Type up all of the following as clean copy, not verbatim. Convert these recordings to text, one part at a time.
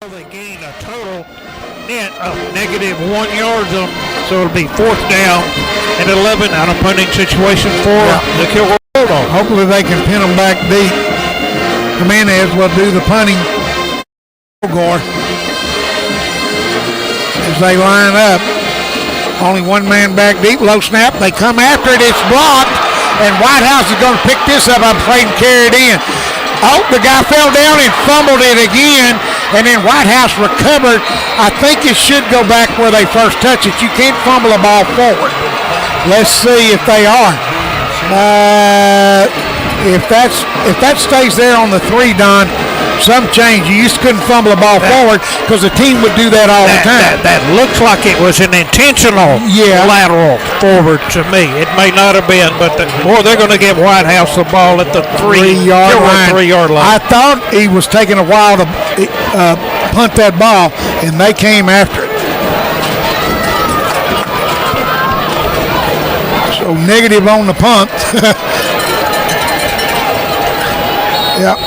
They gain a total net of negative 1 yard, so it'll be 4th down and 11 on a punting situation for the Kilgore Bulldogs. Hopefully they can pin them back deep. Jimenez will do the punting. Kilgore as they line up. Only one man back deep. Low snap. They come after it. It's blocked. And Whitehouse is going to pick this up, I'm afraid, and carry it in. Oh, the guy fell down and fumbled it again, and then Whitehouse recovered. I think it should go back where they first touched it. You can't fumble a ball forward. Let's see if they are. If that stays there on the 3, Don, some change. You used to couldn't fumble a ball forward because the team would do that all the time. That looks like it was an intentional lateral forward to me. It may not have been, but they're going to give Whitehouse the ball at the 3-yard line. 3-yard line. I thought he was taking a while to punt that ball, and they came after it. So negative on the punt. Yep.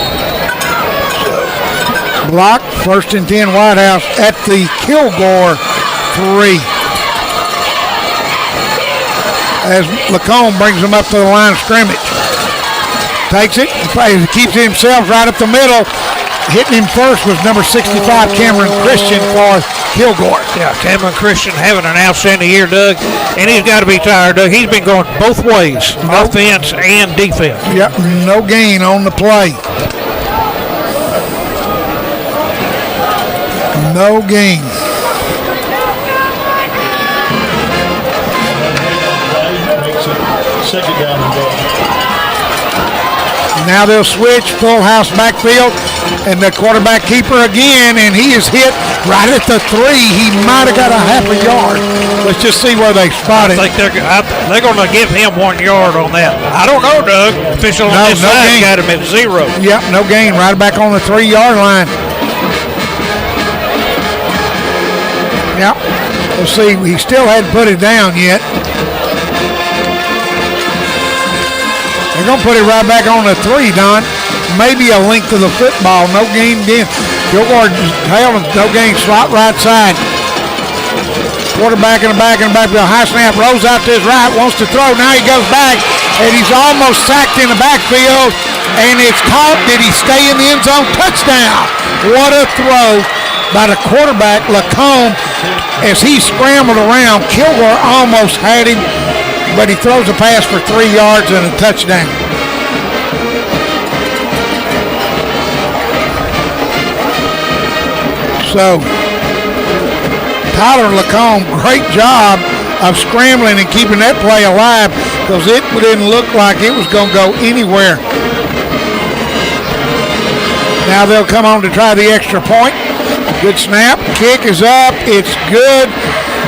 Block, 1st and 10, Whitehouse at the Kilgore 3. As Lacombe brings them up to the line of scrimmage. Takes it, keeps it himself right up the middle. Hitting him first was number 65, Cameron Christian for Kilgore. Yeah, Cameron Christian having an outstanding year, Doug. And he's got to be tired, Doug. He's been going both ways, offense and defense. Yep, no gain on the play. No gain. Second down and goal. Now they'll switch, full house backfield, and the quarterback keeper again, and he is hit right at the 3. He might have got a half a yard. Let's just see where they spot it. I think they're going to give him 1 yard on that. I don't know, Doug. Official on this side got him at 0. Yep, no gain. Right back on the 3-yard line. Yep. Let's see. He still hadn't put it down yet. They're going to put it right back on the 3, Don. Maybe a length of the football. No gain again. Kilgore held him. No gain. Slot right side. Quarterback in the back. High snap. Rolls out to his right. Wants to throw. Now he goes back. And he's almost sacked in the backfield. And it's caught. Did he stay in the end zone? Touchdown. What a throw by the quarterback, Lacombe. As he scrambled around, Kilgore almost had him. But he throws a pass for 3 yards and a touchdown. So, Tyler Lacombe, great job of scrambling and keeping that play alive because it didn't look like it was going to go anywhere. Now they'll come on to try the extra point. Good snap. Kick is up. It's good.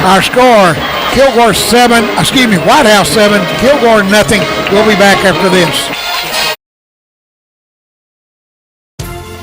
Our score. Whitehouse 7, Kilgore nothing. We'll be back after this.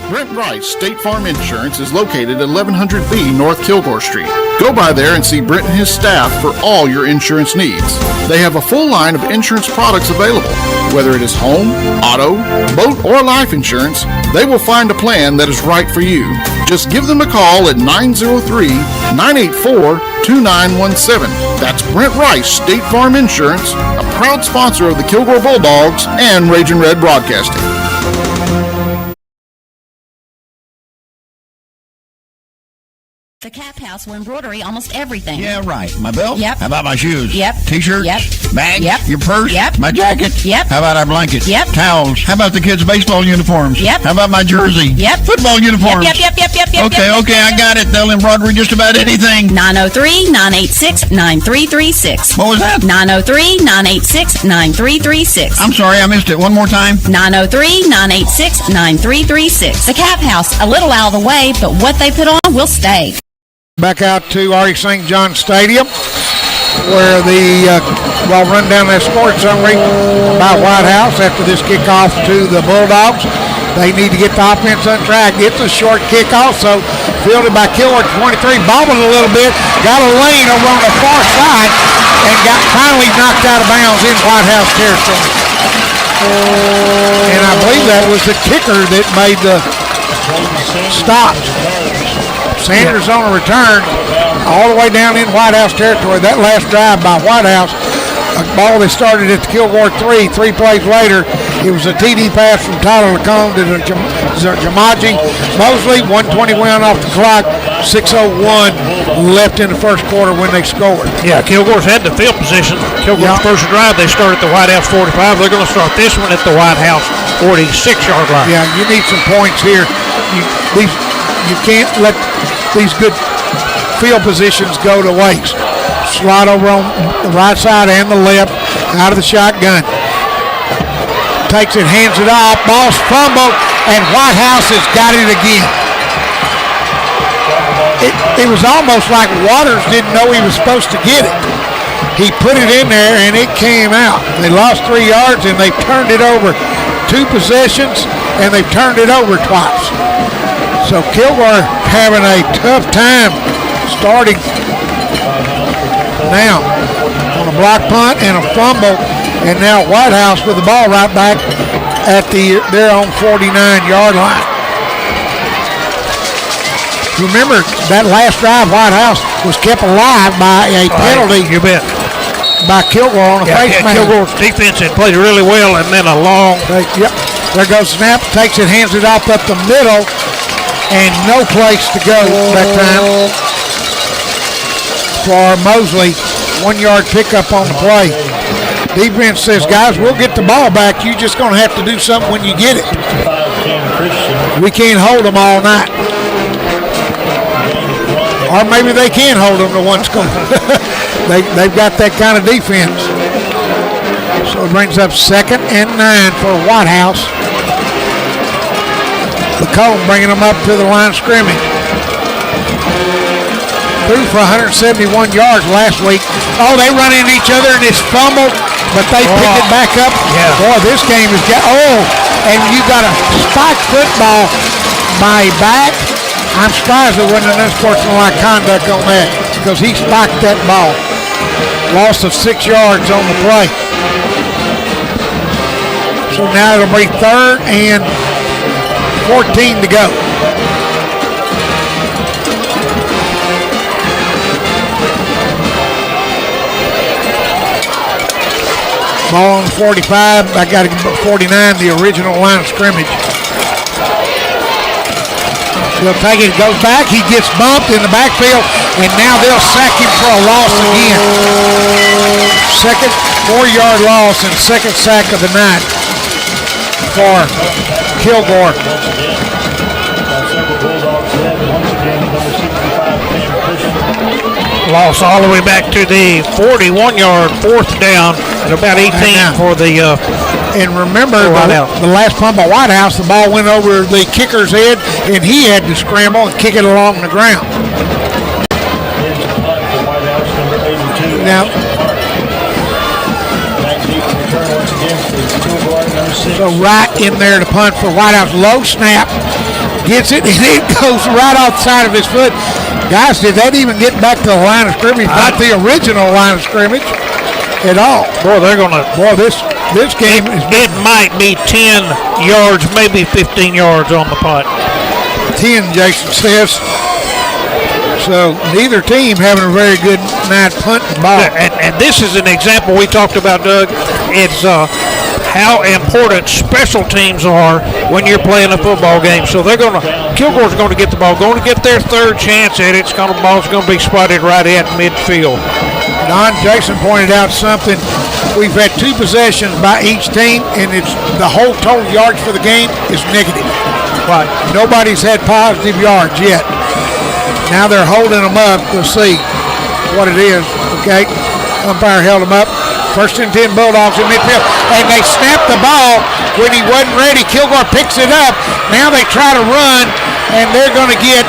Brent Rice State Farm Insurance is located at 1100B North Kilgore Street. Go by there and see Brent and his staff for all your insurance needs. They have a full line of insurance products available. Whether it is home, auto, boat, or life insurance, they will find a plan that is right for you. Just give them a call at 903-984-2917. That's Brent Rice State Farm Insurance, a proud sponsor of the Kilgore Bulldogs and Ragin' Red Broadcasting. The Cap House will embroidery almost everything. Yeah, right. My belt? Yep. How about my shoes? Yep. T-shirts? Yep. Bags? Yep. Your purse? Yep. My jacket? Yep. How about our blankets? Yep. Towels? How about the kids' baseball uniforms? Yep. How about my jersey? Yep. Football uniforms? Yep. Okay, I got it. They'll embroidery just about anything. 903-986-9336. What was that? 903-986-9336. I'm sorry, I missed it. One more time. 903-986-9336. The Cap House, a little out of the way, but what they put on will stay. Back out to R.E. St. John Stadium, where we'll run down that score summary by Whitehouse after this kickoff to the Bulldogs. They need to get the offense on track. It's a short kick also, fielded by Kilgore 23, bobbled a little bit, got a lane over on the far side, and got finally knocked out of bounds in Whitehouse territory. And I believe that was the kicker that made the stop. Sanders on a return all the way down in Whitehouse territory. That last drive by Whitehouse, a ball that started at the Kilgore 3 plays later, it was a TD pass from Tyler Lacombe to Jamaji Mosley. 1:21 off the clock, 6:01 left in the first quarter when they scored. Yeah, Kilgore's had the field position. Kilgore's first drive, they started at the Whitehouse 45. They're going to start this one at the Whitehouse 46-yard line. Yeah, you need some points here. You can't let these good field positions go to waste. Slide over on the right side and the left, out of the shotgun. Takes it, hands it off, ball's fumbled, and Whitehouse has got it again. It was almost like Waters didn't know he was supposed to get it. He put it in there and it came out. They lost 3 yards and they turned it over 2 possessions and they've turned it over twice. So Kilgore having a tough time starting now on a block punt and a fumble, and now Whitehouse with the ball right back at their own 49-yard line. Remember, that last drive, Whitehouse was kept alive by a penalty. You bet. By Kilgore on a face mask. Kilgore's defense had played really well, and then a long. Yep. There goes snap, takes it, hands it off up the middle, and no place to go that time for Mosley. 1-yard pickup on the play. Defense says, guys, we'll get the ball back. You're just going to have to do something when you get it. We can't hold them all night. Or maybe they can hold them to one score. They've got that kind of defense. So it brings up 2nd and 9 for Whitehouse. Lacombe bringing them up to the line of scrimmage. Threw for 171 yards last week. Oh, they run into each other and it's fumbled, but they pick it back up. Yeah. Boy, this game is and you got a spike football by back. I'm surprised there wasn't an unsportsmanlike conduct on that because he spiked that ball. Loss of 6 yards on the play. So now it'll be 3rd and 14 to go. Ball on 45. I got to get 49, the original line of scrimmage. He'll take it, goes back, he gets bumped in the backfield, and now they'll sack him for a loss again. Second 4-yard loss and second sack of the night for Kilgore. Loss all the way back to the 41-yard, 4th down, at about 18 for the. And remember, the last punt by Whitehouse, the ball went over the kicker's head, and he had to scramble and kick it along the ground. Now, so right in there to punt for Whitehouse. Low snap, gets it, and it goes right off the side of his foot. Guys, did that even get back to the line of scrimmage? Not the original line of scrimmage at all. Boy, they're going to. Boy, this game is. It might be 10 yards, maybe 15 yards on the punt. 10, Jason says. So neither team having a very good night punting the ball. And this is an example we talked about, Doug. It's how important special teams are when you're playing a football game. So Kilgore's going to get the ball, going to get their 3rd chance at it. The ball's going to be spotted right at midfield. Don Jason pointed out something. We've had 2 possessions by each team, and it's the whole total yards for the game is negative. Right. Nobody's had positive yards yet. Now they're holding them up. We'll see what it is. Okay. Umpire held them up. 1st and 10 Bulldogs in midfield. And they snapped the ball when he wasn't ready. Kilgore picks it up. Now they try to run, and they're going to get.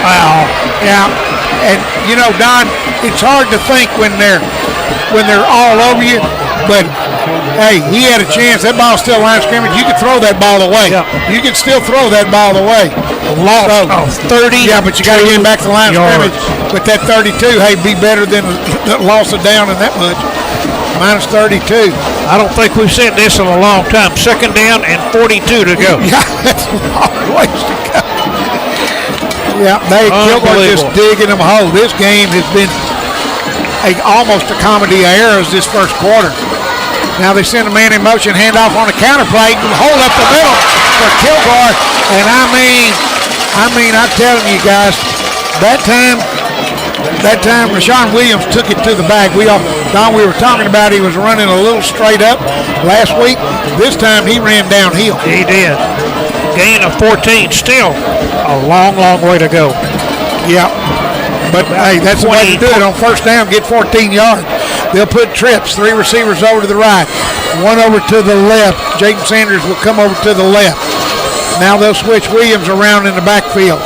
Wow. Yeah. And, Don, it's hard to think when they're all over you, but hey, he had a chance. That ball's still line of scrimmage. You can throw that ball away. Yeah. You can still throw that ball away. Loss of 30. Yeah, but you got to get back to the line of scrimmage. But that 32, hey, be better than the loss of down in that much. Minus 32. I don't think we've said this in a long time. 2nd down and 42 to go. Yeah, that's a long ways to go. Yeah, Kilgore just digging them a hole. This game has been almost a comedy of errors this first quarter. Now they send a man in motion, handoff on a counter play, hold up the middle for Kilgore. And I mean, I'm telling you guys, that time, Rashawn Williams took it to the bag. Don, we were talking about he was running a little straight up last week. This time he ran downhill. He did. Gain of 14. Still a long, long way to go. Yeah. But, hey, that's the way to do it. On first down, get 14 yards. They'll put trips. 3 receivers over to the right. 1 over to the left. Jaden Sanders will come over to the left. Now they'll switch Williams around in the backfield.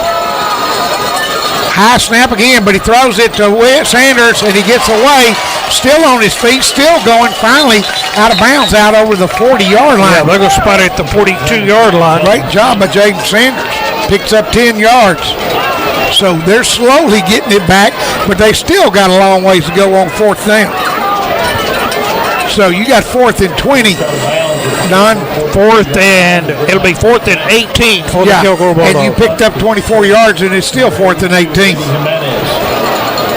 High snap again, but he throws it to Sanders, and he gets away. Still on his feet, still going, finally out of bounds, out over the 40-yard line. Yeah, they're going to spot it at the 42-yard line. Great job by Jaden Sanders. Picks up 10 yards. So they're slowly getting it back, but they still got a long ways to go on fourth down. So you got 4th and 20. Don? It'll be 4th and 18 for the Kilgore Bulldogs. And you picked up 24 yards, and it's still 4th and 18.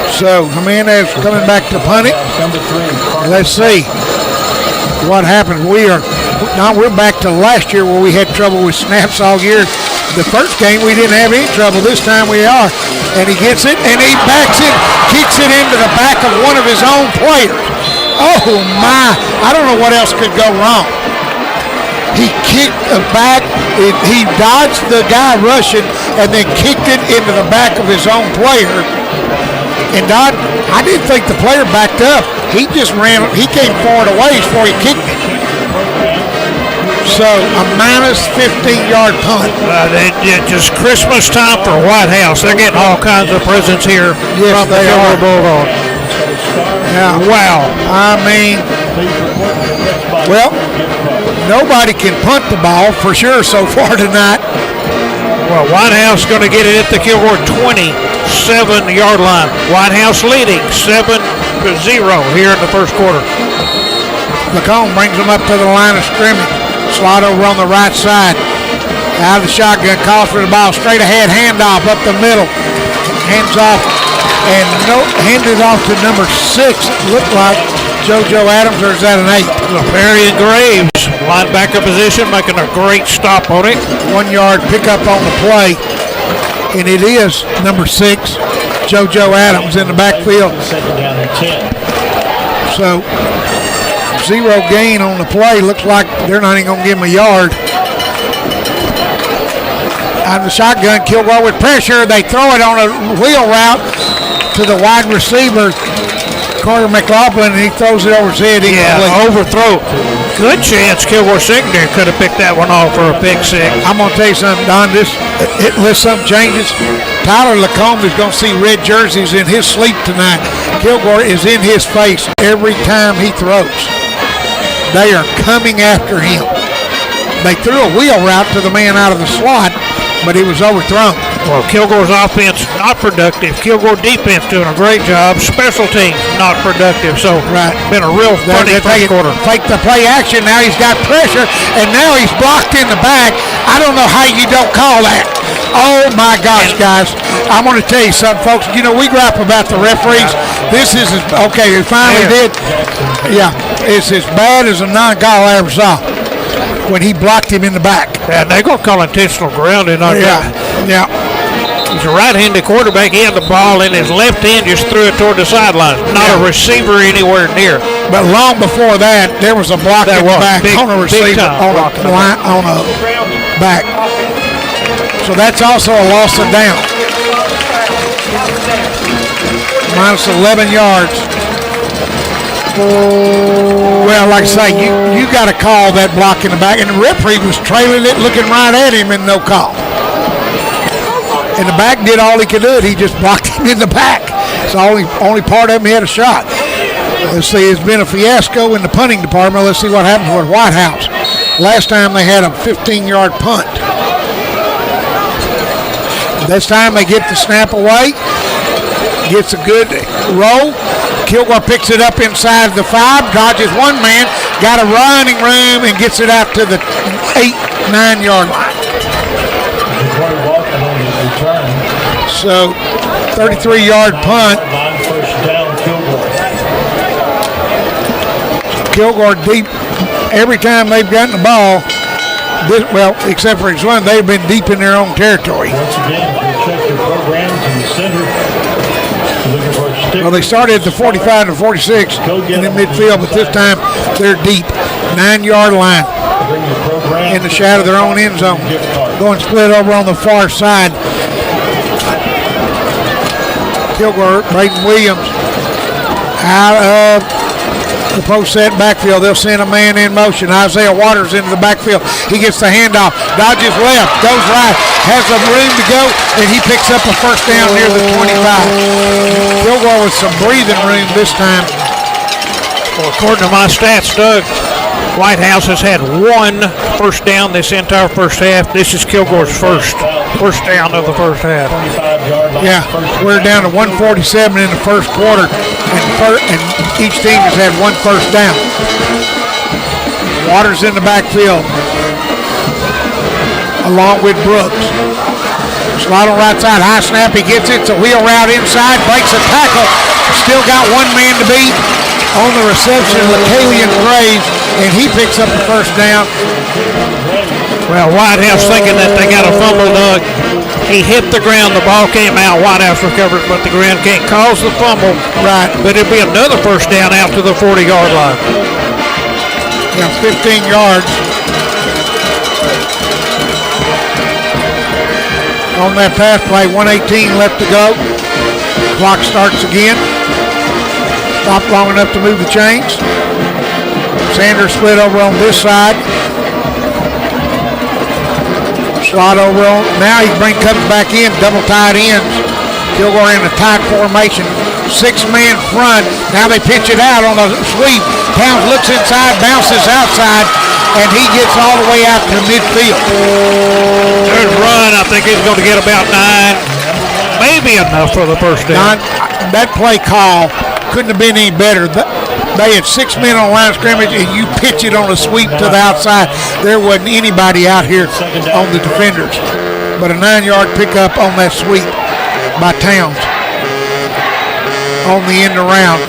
So Jimenez coming back to punt it. Let's see what happens. We're back to last year where we had trouble with snaps all year. The first game we didn't have any trouble. This time we are. And he gets it, and he backs it, kicks it into the back of one of his own players. Oh, my. I don't know what else could go wrong. He kicked the back. He dodged the guy rushing and then kicked it into the back of his own player. And Don, I didn't think the player backed up. He just ran. He came forward a ways before he kicked it. So a minus 15-yard punt. Just Christmas time for Whitehouse. They're getting all kinds of presents here from the Kilgore Bulldogs. Yeah. Wow. I mean, well, nobody can punt the ball for sure so far tonight. Well, Whitehouse going to get it at the Kilgore 27-yard line. Whitehouse leading 7-0 here in the first quarter. Lacombe brings them up to the line of scrimmage. Slot over on the right side. Out of the shotgun, calls for the ball. Straight ahead, handoff up the middle. Hands off and handed off to number 6. It looked like JoJo Adams, or is that an 8? Perry and Graves, linebacker position, making a great stop on it. 1 yard pickup on the play. And it is number 6, JoJo Adams in the backfield. So 0 gain on the play. Looks like they're not even going to give him a yard. Out of the shotgun, Kilgore with pressure. They throw it on a wheel route to the wide receiver, Carter McLaughlin, and he throws it over his head. Overthrow. Good chance Kilgore secondary could have picked that one off for a pick 6. I'm going to tell you something, Don. Unless something changes, Tyler Lacombe is going to see red jerseys in his sleep tonight. Kilgore is in his face every time he throws. They are coming after him. They threw a wheel route to the man out of the slot, but he was overthrown. Well, Kilgore's offense not productive. Kilgore defense doing a great job. Special teams not productive. So been a real funny first quarter. Fake the play action. Now he's got pressure, and now he's blocked in the back. I don't know how you don't call that. Oh my gosh, guys! I'm going to tell you something, folks. You know we gripe about the referees. This is okay. He finally did. Yeah, it's as bad as a non-call I ever saw when he blocked him in the back. And they're going to call intentional grounding on that. Yeah. He's a right-handed quarterback. He had the ball in his left hand, just threw it toward the sideline. Not a receiver anywhere near. But long before that, there was a block in the back on a receiver on a back. So that's also a loss of down. Minus 11 yards. Well, like I say, you got to call that block in the back. And the referee was trailing it, looking right at him, and no call. And the back did all he could do. He just blocked him in the back. It's the only part of him he had a shot. Let's see, it's been a fiasco in the punting department. Let's see what happens with Whitehouse. Last time they had a 15-yard punt. This time they get the snap away. Gets a good roll. Kilgore picks it up inside the 5, dodges one man, got a running room, and gets it out to the 8-9 yard line. So 33-yard punt. First down, Kilgore deep every time they've gotten the ball. Except for his run, they've been deep in their own territory. Once again, check your programs in the center. Well, they started at the 45 to 46 in the midfield, but this time they're deep. 9-yard line in the shadow of their own end zone. Going split over on the far side. Kilgore, Braden Williams out of the post set backfield. They'll send a man in motion. Isaiah Waters into the backfield. He gets the handoff, dodges left, goes right, has some room to go, and he picks up a first down near the 25. Kilgore with some breathing room this time. Well, according to my stats, Doug, Whitehouse has had one first down this entire first half. This is Kilgore's first down of the first half. Yeah, we're down to 147 in the first quarter, and each team has had one first down. Waters in the backfield, along with Brooks. Slide on right side, high snap, he gets it, it's a wheel route inside, breaks a tackle, still got one man to beat on the reception of Lacalian Graves, and he picks up the first down. Well, Whitehouse thinking that they got a fumble, Doug. He hit the ground, the ball came out, Whitehouse recovers, but the ground can't cause the fumble. Right. But it'll be another first down out to the 40-yard line. Yeah, 15 yards. On that pass play, 1:18 left to go. Clock starts again. Stop long enough to move the chains. Sanders split over on this side. Slot over on. Now comes back in, double tight ends. Kilgore in a tight formation. 6-man front. Now they pitch it out on a sweep. Towns looks inside, bounces outside, and he gets all the way out to midfield. Good run. I think he's going to get about 9. Maybe enough for the first down. That play call couldn't have been any better. They had 6 men on the line of scrimmage, and you pitch it on a sweep to the outside. There wasn't anybody out here on the defenders. But a 9-yard pickup on that sweep by Towns on the end around.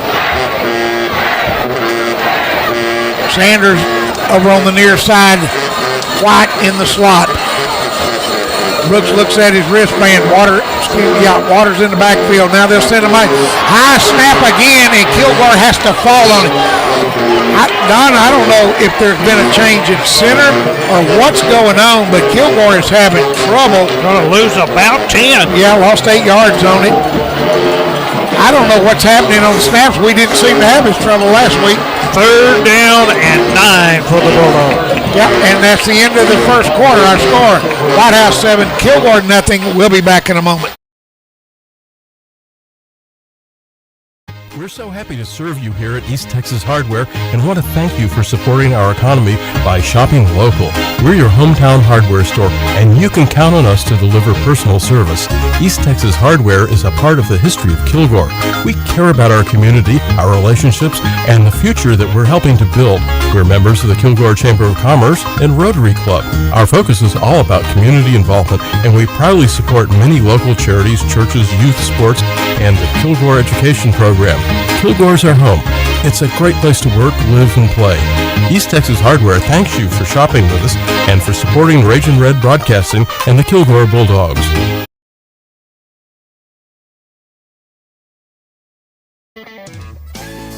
Sanders over on the near side. White in the slot. Brooks looks at his wristband. Waters in the backfield. Now they'll send him out. High snap again, and Kilgore has to fall on it. Don, I don't know if there's been a change in center or what's going on, but Kilgore is having trouble. Going to lose about 10. Yeah, lost 8 yards on it. I don't know what's happening on the snaps. We didn't seem to have his trouble last week. 3rd down and 9 for the Bulldogs. Yep, and that's the end of the first quarter. Our score, Whitehouse 7, Kilgore nothing. We'll be back in a moment. We're so happy to serve you here at East Texas Hardware and want to thank you for supporting our economy by shopping local. We're your hometown hardware store, and you can count on us to deliver personal service. East Texas Hardware is a part of the history of Kilgore. We care about our community, our relationships, and the future that we're helping to build. We're members of the Kilgore Chamber of Commerce and Rotary Club. Our focus is all about community involvement, and we proudly support many local charities, churches, youth sports, and the Kilgore Education Program. Kilgore's our home. It's a great place to work, live, and play. East Texas Hardware thanks you for shopping with us and for supporting Ragin' Red Broadcasting and the Kilgore Bulldogs.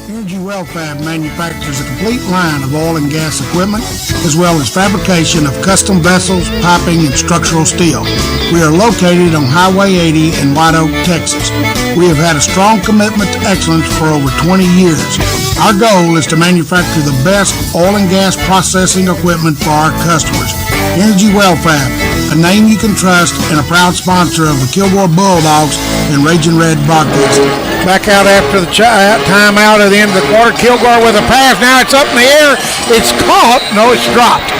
Energy Welfare manufactures a complete line of oil and gas equipment, as well as fabrication of custom vessels, piping, and structural steel. We are located on Highway 80 in White Oak, Texas. We have had a strong commitment to excellence for over 20 years. Our goal is to manufacture the best oil and gas processing equipment for our customers. Energy Welfare, a name you can trust and a proud sponsor of the Kilgore Bulldogs and Ragin' Red Broadcasting. Back out after the timeout at the end of the quarter. Kilgore with a pass. Now it's up in the air. It's caught. No, it's dropped.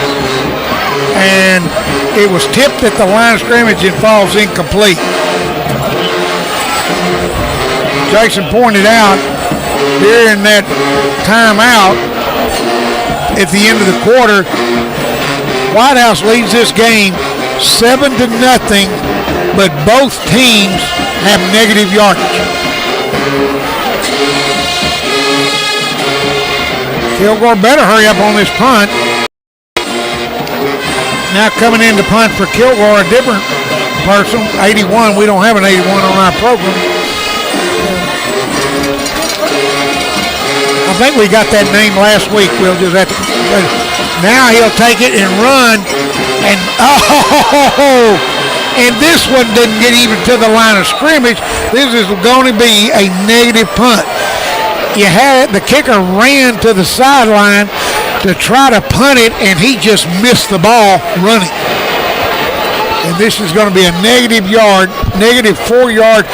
And it was tipped at the line of scrimmage and falls incomplete. Jason pointed out during that timeout at the end of the quarter, Whitehouse leads this game 7-0 but both teams have negative yardage. Kilgore better hurry up on this punt. Now coming in to punt for Kilgore, a different person, 81. We don't have an 81 on our program. I think we got that name last week. We'll just have to. Now he'll take it and run, and and this one didn't get even to the line of scrimmage. This is going to be a negative punt. You had the kicker ran to the sideline to try to punt it, and he just missed the ball running. And this is going to be a negative 4-yard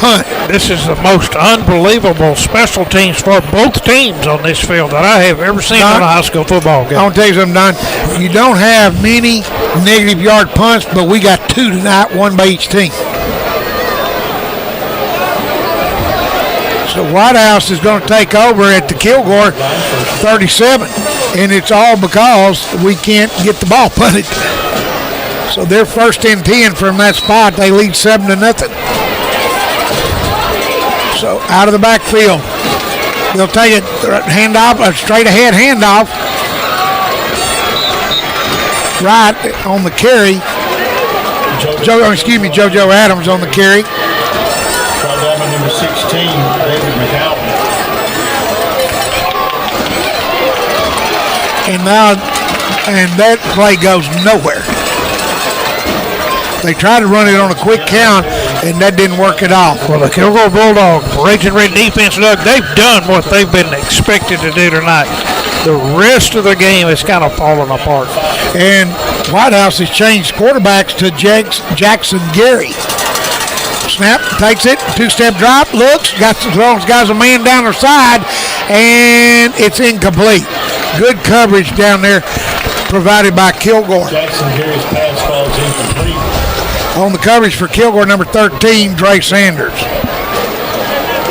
punt. This is the most unbelievable special teams for both teams on this field that I have ever seen on a high school football game. I want to tell you something, Don. You don't have many negative yard punts, but we got 2 tonight, 1 by each team. So Whitehouse is going to take over at the Kilgore 37, and it's all because we can't get the ball punted. So they're 1st and 10 from that spot. They lead 7-0. So out of the backfield, they'll take it, handoff, a straight ahead handoff. Right on the carry. JoJo Adams on the carry. Number 16, David McAlpin. And that play goes nowhere. They tried to run it on a quick count, and that didn't work at all. Well, the Kilgore Bulldogs, Raging Red defense, Doug, they've done what they've been expected to do tonight. The rest of the game is kind of falling apart. And Whitehouse has changed quarterbacks to Jackson Gary. Snap, takes it, 2-step drop, looks, got a man down the side, and it's incomplete. Good coverage down there provided by Kilgore. Jackson Gary's pass falls incomplete. On the coverage for Kilgore, number 13, Dre Sanders.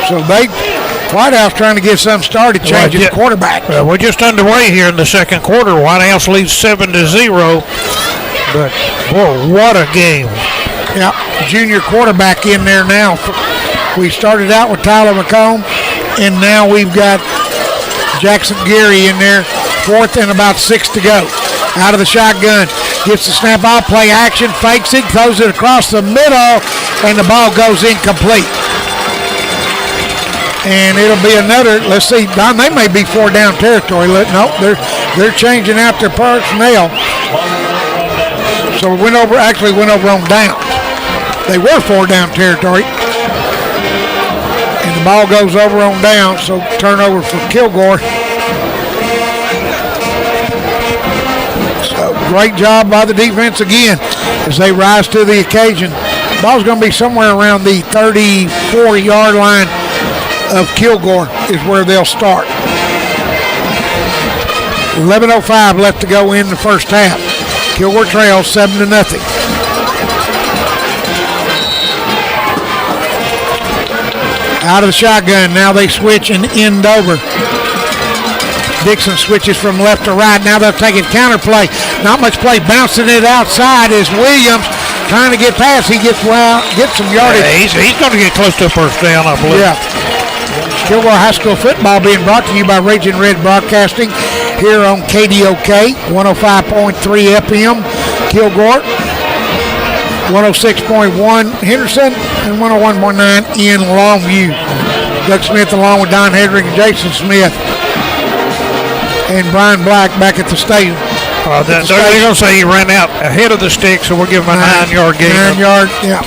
So Whitehouse trying to get something started, changing the quarterback. We're just underway here in the second quarter. Whitehouse leads 7-0. But, boy, what a game. Yeah, junior quarterback in there now. We started out with Tyler McComb, and now we've got Jackson Gary in there. 4th and about 6 to go. Out of the shotgun. Gets the snap out, play action, fakes it, throws it across the middle, and the ball goes incomplete. And it'll be another, let's see, Don, they may be 4-down territory. Nope, they're changing out their personnel. So we went over on downs. They were 4-down territory. And the ball goes over on down, so turnover for Kilgore. So great job by the defense again as they rise to the occasion. The ball's going to be somewhere around the 34-yard line of Kilgore is where they'll start. 11:05 left to go in the first half. Kilgore trails 7-0. Out of the shotgun. Now they switch and end over. Dixon switches from left to right. Now they'll take it counter play. Not much play. Bouncing it outside is Williams trying to get past. He gets some yardage. Yeah, he's going to get close to a first down, I believe. Yeah. Kilgore High School football being brought to you by Raging Red Broadcasting here on KDOK 105.3 FM Kilgore, 106.1 Henderson, and 101.9 in Longview. Doug Smith along with Don Hedrick and Jason Smith and Brian Black back at the stadium. They're going to say he ran out ahead of the stick, so we'll give him a 9-yard gain. 9 yard, yeah.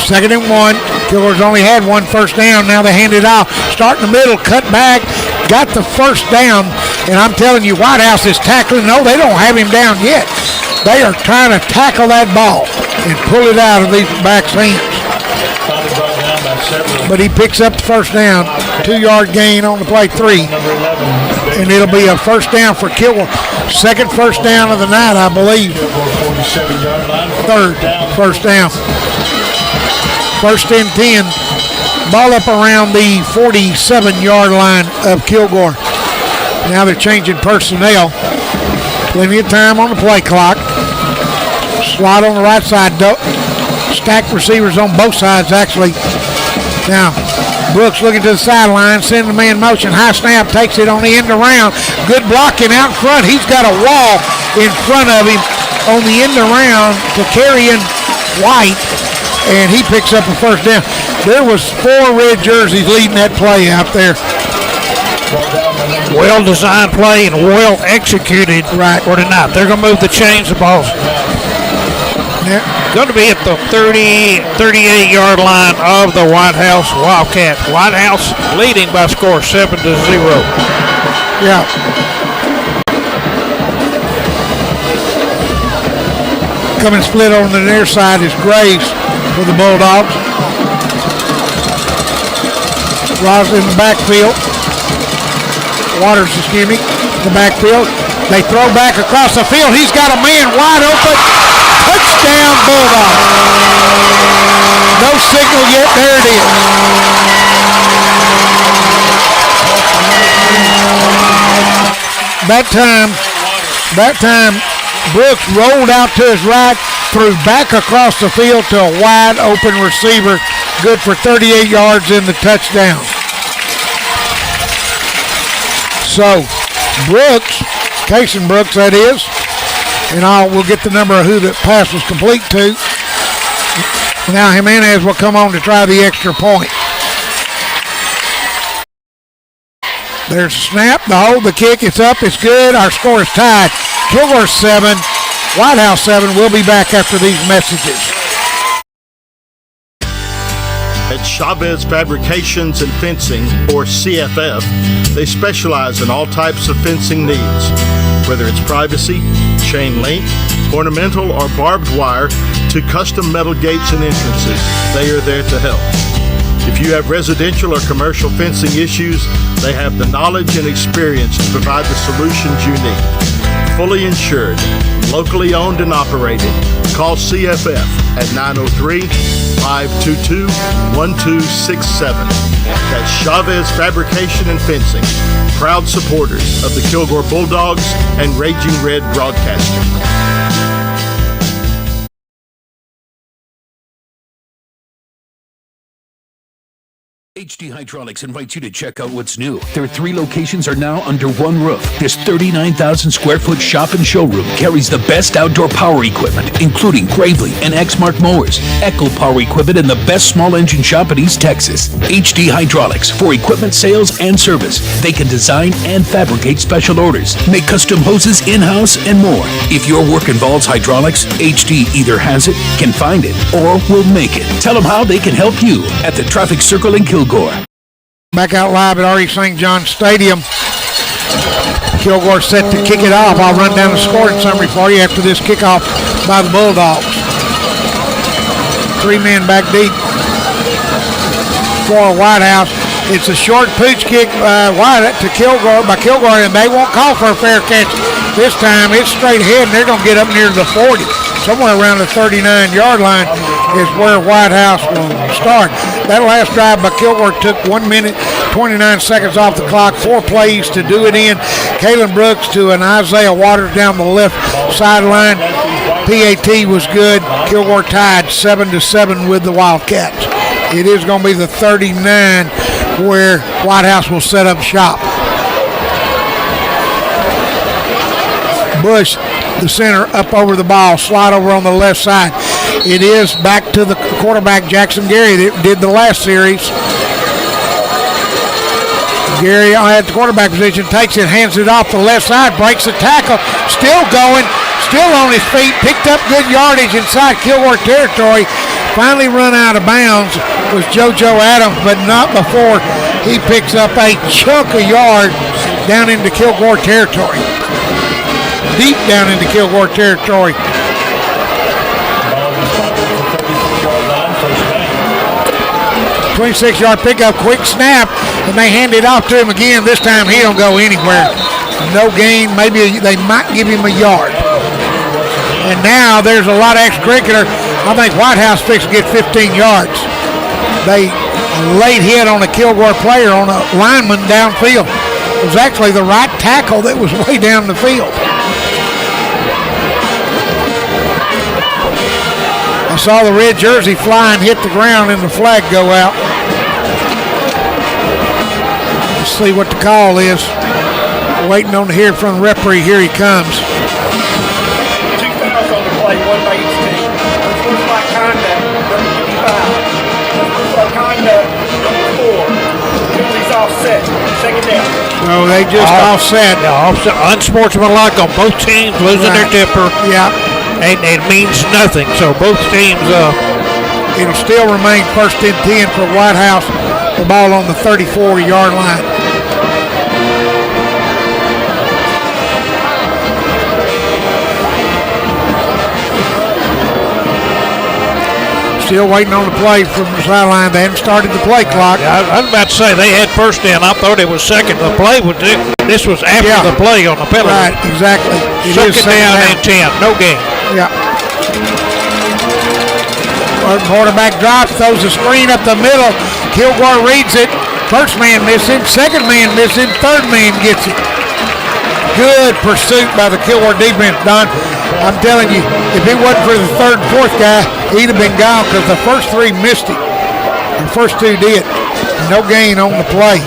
2nd and 1. Kilgore's only had 1 first down. Now they hand it off. Start in the middle, cut back, got the first down. And I'm telling you, Whitehouse is tackling. No, they don't have him down yet. They are trying to tackle that ball and pull it out of these backs' hands. But he picks up the first down. 2-yard gain on the play, 3. And it'll be a first down for Kilgore. 2nd first down of the night, I believe. 3rd first down. 1st and 10. Ball up around the 47-yard line of Kilgore. Now they're changing personnel. Plenty of time on the play clock. Slot on the right side. stacked receivers on both sides, actually. Now, Brooks looking to the sideline, sending the man motion. High snap, takes it on the end around. Good blocking out front. He's got a wall in front of him on the end around to carry in White, and he picks up a first down. There was 4 red jerseys leading that play out there. Well-designed play and well executed for tonight. They're going to move the chains. The ball's going to be at the 38-yard line of the Whitehouse Wildcats. Whitehouse leading by score 7-0. Yeah. Coming split on the near side is Graves for the Bulldogs. Ross in the backfield. Waters, the backfield. They throw back across the field. He's got a man wide open. Touchdown, Bulldogs. No signal yet. There it is. That time, Brooks rolled out to his right, threw back across the field to a wide open receiver. Good for 38 yards in the touchdown. So, Brooks, Cason Brooks that is, and we'll get the number of who the pass was complete to. Now Jimenez will come on to try the extra point. There's a snap, the hold, the kick, it's up, it's good. Our score is tied. Kilgore 7, Whitehouse 7. We'll be back after these messages. At Chavez Fabrications and Fencing, or CFF, they specialize in all types of fencing needs. Whether it's privacy, chain link, ornamental, or barbed wire, to custom metal gates and entrances, they are there to help. If you have residential or commercial fencing issues, they have the knowledge and experience to provide the solutions you need. Fully insured, locally owned and operated. Call CFF at 903-522-1267. That's Chavez Fabrication and Fencing, proud supporters of the Kilgore Bulldogs and Raging Red Broadcasting. HD Hydraulics invites you to check out what's new. Their 3 locations are now under one roof. This 39,000 square foot shop and showroom carries the best outdoor power equipment, including Gravely and Exmark mowers, Echo power equipment, and the best small engine shop in East Texas. HD Hydraulics, for equipment sales and service. They can design and fabricate special orders, make custom hoses in-house, and more. If your work involves hydraulics, HD either has it, can find it, or will make it. Tell them how they can help you at the Traffic Circle in Kilgore. Back out live at R.E. St. John Stadium. Kilgore set to kick it off. I'll run down the scoring summary for you after this kickoff by the Bulldogs. 3 men back deep for Whitehouse. It's a short pooch kick to Kilgore by Kilgore, and they won't call for a fair catch this time. It's straight ahead, and they're going to get up near the 40. Somewhere around the 39-yard line is where Whitehouse will start. That last drive by Kilgore took 1 minute, 29 seconds off the clock, 4 plays to do it in. Kalen Brooks to an Isaiah Waters down the left sideline. PAT was good. Kilgore tied 7-7 with the Wildcats. It is going to be the 39 where Whitehouse will set up shop. Bush, the center, up over the ball, slide over on the left side. It is back to the quarterback, Jackson Gary, that did the last series. Gary at the quarterback position takes it, hands it off the left side, breaks the tackle, still going, still on his feet, picked up good yardage inside Kilgore territory. Finally run out of bounds was JoJo Adams, but not before he picks up a chunk of yard down into Kilgore territory. Deep down into Kilgore territory. 26-yard pickup, quick snap, and they hand it off to him again. This time he don't go anywhere. No gain. Maybe they might give him a yard. And now there's a lot of extracurricular. I think Whitehouse fixed to get 15 yards. They late hit on a Kilgore player, on a lineman downfield. It was actually the right tackle that was way down the field. A saw the red jersey fly and hit the ground and the flag go out. Let's see what the call is. Waiting on to hear from the referee. Here he comes. 2 fouls on the play, 1 by each team. This looks like conduct, number 55. This looks like conduct, number 4. Penalty's offset. Second down. No, they just offset. Yeah, unsportsmanlike on both teams, losing their temper. Yeah. And it means nothing. So both teams. It'll still remain 1st and 10 for Whitehouse. The ball on the 34-yard line. Still waiting on the play from the sideline. They haven't started the play clock. Yeah, I was about to say they had first down. I thought it was second. The play was this was after the play on the penalty. Right, exactly. Second down and 10. No game. Yeah. Quarterback drops, throws a screen up the middle. Kilgore reads it. First man missing, second man missing, third man gets it. Good pursuit by the Kilgore defense, Don. I'm telling you, if it wasn't for the third and fourth guy, he'd have been gone because the first 3 missed it. The first 2 did. No gain on the play.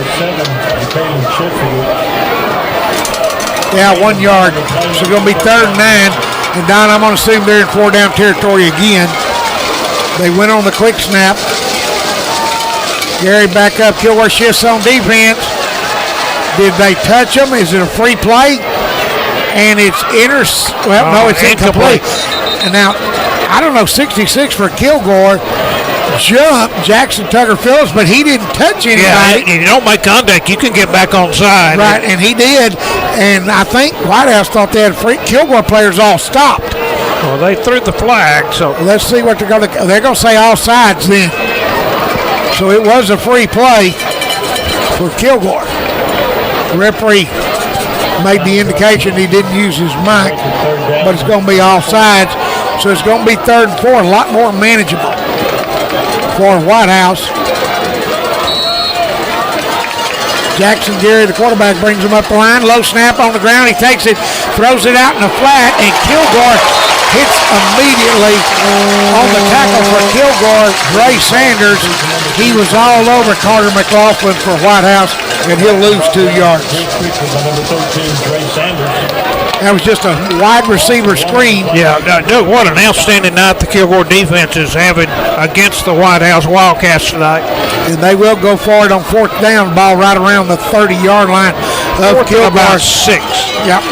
Yeah, 1 yard. So it's going to be 3rd and 9. And Don, I'm going to assume they're in 4-down territory again. They went on the quick snap. Gary back up. Kilgore shifts on defense. Did they touch him? Is it a free play? And it's it's incomplete. And now, I don't know, 66 for Kilgore. Jumped Jackson Tucker Phillips, but he didn't touch anybody. Yeah, if you don't make contact, you can get back on side. Right, and he did. And I think Whitehouse thought they had free. Kilgore players all stopped. Well, they threw the flag, so let's see what they're going to. They're going to say all sides then. So it was a free play for Kilgore. The referee made the indication he didn't use his mic, but it's going to be all sides. So it's going to be 3rd and 4, a lot more manageable for Whitehouse. Jackson Gary, the quarterback, brings him up the line. Low snap on the ground. He takes it, throws it out in the flat, and Kilgore hits immediately on the tackle for Kilgore. Gray Sanders, he was all over Carter McLaughlin for Whitehouse, and he'll lose 2 yards. That was just a wide receiver screen. Yeah, what an outstanding night the Kilgore defense is having against the Whitehouse Wildcats tonight. And they will go forward on 4th down, ball right around the 30-yard line of Kilgore. About 6. Yep.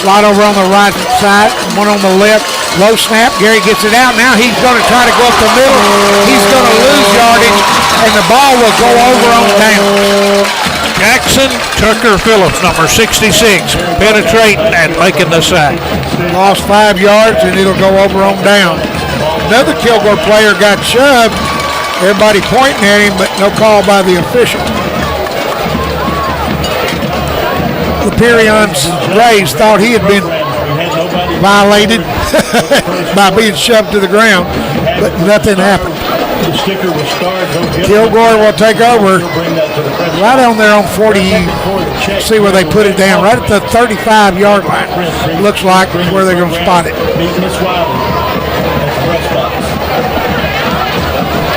Slide over on the right side, one on the left. Low snap. Gary gets it out. Now he's going to try to go up the middle. He's going to lose yardage, and the ball will go over on down. Jackson Tucker Phillips, number 66, penetrating and making the sack. Lost 5 yards, and it'll go over on down. Another Kilgore player got shoved. Everybody pointing at him, but no call by the official. Perion's Rays thought he had been violated by being shoved to the ground, but nothing happened. Kilgore will take over right on there on 40. See where they put it down, right at the 35-yard line. Looks like where they're going to spot it.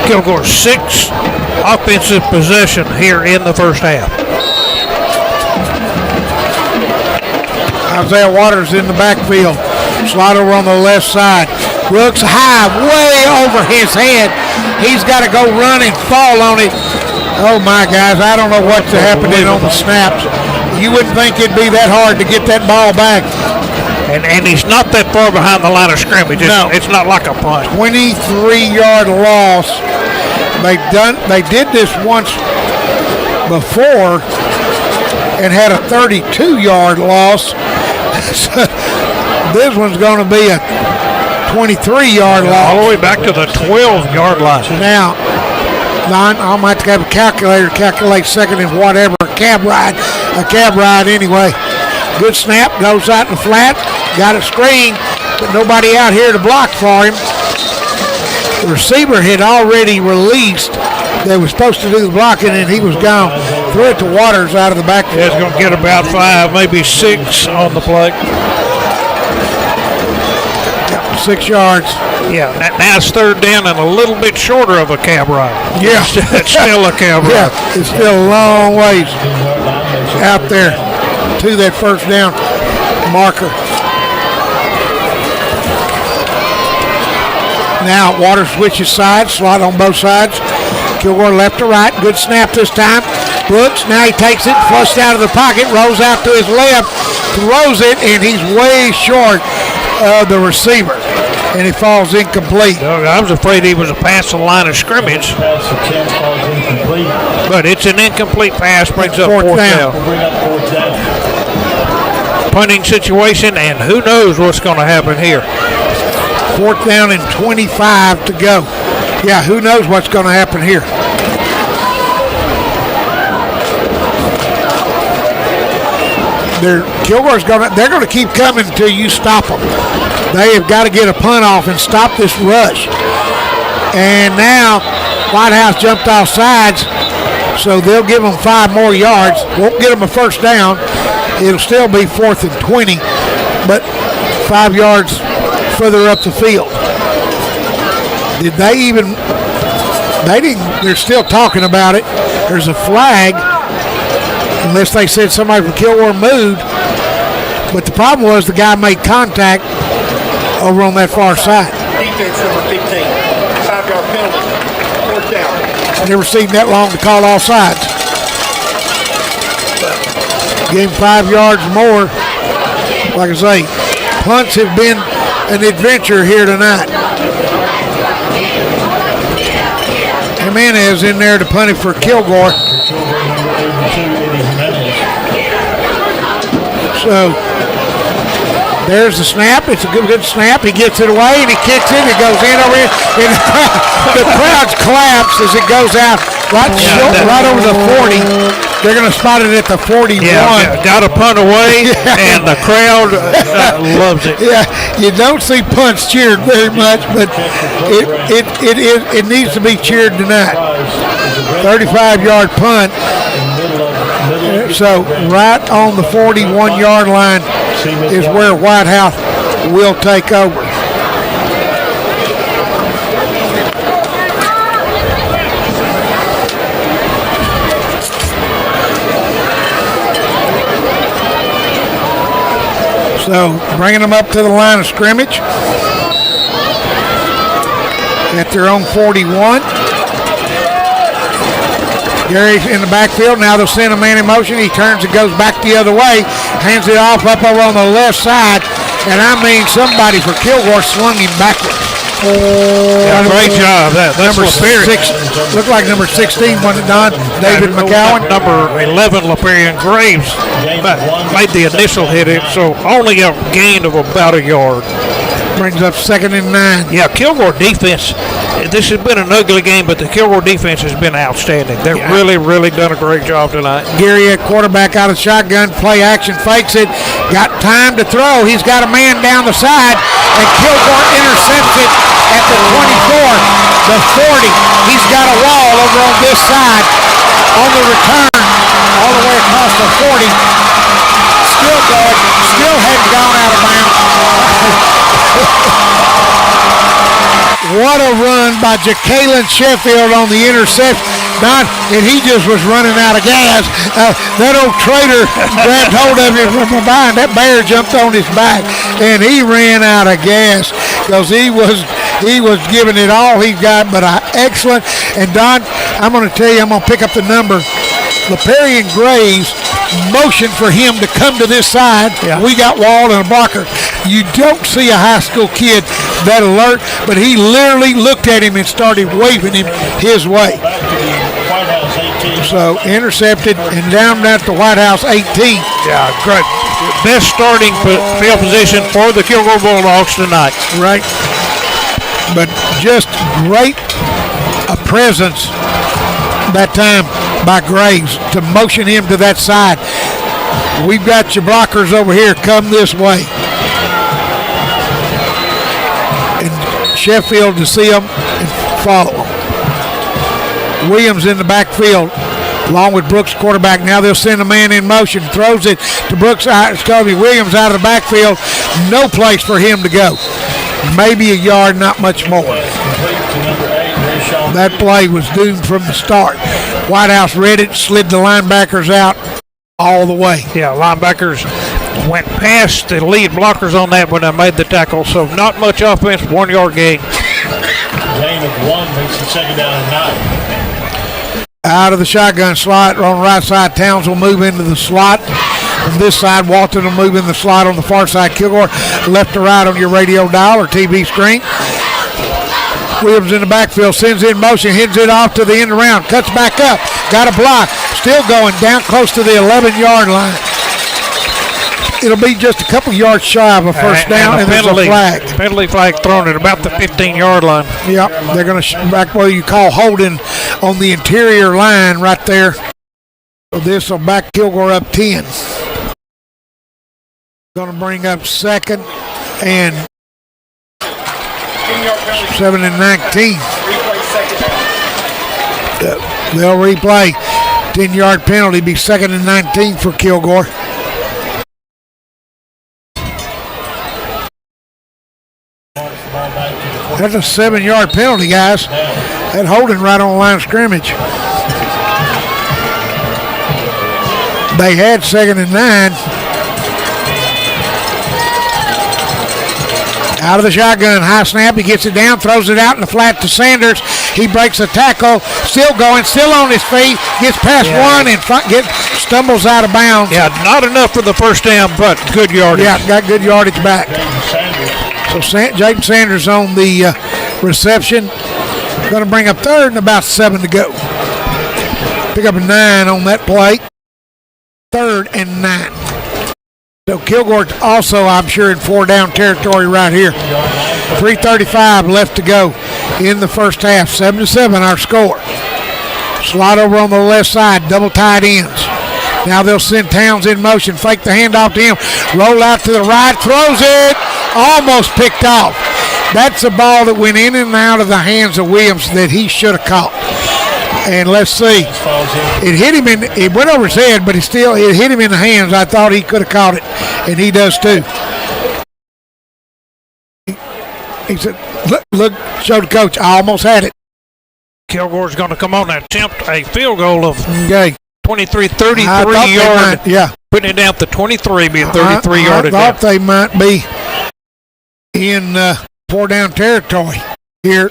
Kilgore 6 offensive possession here in the first half. Isaiah Waters in the backfield. Slide over on the left side. Looks high, way over his head. He's got to go run and fall on it. Oh, my guys, I don't know what's happening on the snaps. You wouldn't think it'd be that hard to get that ball back. And he's not that far behind the line of scrimmage. It's not like a punt. 23-yard loss. They did this once before and had a 32-yard loss. This one's going to be a 23-yard loss. All the way back to the 12-yard line. Now, I might have to have a calculator calculate second and whatever. A cab ride anyway. Good snap, goes out in the flat, got a screen, but nobody out here to block for him. The receiver had already released. They were supposed to do the blocking, and he was gone. Threw it to Waters out of the backfield. It's going to get about 5, maybe 6 on the play. 6 yards. Yeah, now it's third down and a little bit shorter of a cab ride. Yeah. It's still a cab ride. Yeah, it's still a long ways out there to that first down marker. Now Waters switches sides, slot on both sides. Kilgore left to right, good snap this time. Brooks, now he takes it, flushed out of the pocket, rolls out to his left, throws it, and he's way short of the receiver. And he falls incomplete. I was afraid he was a pass to the line of scrimmage. But it's an incomplete pass, brings up fourth down. Punting situation, and who knows what's going to happen here. Fourth down and 25 to go. Yeah, who knows what's going to happen here. They're going to keep coming until you stop them. They have got to get a punt off and stop this rush. And now Whitehouse jumped off sides, so they'll give them 5 more yards. Won't get them a first down. It'll still be 4th and 20, but 5 yards further up the field. Did they even? They didn't. They're still talking about it. There's a flag, unless they said somebody from Kilgore moved. But the problem was the guy made contact over on that far side. Defense number 15, 5-yard penalty, fourth down. Never seen that long to call all sides. Gave him 5 yards more. Like I say, punts have been an adventure here tonight. Jimenez in there to punt it for Kilgore. So there's the snap. It's a good snap. He gets it away and he kicks it. It goes in over here. And the crowd's collapse as it goes out right over the 40. They're going to spot it at the 41. Yeah, got a punt away, and the crowd loves it. Yeah, you don't see punts cheered very much, but it needs to be cheered tonight. 35-yard punt. So right on the 41-yard line is where Whitehouse will take over. So bringing them up to the line of scrimmage at their own 41. Gary's in the backfield. Now they'll send a man in motion. He turns and goes back the other way. Hands it off up over on the left side. And I mean, somebody for Kilgore swung him backwards. Yeah, great job. That's number 6. Looked like number 16 wasn't it, Don? David McCowan. Number 11, Laparian Graves, made the initial hit. So only a gain of about a yard. Brings up 2nd and 9. Yeah, Kilgore defense. This has been an ugly game, but the Kilgore defense has been outstanding. They've really done a great job tonight. Gary at quarterback out of shotgun. Play action, fakes it. Got time to throw. He's got a man down the side, and Kilgore intercepts it at the 24, the 40. He's got a wall over on this side. On the return, all the way across the 40. Still going. Still hadn't gone out of bounds. What a run by Jacalen Sheffield on the interception. And he just was running out of gas. That old traitor grabbed hold of him from behind. That bear jumped on his back, and he ran out of gas because he was giving it all he got, but excellent. And Don, I'm going to tell you, I'm going to pick up the number. Laparian Graves motioned for him to come to this side. Yeah. We got Wall and a blocker. You don't see a high school kid that alert, but he literally looked at him and started waving him his way. So intercepted and down at the Whitehouse 18. Yeah, great. Best starting field position for the Kilgore Bulldogs tonight. Right. But just great a presence that time by Graves to motion him to that side. We've got your blockers over here. Come this way. And Sheffield to see them and follow them. Williams in the backfield along with Brooks, quarterback. Now they'll send a man in motion. Throws it to Brooks. Williams out of the backfield. No place for him to go. maybe a yard, not much more. That play was doomed from the start. Whitehouse read it, slid the linebackers out all the way. Yeah, linebackers went past the lead blockers on that when they made the tackle, so not much offense, 1 yard gain. Gain of 1 makes it 2nd down and 9. Out of the shotgun slot on the right side, Towns will move into the slot. On this side, Walton will move in the slot on the far side. Kilgore left to right on your radio dial or TV screen. Williams in the backfield, sends in motion, hits it off to the end around, cuts back up, got a block, still going down close to the 11-yard line. It'll be just a couple yards shy of a first down, and there's a flag. Penalty flag thrown at about the 15-yard line. Yep, they're going to back what you call holding on the interior line right there. So this will back Kilgore up 10. Going to bring up 2nd and 7 and 19. They'll replay. 10-yard penalty, be 2nd and 19 for Kilgore. That's a 7-yard penalty, guys. That holding right on the line of scrimmage. They had 2nd and 9. Out of the shotgun, high snap, he gets it down, throws it out in the flat to Sanders. He breaks a tackle, still going, still on his feet, gets past one and stumbles out of bounds. Yeah, not enough for the first down, but good yardage. Yeah, got good yardage back. So Jaden Sanders on the reception. Going to bring up 3rd and about 7 to go. Pick up a 9 on that play. 3rd and 9. So Kilgore's also, I'm sure, in 4-down territory right here. 3:35 left to go in the first half. 7-7 our score. Slot over on the left side, double tight ends. Now they'll send Towns in motion, fake the handoff to him, roll out to the right, throws it, almost picked off. That's a ball that went in and out of the hands of Williams that he should have caught. And let's see, it hit him it went over his head, but it hit him in the hands. I thought he could have caught it, and he does too. He said, look, showed the coach, I almost had it. Kilgore's going to come on and attempt a field goal of 33 yard. Yeah. Putting it down to 23, being 33 yardage. I thought they might be in 4-down territory here.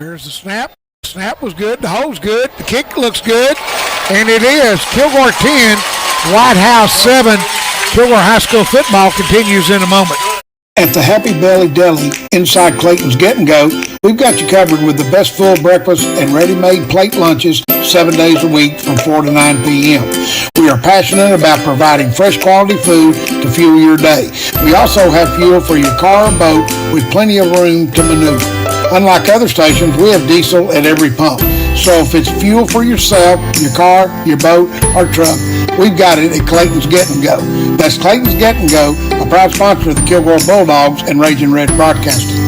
Here's the snap. Snap was good. The hole's good. The kick looks good. And it is. Kilgore 10, Whitehouse 7. Kilgore High School football continues in a moment. At the Happy Belly Deli inside Clayton's Get and Go, we've got you covered with the best full breakfast and ready-made plate lunches 7 days a week from 4 to 9 p.m. We are passionate about providing fresh quality food to fuel your day. We also have fuel for your car or boat with plenty of room to maneuver. Unlike other stations, we have diesel at every pump. So if it's fuel for yourself, your car, your boat, or truck, we've got it at Clayton's Get and Go. That's Clayton's Get and Go, a proud sponsor of the Kilgore Bulldogs and Raging Red Broadcasting.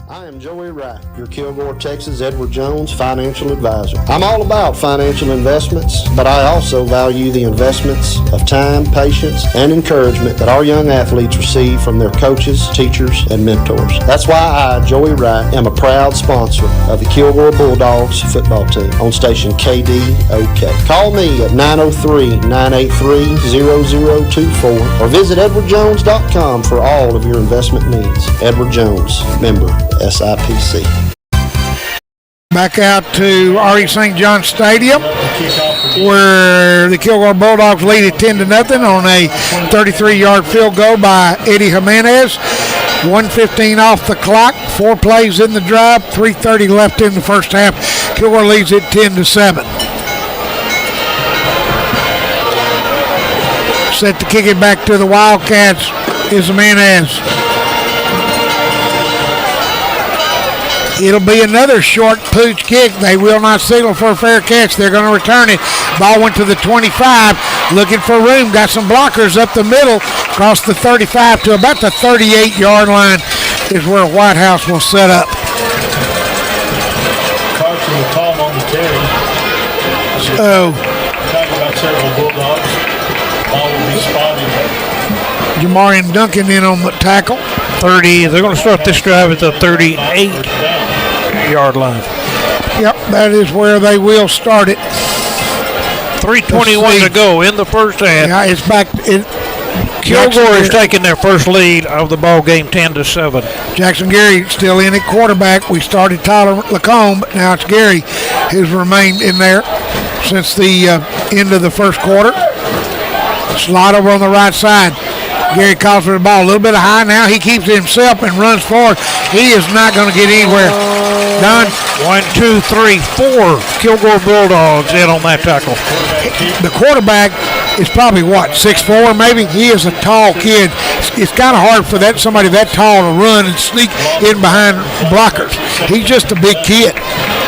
I am Joey Wright, your Kilgore, Texas Edward Jones financial advisor. I'm all about financial investments, but I also value the investments of time, patience, and encouragement that our young athletes receive from their coaches, teachers, and mentors. That's why I, Joey Wright, am a proud sponsor of the Kilgore Bulldogs football team on station KDOK. Call me at 903-983-0024 or visit edwardjones.com for all of your investment needs. Edward Jones, member SIPC. Back out to R.E. St. John Stadium, where the Kilgore Bulldogs lead it 10-0 on a 33-yard field goal by Eddie Jimenez. 1:15 off the clock, 4 plays in the drive, 3:30 left in the first half. Kilgore leads it 10-7. Set to kick it back to the Wildcats is Jimenez. It'll be another short pooch kick. They will not signal for a fair catch. They're going to return it. Ball went to the 25. Looking for room. Got some blockers up the middle. Across the 35 to about the 38-yard line is where Whitehouse will set up. Carson with Tom on the carry. So, Talking about several Bulldogs. Jamarian Duncan in on the tackle. 30. They're going to start this drive at the 38-yard line. Yep, that is where they will start it. 3:21 to go in the first half. Yeah, it's back. Kilgore is taking their first lead of the ball game, 10-7. Jackson Gary still in at quarterback. We started Tyler Lacombe, but now it's Gary who's remained in there since the end of the first quarter. Slide over on the right side. Gary calls for the ball. A little bit high now. He keeps it himself and runs forward. He is not going to get anywhere. Done. 1, 2, 3, 4 Kilgore Bulldogs in on that tackle. The quarterback is probably, 6'4", maybe? He is a tall kid. It's kind of hard for somebody that tall to run and sneak in behind blockers. He's just a big kid.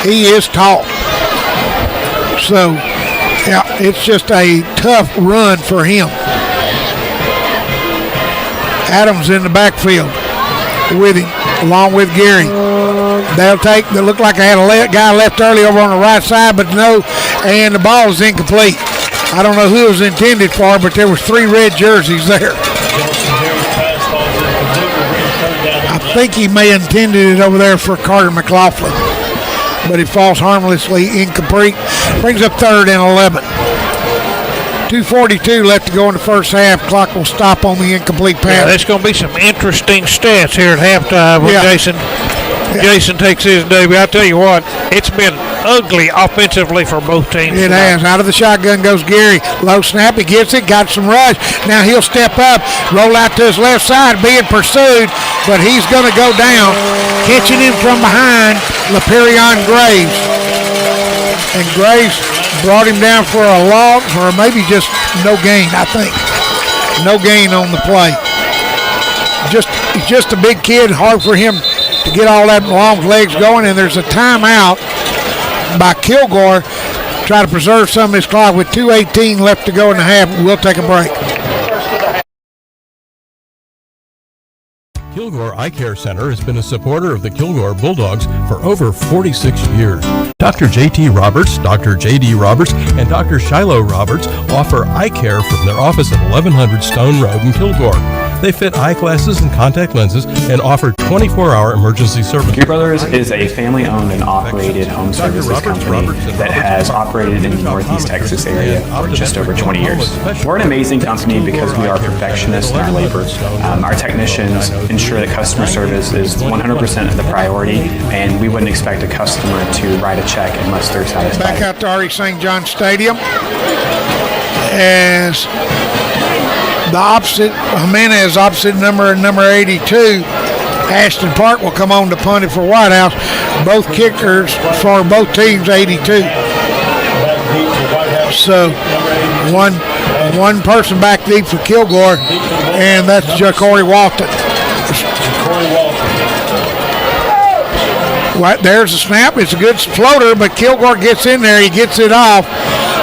He is tall. So, yeah, it's just a tough run for him. Adams in the backfield with him, along with Gary. They look like they had a guy left early over on the right side, but no, and the ball is incomplete. I don't know who it was intended for, but there was 3 red jerseys there. I think he may have intended it over there for Carter McLaughlin, but it falls harmlessly incomplete. Brings up 3rd and 11. 2:42 left to go in the first half. Clock will stop on the incomplete pass. Yeah, there's going to be some interesting stats here at halftime when Jason takes his debut. I tell you what, it's been ugly offensively for both teams. It has. Out of the shotgun goes Gary. Low snap. He gets it. Got some rush. Now he'll step up, roll out to his left side, being pursued, but he's going to go down. Catching him from behind, LaPerion Graves. And Graves brought him down for a loss, or maybe just no gain, I think. No gain on the play. He's just a big kid. Hard for him to get all that long legs going, and there's a timeout by Kilgore. Try to preserve some of his clock with 2:18 left to go in the half. We'll take a break. Kilgore Eye Care Center has been a supporter of the Kilgore Bulldogs for over 46 years. Dr. J.T. Roberts, Dr. J.D. Roberts, and Dr. Shiloh Roberts offer eye care from their office at 1100 Stone Road in Kilgore. They fit eyeglasses and contact lenses and offer 24-hour emergency service. Gear Brothers is a family-owned and operated home services company that has operated in the Northeast Texas area for just over 20 years. We're an amazing company because we are perfectionists in our labor. Our technicians ensure that customer service is 100% of the priority, and we wouldn't expect a customer to write a check unless they're satisfied. Back out to Ari St. John Stadium as the opposite, Jimenez opposite number 82, Ashton Park will come on to punt it for Whitehouse. Both kickers for both teams 82. So one person back deep for Kilgore, and that's Corey Walton. Right, there's a snap. It's a good floater, but Kilgore gets in there. He gets it off.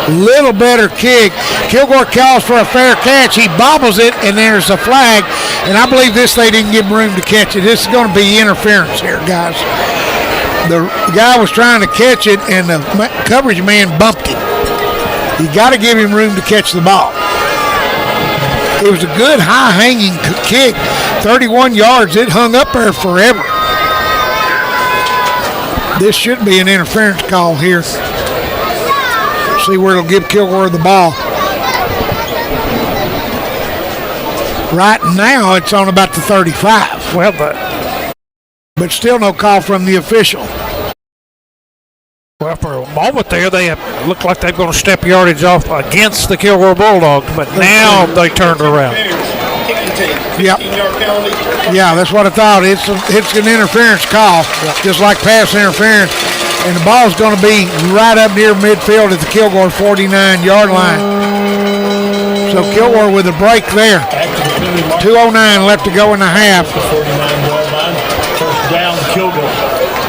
Little better kick. Kilgore calls for a fair catch. He bobbles it, and there's a flag. And I believe they didn't give him room to catch it. This is going to be interference here, guys. The guy was trying to catch it, and the coverage man bumped him. You got to give him room to catch the ball. It was a good high-hanging kick. 31 yards. It hung up there forever. This should be an interference call here. See where it'll give Kilgore the ball. Right now, it's on about the 35. Well, but still no call from the official. Well, for a moment there, they looked like they're going to step yardage off against the Kilgore Bulldogs, but now they turned around. Yep. Yeah, that's what I thought. It's an interference call, just like pass interference. And the ball's going to be right up near midfield at the Kilgore 49-yard line. So Kilgore with a break there. 2:09 left to go in the half. 49-yard line. First down, Kilgore.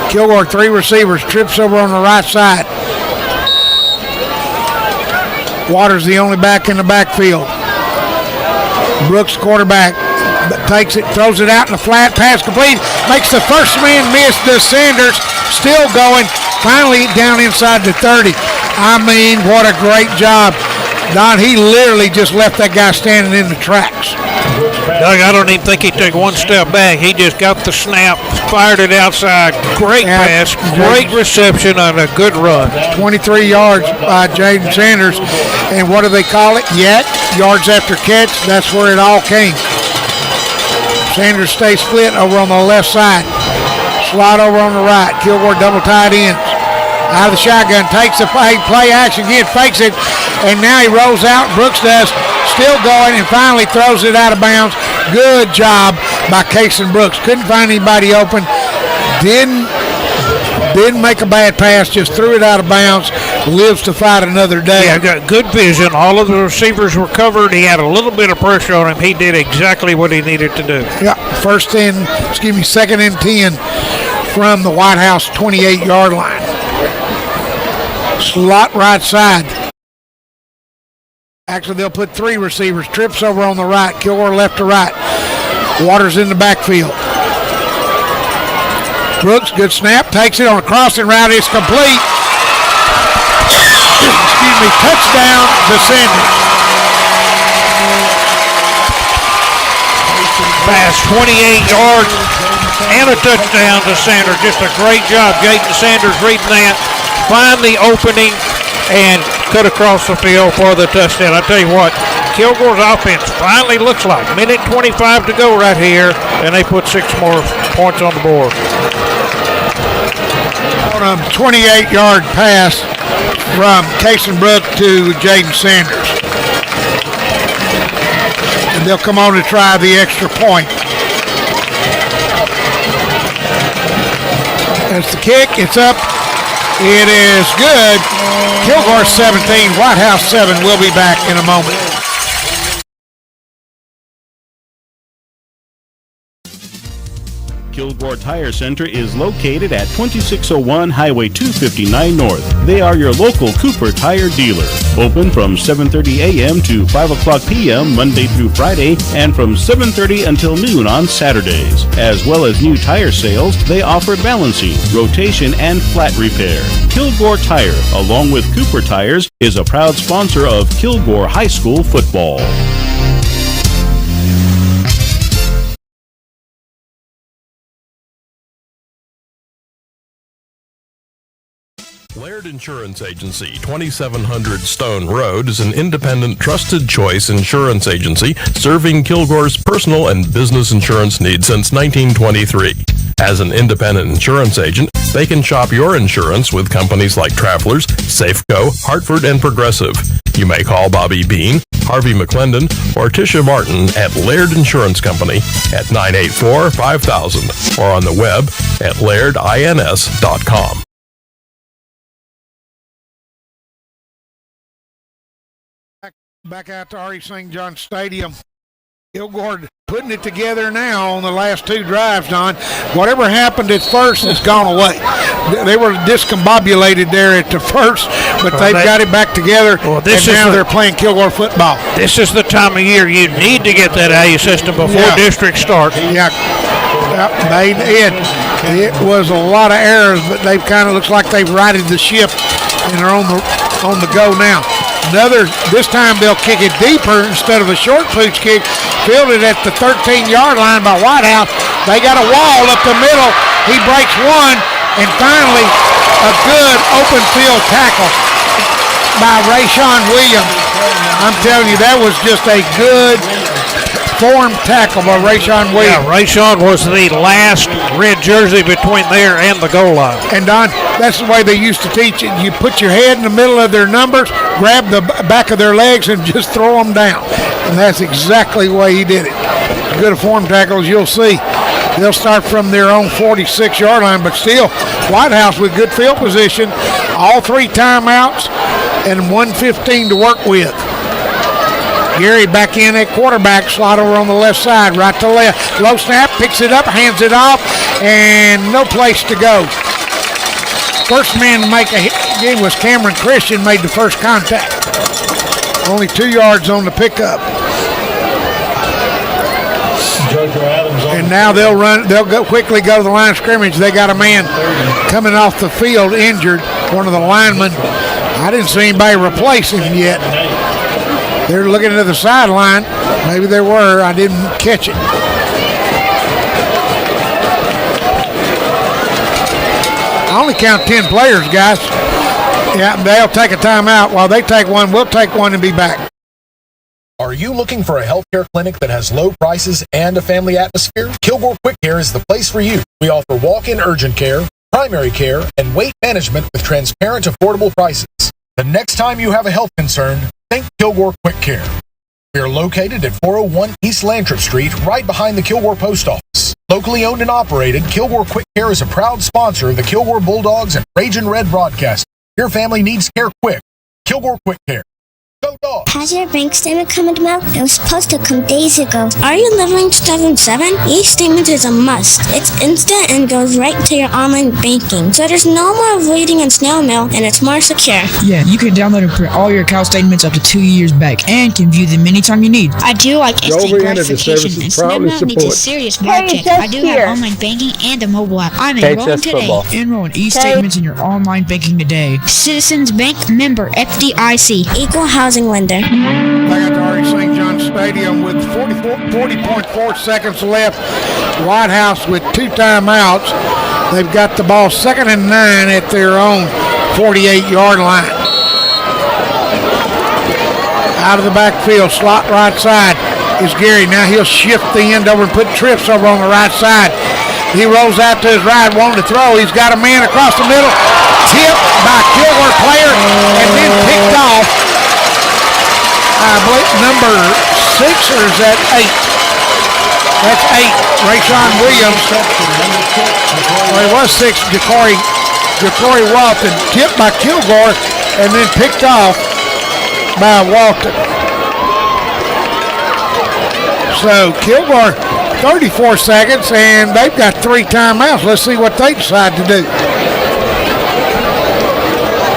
Kilgore, 3 receivers, trips over on the right side. Waters the only back in the backfield. Brooks, quarterback, takes it, throws it out in the flat, pass complete, makes the first man miss. Does Sanders, still going, finally down inside the 30. I mean, what a great job. Don, he literally just left that guy standing in the tracks. Doug, I don't even think he took one step back. He just got the snap, fired it outside. Great pass, great reception, and a good run. 23 yards by Jaden Sanders. And what do they call it? Yet, yards after catch. That's where it all came. Sanders stays split over on the left side. Slide over on the right. Kilgore double tight ends. Out of the shotgun, takes the play action again, fakes it, and now he rolls out. Brooks does, still going, and finally throws it out of bounds. Good job by Kason Brooks. Couldn't find anybody open. Didn't make a bad pass, just threw it out of bounds. Lives to fight another day. Yeah, got good vision. All of the receivers were covered. He had a little bit of pressure on him. He did exactly what he needed to do. Yeah, second and 10 from the Whitehouse 28-yard line. Slot right side. Actually, they'll put three receivers. Trips over on the right. Kilgore left to right. Waters in the backfield. Brooks, good snap. Takes it on a crossing route. It's complete. Excuse me. Touchdown to Sanders. Pass 28 yards and a touchdown to Sanders. Just a great job. Jaden Sanders reading that. Find the opening and cut across the field for the touchdown. I tell you what, Kilgore's offense finally looks like minute 25 to go right here, and they put 6 more points on the board. On a 28-yard pass from Kason Brooks to Jaden Sanders. And they'll come on to try the extra point. That's the kick. It's up. It is good. Kilgore 17, Whitehouse 7. We'll be back in a moment. Kilgore Tire Center is located at 2601 Highway 259 North. They are your local Cooper Tire dealer. Open from 7:30 a.m. to 5 o'clock p.m. Monday through Friday, and from 7:30 until noon on Saturdays. As well as new tire sales, they offer balancing, rotation, and flat repair. Kilgore Tire, along with Cooper Tires, is a proud sponsor of Kilgore High School football. Laird Insurance Agency, 2700 Stone Road, is an independent, trusted choice insurance agency serving Kilgore's personal and business insurance needs since 1923. As an independent insurance agent, they can shop your insurance with companies like Travelers, Safeco, Hartford, and Progressive. You may call Bobby Bean, Harvey McClendon, or Tisha Martin at Laird Insurance Company at 984-5000 or on the web at lairdins.com. Back out to R.E. St. John Stadium. Kilgore putting it together now on the last two drives, Don. Whatever happened at first has gone away. They were discombobulated there at the first, but they've got it back together, and now they're playing Kilgore football. This is the time of year you need to get that AU system before district start. Yeah, they did. It was a lot of errors, but they kind of looks like they've righted the ship and are on the go now. This time they'll kick it deeper instead of a short pooch kick. Fielded at the 13-yard line by Whitehouse. They got a wall up the middle. He breaks one, and finally a good open field tackle by Rayshawn Williams. I'm telling you, that was just a good form tackle by Rayshawn Williams. Yeah, Rayshawn was the last red jersey between there and the goal line. And Don, that's the way they used to teach it. You put your head in the middle of their numbers, grab the back of their legs, and just throw them down. And that's exactly the way he did it. As good a form tackle as you'll see. They'll start from their own 46-yard line, but still, Whitehouse with good field position, all 3 timeouts, and 1:15 to work with. Gary back in at quarterback, slot over on the left side, right to left. Low snap, picks it up, hands it off, and no place to go. First man to make a hit was Cameron Christian, made the first contact. Only 2 yards on the pickup. And now they'll quickly go to the line of scrimmage. They got a man coming off the field injured, one of the linemen. I didn't see anybody replace him yet. They're looking to the sideline. Maybe they were. I didn't catch it. I only count 10 players, guys. Yeah, they'll take a timeout. While they take one, we'll take one and be back. Are you looking for a healthcare clinic that has low prices and a family atmosphere? Kilgore Quick Care is the place for you. We offer walk-in urgent care, primary care, and weight management with transparent, affordable prices. The next time you have a health concern, think Kilgore Quick Care. We are located at 401 East Lantrip Street, right behind the Kilgore Post Office. Locally owned and operated, Kilgore Quick Care is a proud sponsor of the Kilgore Bulldogs and Ragin' Red broadcast. Your family needs care quick. Kilgore Quick Care. Go Dogs! Has your bank statement come in the mail? It was supposed to come days ago. Are you living 2007? E-statement is a must. It's instant and goes right to your online banking. So there's no more waiting in snail mail, and it's more secure. Yeah, you can download and print all your account statements up to 2 years back and can view them anytime you need. I do like instant gratification, and SnapMail needs a serious vibe check. I do have online banking and a mobile app. I'm enrolling today. Enroll in e-statements in your online banking today. Citizens Bank member FDIC. Equal housing lender. Back at the R.E. St. John Stadium with 40.4 seconds left. Whitehouse with 2 timeouts. They've got the ball 2nd and 9 at their own 48-yard line. Out of the backfield, slot right side is Gary. Now he'll shift the end over and put trips over on the right side. He rolls out to his right, wanting to throw. He's got a man across the middle. Tipped by Kilgore player and then picked off. I believe number 6, or is that 8? That's 8. Rayshawn Williams. Well, it was 6. Ja'Cory Walton. Tipped by Kilgore and then picked off by Walton. So Kilgore 34 seconds and they've got 3 timeouts. Let's see what they decide to do.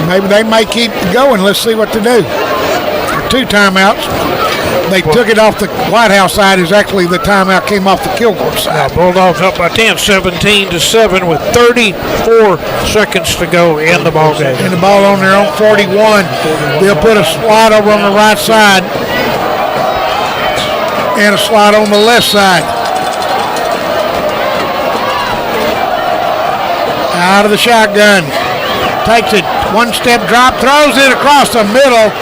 Maybe they may keep going. Let's see what to do. 2 timeouts. They took it off the Whitehouse side. Is actually the timeout came off the Kilgore side. Now Bulldogs up by 10, 17-7 with 34 seconds to go in the ball game. And the ball on their own 41. They'll put a slide over on the right side and a slide on the left side. Out of the shotgun. Takes it, 1-step drop, throws it across the middle.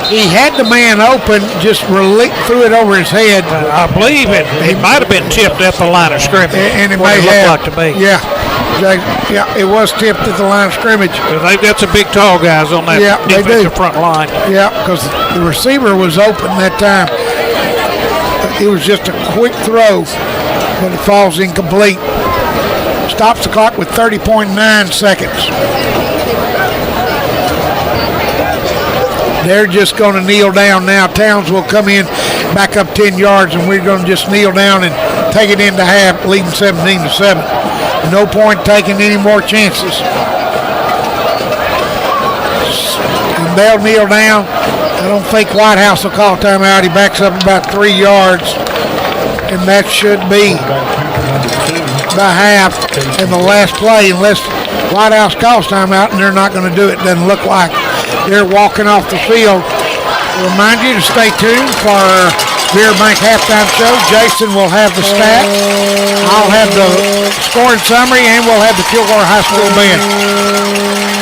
He had the man open, just threw it over his head. I believe it might have been tipped at the line of scrimmage. And it may have. Like to be. Yeah, it was tipped at the line of scrimmage. They've got some big, tall guys on that defensive front line. Yeah, because the receiver was open that time. It was just a quick throw, but it falls incomplete. Stops the clock with 30.9 seconds. They're just going to kneel down now. Towns will come in back up 10 yards, and we're going to just kneel down and take it into half, leading 17-7. No point taking any more chances. And they'll kneel down. I don't think Whitehouse will call timeout. He backs up about 3 yards, and that should be the half in the last play, unless Whitehouse calls timeout, and they're not going to do it. Doesn't look like. They're walking off the field. Remind you to stay tuned for our Beer Bank halftime show. Jason will have the stats. I'll have the scoring summary, and we'll have the Kilgore High School band.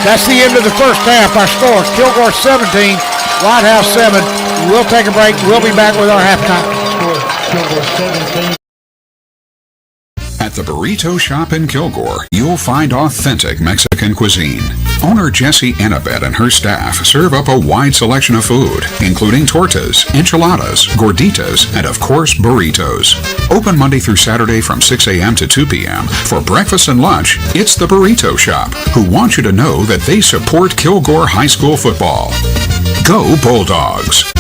That's the end of the first half. Our score, Kilgore 17, Whitehouse 7. We'll take a break. We'll be back with our halftime. At the Burrito Shop in Kilgore, you'll find authentic Mexican cuisine. Owner Jessie Annabeth and her staff serve up a wide selection of food, including tortas, enchiladas, gorditas, and of course burritos. Open Monday through Saturday from 6 a.m. to 2 p.m. For breakfast and lunch, it's the Burrito Shop, who want you to know that they support Kilgore High School football. Go Bulldogs!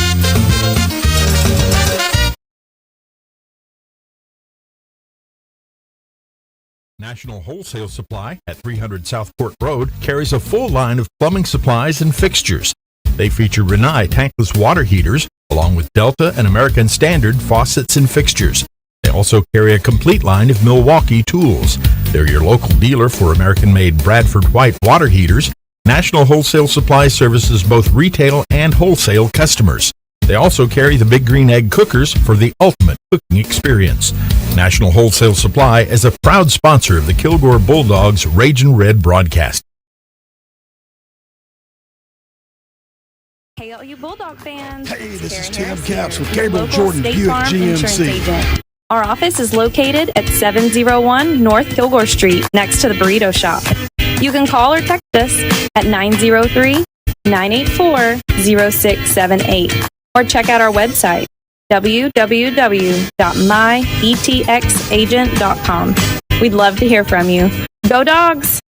National Wholesale Supply at 300 Southport Road carries a full line of plumbing supplies and fixtures. They feature Rinnai tankless water heaters, along with Delta and American Standard faucets and fixtures. They also carry a complete line of Milwaukee tools. They're your local dealer for American-made Bradford White water heaters. National Wholesale Supply services both retail and wholesale customers. They also carry the Big Green Egg cookers for the ultimate cooking experience. National Wholesale Supply is a proud sponsor of the Kilgore Bulldogs Ragin' Red broadcast. Hey, all you Bulldog fans. Hey, this is Tim Caps with Gabriel Jordan Buick GMC. Our office is located at 701 North Kilgore Street, next to the Burrito Shop. You can call or text us at 903-984-0678 or check out our website, www.myetxagent.com. We'd love to hear from you. Go Dogs!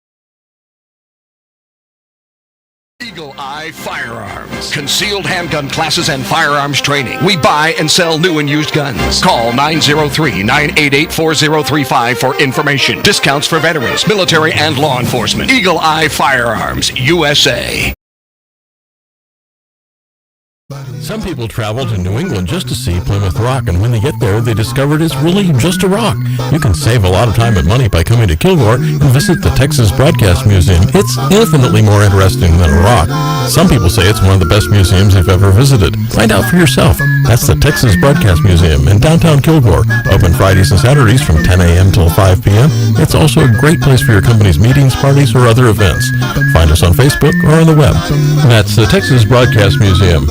Eagle Eye Firearms. Concealed handgun classes and firearms training. We buy and sell new and used guns. Call 903-988-4035 for information. Discounts for veterans, military, and law enforcement. Eagle Eye Firearms, USA. Some people travel to New England just to see Plymouth Rock, and when they get there, they discovered it's really just a rock. You can save a lot of time and money by coming to Kilgore and visit the Texas Broadcast Museum. It's infinitely more interesting than a rock. Some people say it's one of the best museums they've ever visited. Find out for yourself. That's the Texas Broadcast Museum in downtown Kilgore. Open Fridays and Saturdays from 10 a.m. till 5 p.m. It's also a great place for your company's meetings, parties, or other events. Find us on Facebook or on the web. That's the Texas Broadcast Museum.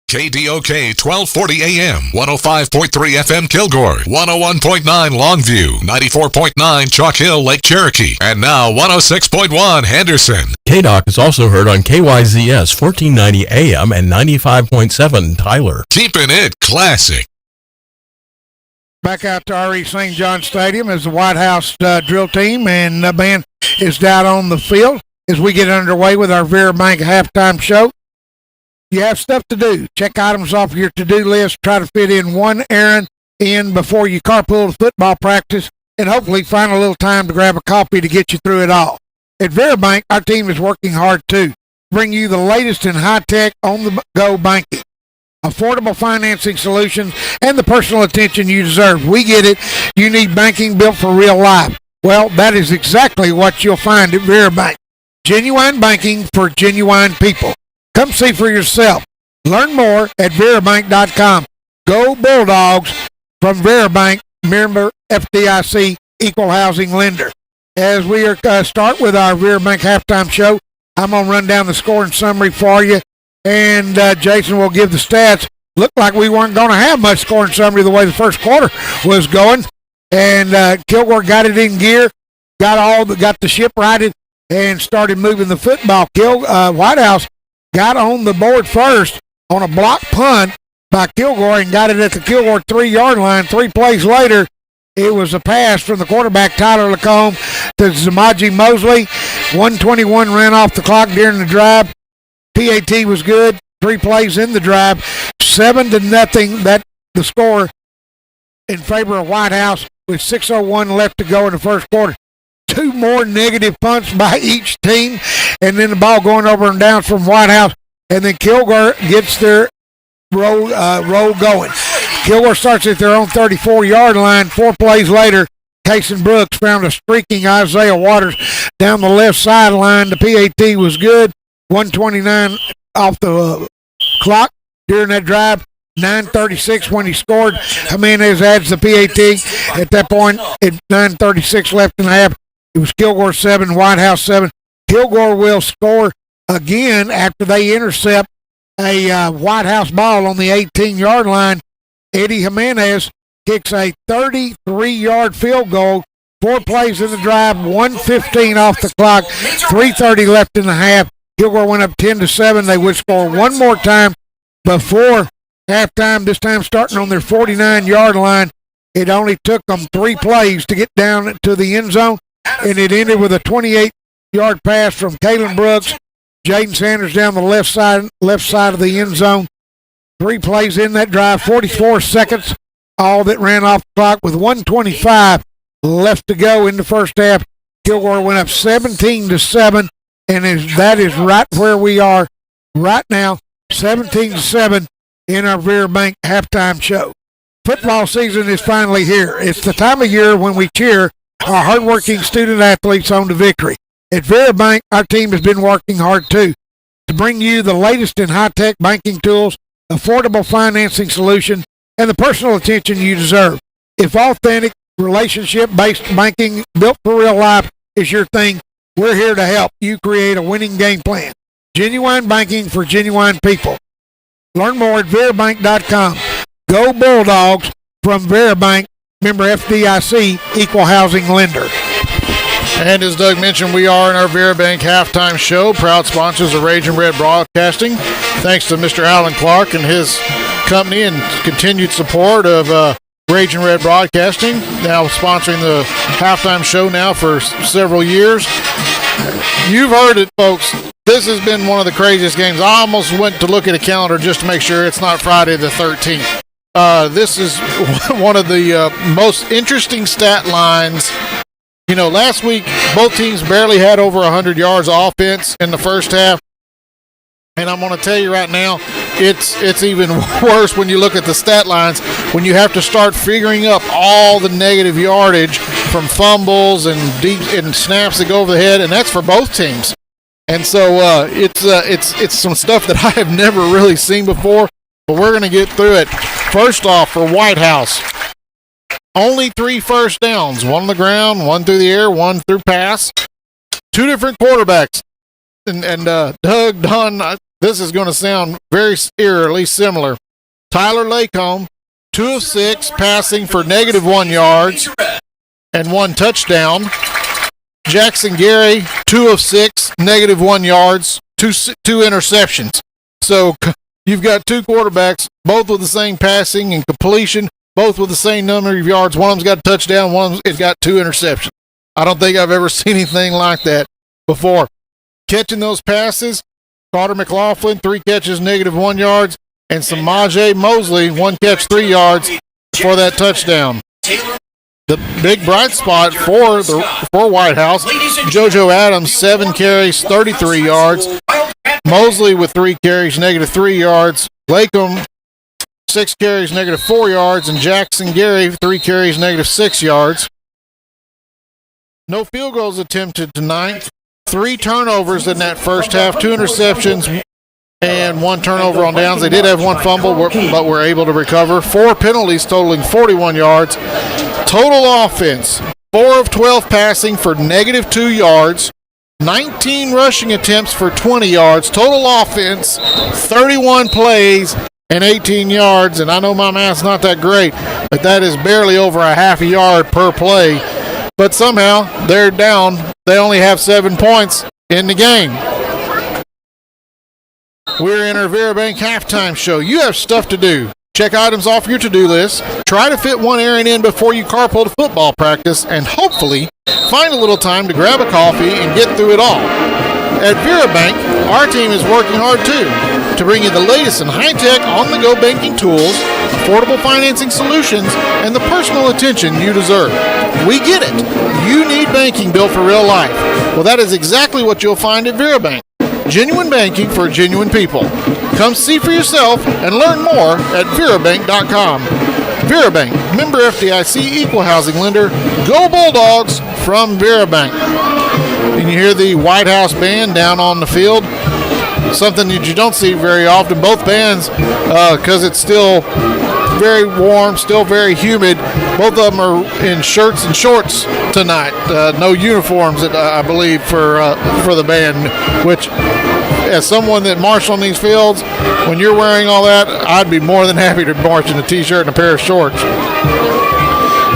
KDOK 1240 AM, 105.3 FM Kilgore, 101.9 Longview, 94.9 Chalk Hill, Lake Cherokee, and now 106.1 Henderson. KDOC is also heard on KYZS 1490 AM and 95.7 Tyler. Keeping it classic. Back out to R.E. St. John Stadium as the Whitehouse drill team and the band is down on the field as we get underway with our Vera Bank halftime show. You have stuff to do. Check items off your to-do list. Try to fit in one errand in before you carpool to football practice, and hopefully find a little time to grab a coffee to get you through it all. At Vera Bank, our team is working hard too. Bring you the latest in high-tech, on-the-go banking, affordable financing solutions, and the personal attention you deserve. We get it. You need banking built for real life. Well, that is exactly what you'll find at Vera Bank. Genuine banking for genuine people. Come see for yourself. Learn more at VeraBank.com. Go Bulldogs from Vera Bank, member FDIC, equal housing lender. As we are start with our Vera Bank halftime show, I'm going to run down the scoring summary for you, and Jason will give the stats. Looked like we weren't going to have much scoring summary the way the first quarter was going, and Kilgore got it in gear, got the ship righted, and started moving the football. Whitehouse got on the board first on a block punt by Kilgore and got it at the Kilgore 3-yard line. 3 plays later, it was a pass from the quarterback, Tyler Lacombe, to Zamaji Mosley. 1:21 ran off the clock during the drive. PAT was good. 3 plays in the drive. 7-0, that the score in favor of Whitehouse with 6:01 left to go in the first quarter. 2 more negative punts by each team, and then the ball going over and down from Whitehouse, and then Kilgore gets their roll going. Kilgore starts at their own 34-yard line. 4 plays later, Cason Brooks found a streaking Isaiah Waters down the left sideline. The PAT was good. 1:29 off the clock during that drive. 9:36 when he scored. Jimenez adds the PAT. At that point, at 9:36 left in the half, it was Kilgore 7, Whitehouse 7. Kilgore will score again after they intercept a Whitehouse ball on the 18-yard line. Eddie Jimenez kicks a 33-yard field goal. 4 plays in the drive, 1:15 off the clock, 3:30 left in the half. Kilgore went up 10-7. They would score one more time before halftime, this time starting on their 49-yard line. It only took them 3 plays to get down to the end zone, and it ended with a 28-yard pass from Kalen Brooks. Jaden Sanders down the left side of the end zone. 3 plays in that drive, 44 seconds, all that ran off the clock with 1:25 left to go in the first half. Kilgore went up 17-7, and that is right where we are right now, 17-7 in our Vera Bank halftime show. Football season is finally here. It's the time of year when we cheer our hardworking student athletes on to victory. At Vera Bank, our team has been working hard too. to bring you the latest in high-tech banking tools, affordable financing solutions, and the personal attention you deserve. If authentic, relationship-based banking built for real life is your thing, we're here to help you create a winning game plan. Genuine banking for genuine people. Learn more at VeraBank.com. Go Bulldogs from VeraBank, member FDIC, equal housing lender. And as Doug mentioned, we are in our VeraBank halftime show, proud sponsors of Raging Red Broadcasting. Thanks to Mr. Alan Clark and his company and continued support of Raging Red Broadcasting, now sponsoring the halftime show now for several years. You've heard it, folks. This has been one of the craziest games. I almost went to look at a calendar just to make sure it's not Friday the 13th. This is one of the most interesting stat lines. You know, last week, both teams barely had over 100 yards of offense in the first half. And I'm going to tell you right now, it's even worse when you look at the stat lines, when you have to start figuring up all the negative yardage from fumbles and deep and snaps that go over the head, and that's for both teams. And so it's some stuff that I have never really seen before, but we're going to get through it. First off, for Whitehouse, only 3 first downs, one on the ground, one through the air, one through pass. 2 different quarterbacks. And Doug, Don, this is going to sound very eerily similar. Tyler Lacombe, 2 of 6, passing for -1 yards and 1 touchdown. Jackson Gary, 2 of 6, -1 yards, 2 interceptions. So you've got 2 quarterbacks, both with the same passing and completion, both with the same number of yards. One of them's got a touchdown, one of them's got 2 interceptions. I don't think I've ever seen anything like that before. Catching those passes, Carter McLaughlin, 3 catches, -1 yards, and Samaje Mosley, 1 catch, 3 yards for that touchdown. The big bright spot for Whitehouse, JoJo Adams, 7 carries, 33 yards. Mosley with 3 carries, -3 yards. Lacombe, 6 carries, -4 yards. And Jackson Gary, 3 carries, -6 yards. No field goals attempted tonight. 3 turnovers in that first half, 2 interceptions, and 1 turnover on downs. They did have 1 fumble, but were able to recover. 4 penalties totaling 41 yards. Total offense, 4 of 12 passing for -2 yards. 19 rushing attempts for 20 yards. Total offense, 31 plays and 18 yards. And I know my math's not that great, but that is barely over a half a yard per play. But somehow they're down. They only have 7 points in the game. We're in our VeraBank halftime show. You have stuff to do. Check items off your to-do list. Try to fit one errand in before you carpool to football practice, and hopefully find a little time to grab a coffee and get through it all. At VeraBank, our team is working hard too to bring you the latest in high-tech, on-the-go banking tools, affordable financing solutions, and the personal attention you deserve. We get it. You need banking built for real life. Well, that is exactly what you'll find at VeraBank. Genuine banking for genuine people. Come see for yourself and learn more at VeraBank.com. VeraBank, member FDIC, equal housing lender. Go Bulldogs from VeraBank. And you hear the Whitehouse band down on the field. Something that you don't see very often. Both bands, because it's still very warm, still very humid. Both of them are in shirts and shorts tonight. No uniforms, I believe, for the band. Which, as someone that marched on these fields, when you're wearing all that, I'd be more than happy to march in a t-shirt and a pair of shorts.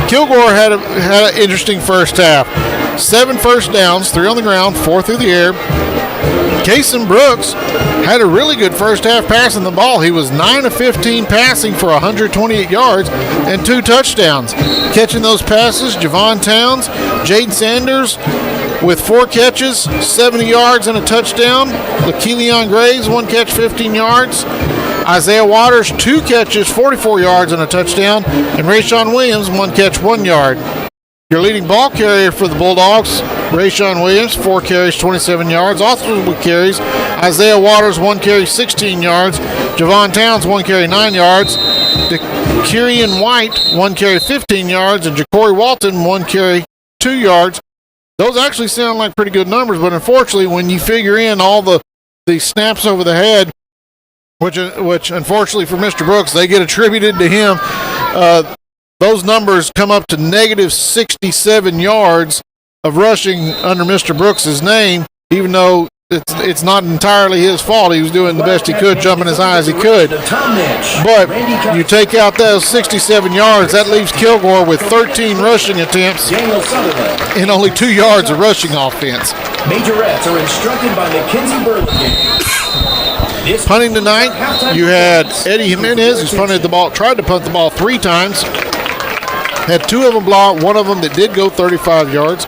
Kilgore had an interesting first half. 7 first downs, 3 on the ground, 4 through the air. Kason Brooks had a really good first half passing the ball. He was 9 of 15 passing for 128 yards and 2 touchdowns. Catching those passes, Javon Towns, Jaden Sanders with 4 catches, 70 yards and a touchdown. LaKeelion Graves, 1 catch, 15 yards. Isaiah Waters, 2 catches, 44 yards and a touchdown. And Rayshawn Williams, 1 catch, 1 yard. Your leading ball carrier for the Bulldogs, Rayshawn Williams, 4 carries, 27 yards. Also with carries, Isaiah Waters, 1 carry, 16 yards. Javon Towns, 1 carry, 9 yards. DeKirian White, 1 carry, 15 yards. And Ja'Cory Walton, 1 carry, 2 yards. Those actually sound like pretty good numbers, but unfortunately, when you figure in all the the snaps over the head, which unfortunately for Mr. Brooks, they get attributed to him. Those numbers come up to negative 67 yards of rushing under Mr. Brooks' name, even though it's not entirely his fault. He was doing the best he could, jumping as high as he could. But you take out those 67 yards, that leaves Kilgore with 13 rushing attempts and only 2 yards of rushing offense. Majorettes are instructed by Mackenzie Burlingame. Punting tonight, you had Eddie Jimenez, who's punted the ball, tried to punt the ball 3 times. Had 2 of them blocked, 1 of them that did go 35 yards.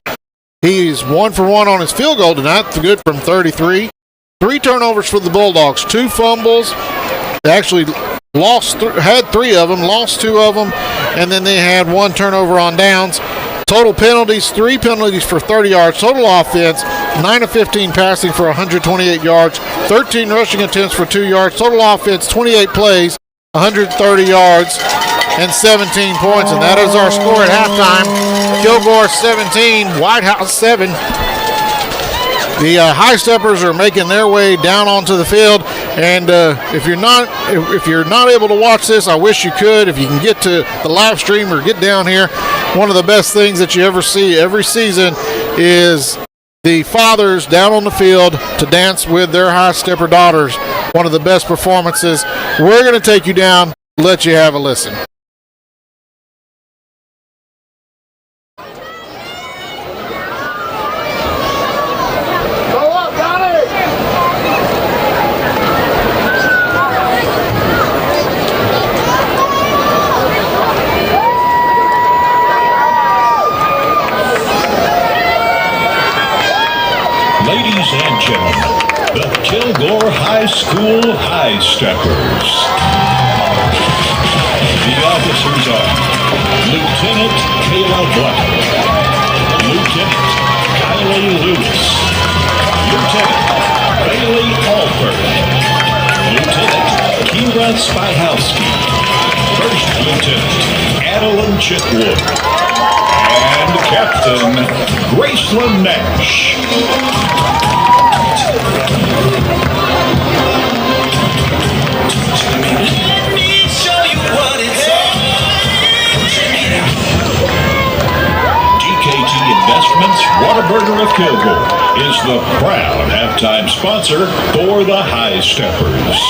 He's 1 for 1 on his field goal tonight, good from 33. 3 turnovers for the Bulldogs, 2 fumbles. They actually had 3 of them, lost 2 of them, and then they had 1 turnover on downs. Total penalties, 3 penalties for 30 yards. Total offense, 9 of 15 passing for 128 yards. 13 rushing attempts for 2 yards. Total offense, 28 plays, 130 yards, and 17 points. And that is our score at halftime. Kilgore 17, Whitehouse 7. The High Steppers are making their way down onto the field, and if you're not able to watch this, I wish you could. If you can get to the live stream or get down here, one of the best things that you ever see every season is the fathers down on the field to dance with their High Stepper daughters. One of the best performances. We're going to take you down, let you have a listen. Ladies and gentlemen, the Kilgore High School High Steppers. The officers are Lieutenant Kayla Black, Lieutenant Kylie Lewis, Lieutenant Bailey Alford, Lieutenant Kira Spyhowski, First Lieutenant Adeline Chitwood, and Captain Graceland Nash. DKT Investments, Whataburger of Kilgore, is the proud halftime sponsor for the High Steppers.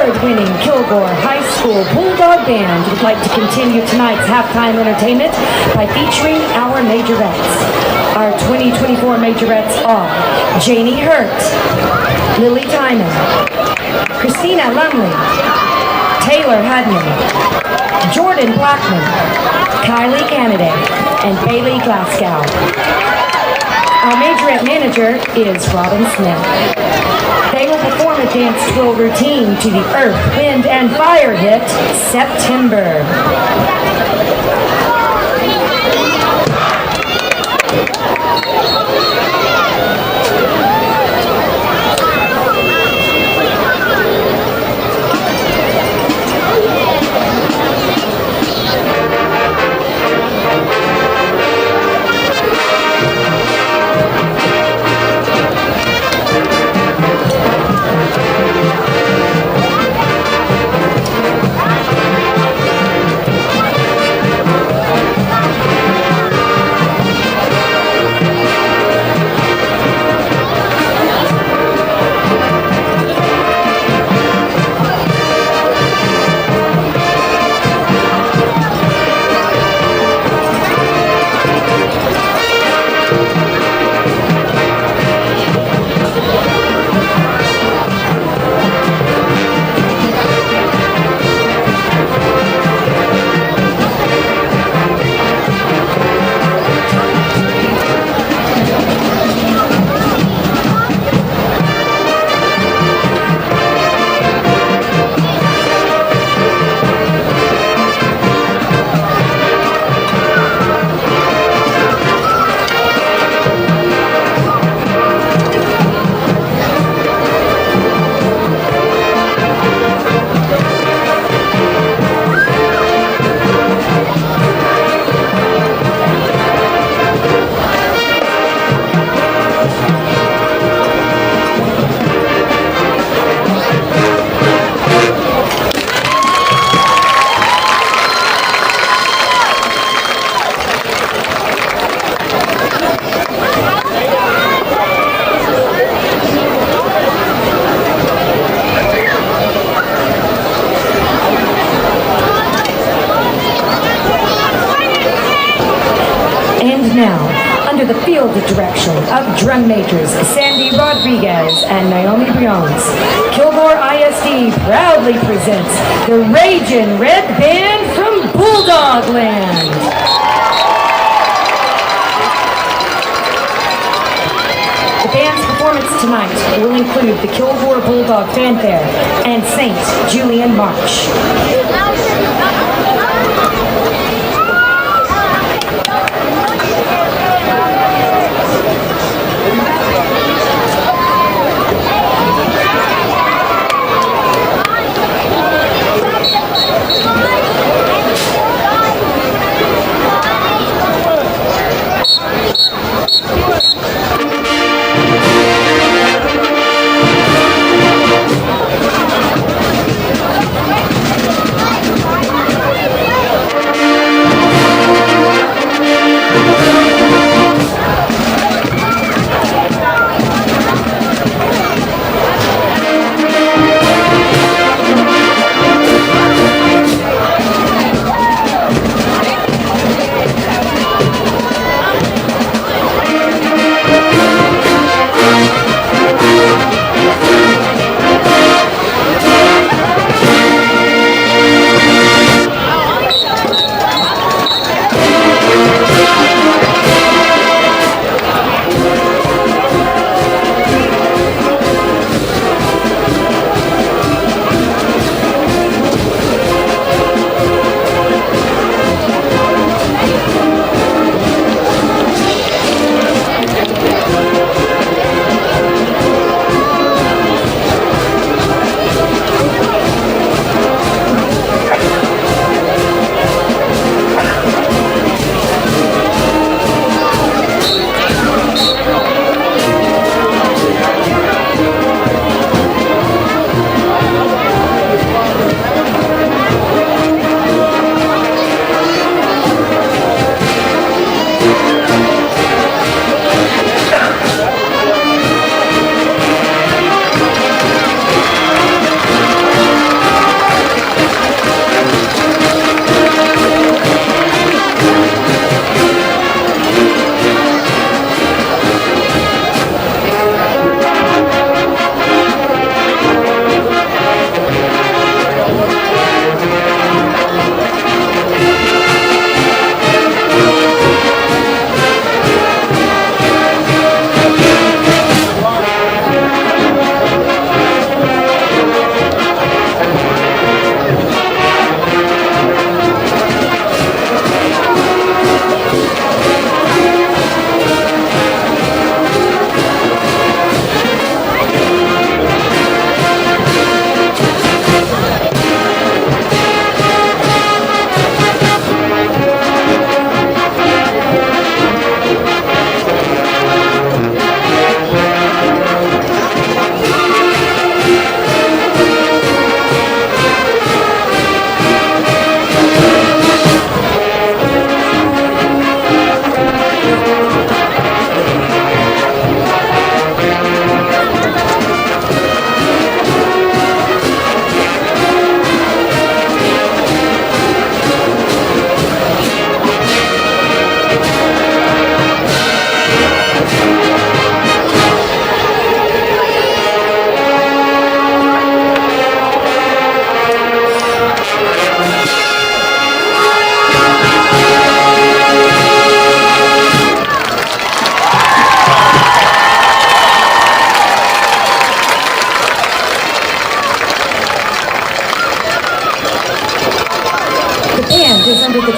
award-winning Kilgore High School Bulldog Band would like to continue tonight's halftime entertainment by featuring our majorettes. Our 2024 majorettes are Janie Hurt, Lily Timon, Christina Lumley, Taylor Hudman, Jordan Blackman, Kylie Kennedy, and Bailey Glasgow. Our majorette manager is Robin Smith. They will perform a dance twirl routine to the Earth, Wind, and Fire hit, September. Now, under the field direction of drum majors Sandy Rodriguez and Naomi Briones, Kilgore ISD proudly presents the Ragin' Red Band from Bulldog Land. The band's performance tonight will include the Kilgore Bulldog Fanfare and St. Julian March.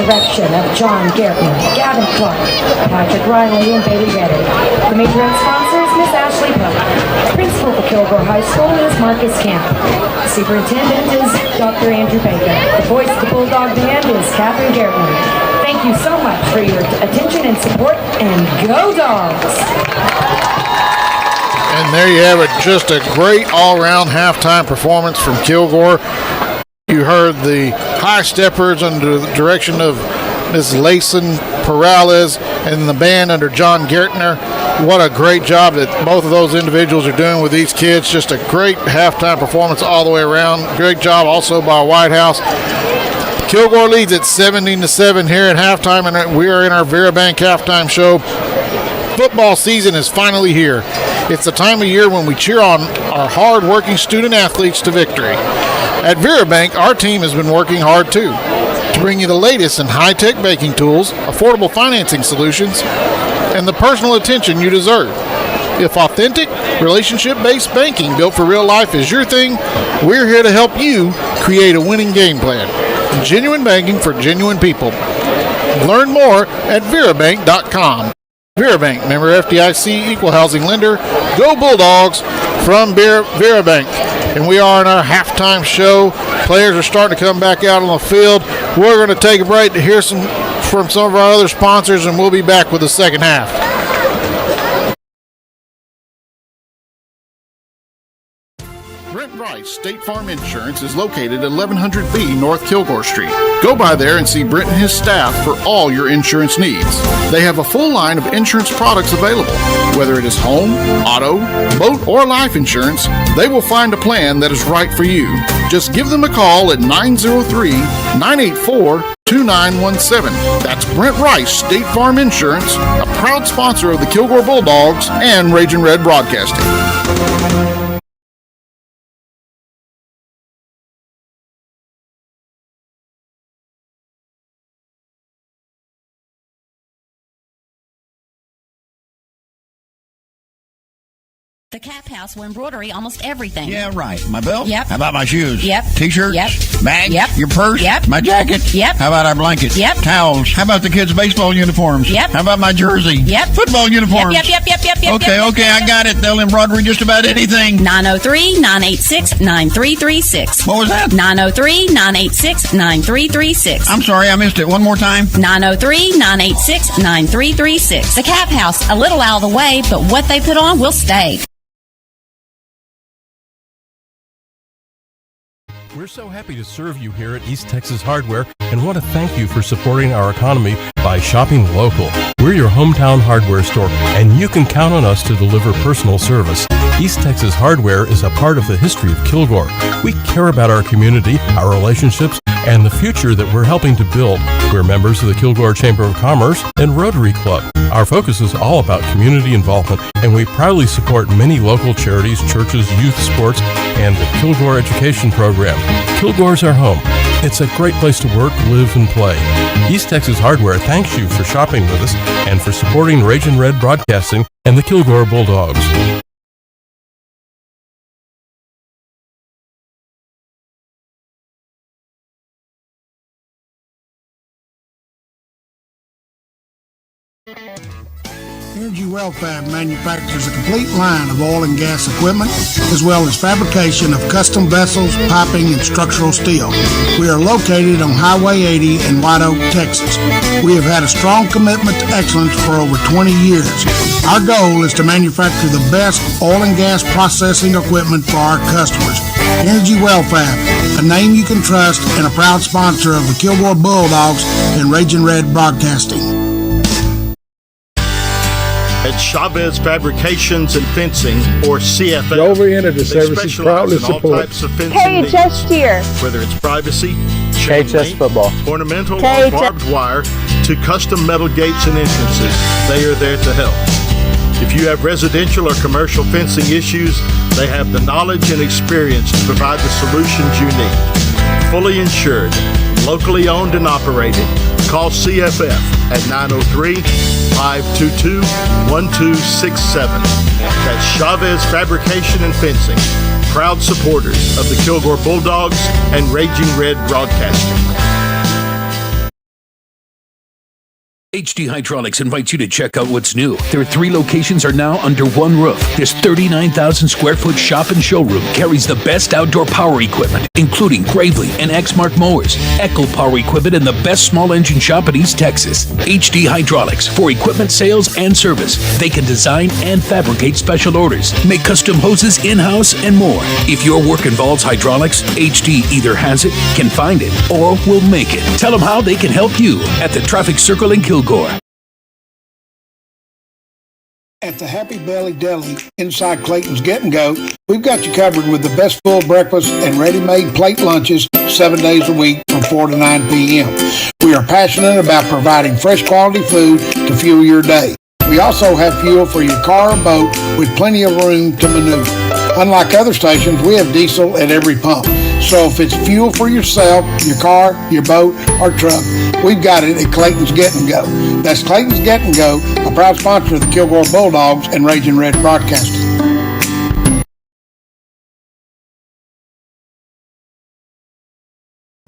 direction of John Garrett, Gavin Clark, Patrick Riley, and Bailey Reddick. The majorette sponsor is Miss Ashley Pope. Principal for Kilgore High School is Marcus Camp. Superintendent is Dr. Andrew Baker. The voice of the Bulldog Band is Catherine Garrett. Thank you so much for your attention and support, and go Dogs! And there you have it, just a great all-around halftime performance from Kilgore. You heard the high steppers under the direction of Ms. Layson Perales and the band under John Gertner. What a great job that both of those individuals are doing with these kids. Just a great halftime performance all the way around. Great job also by Whitehouse. Kilgore leads at 17-7 here at halftime, and we are in our Vera Bank halftime show. Football season is finally here. It's the time of year when we cheer on our hard-working student athletes to victory. At Vera Bank, our team has been working hard too to bring you the latest in high-tech banking tools, affordable financing solutions, and the personal attention you deserve. If authentic, relationship-based banking built for real life is your thing, we're here to help you create a winning game plan. Genuine banking for genuine people. Learn more at verabank.com. Vera Bank, member FDIC, equal housing lender. Go Bulldogs from Vera Bank. And we are in our halftime show. Players are starting to come back out on the field. We're going to take a break to hear from some of our other sponsors, and we'll be back with the second half. Brent Rice State Farm Insurance is located at 1100B North Kilgore Street. Go by there and see Brent and his staff for all your insurance needs. They have a full line of insurance products available. Whether it is home, auto, boat, or life insurance, they will find a plan that is right for you. Just give them a call at 903-984-2917. That's Brent Rice State Farm Insurance, a proud sponsor of the Kilgore Bulldogs and Ragin' Red Broadcasting. The Cap House will embroidery almost everything. Yeah, right. My belt? Yep. How about my shoes? Yep. T-shirts? Yep. Bags? Yep. Your purse? Yep. My jacket? Yep. How about our blankets? Yep. Towels? How about the kids' baseball uniforms? Yep. How about my jersey? Yep. Football uniforms? Yep. Okay, I got it. They'll embroidery just about anything. 903-986-9336. What was that? 903-986-9336. I'm sorry, I missed it. One more time. 903-986-9336. The Cap House, a little out of the way, but what they put on will stay. We're so happy to serve you here at East Texas Hardware and want to thank you for supporting our economy by shopping local. We're your hometown hardware store, and you can count on us to deliver personal service. East Texas Hardware is a part of the history of Kilgore. We care about our community, our relationships, and the future that we're helping to build. We're members of the Kilgore Chamber of Commerce and Rotary Club. Our focus is all about community involvement, and we proudly support many local charities, churches, youth sports, and the Kilgore Education Program. Kilgore's our home. It's a great place to work, live, and play. East Texas Hardware thanks you for shopping with us and for supporting Ragin' Red Broadcasting and the Kilgore Bulldogs. Energy Well Fab manufactures a complete line of oil and gas equipment, as well as fabrication of custom vessels, piping, and structural steel. We are located on Highway 80 in White Oak, Texas. We have had a strong commitment to excellence for over 20 years. Our goal is to manufacture the best oil and gas processing equipment for our customers. Energy Well Fab, a name you can trust and a proud sponsor of the Kilgore Bulldogs and Ragin' Red Broadcasting. At Chavez Fabrications and Fencing, or CFF, Dover Energy Services proudly supports KHS Cheer. Whether it's privacy, chain link, Football, ornamental, KHS. or barbed wire, to custom metal gates and entrances, they are there to help. If you have residential or commercial fencing issues, they have the knowledge and experience to provide the solutions you need. Fully insured, locally owned and operated. Call CFF at 903-522-1267. That's Chavez Fabrication and Fencing, proud supporters of the Kilgore Bulldogs and Raging Red Broadcasting. HD Hydraulics invites you to check out what's new. Their 3 locations are now under one roof. This 39,000 square foot shop and showroom carries the best outdoor power equipment, including Gravely and Exmark mowers, Echo power equipment, and the best small engine shop in East Texas. HD Hydraulics for equipment sales and service. They can design and fabricate special orders, make custom hoses in-house, and more. If your work involves hydraulics, HD either has it, can find it, or will make it. Tell them how they can help you at the Traffic Circle in Kilgore. At the Happy Belly Deli inside Clayton's Get and Go, we've got you covered with the best full breakfast and ready-made plate lunches 7 days a week from 4 to 9 p.m. We are passionate about providing fresh quality food to fuel your day. We also have fuel for your car or boat with plenty of room to maneuver. Unlike other stations, we have diesel at every pump. So if it's fuel for yourself, your car, your boat, or truck, we've got it at Clayton's Get and Go. That's Clayton's Get and Go, a proud sponsor of the Kilgore Bulldogs and Raging Red Broadcasting.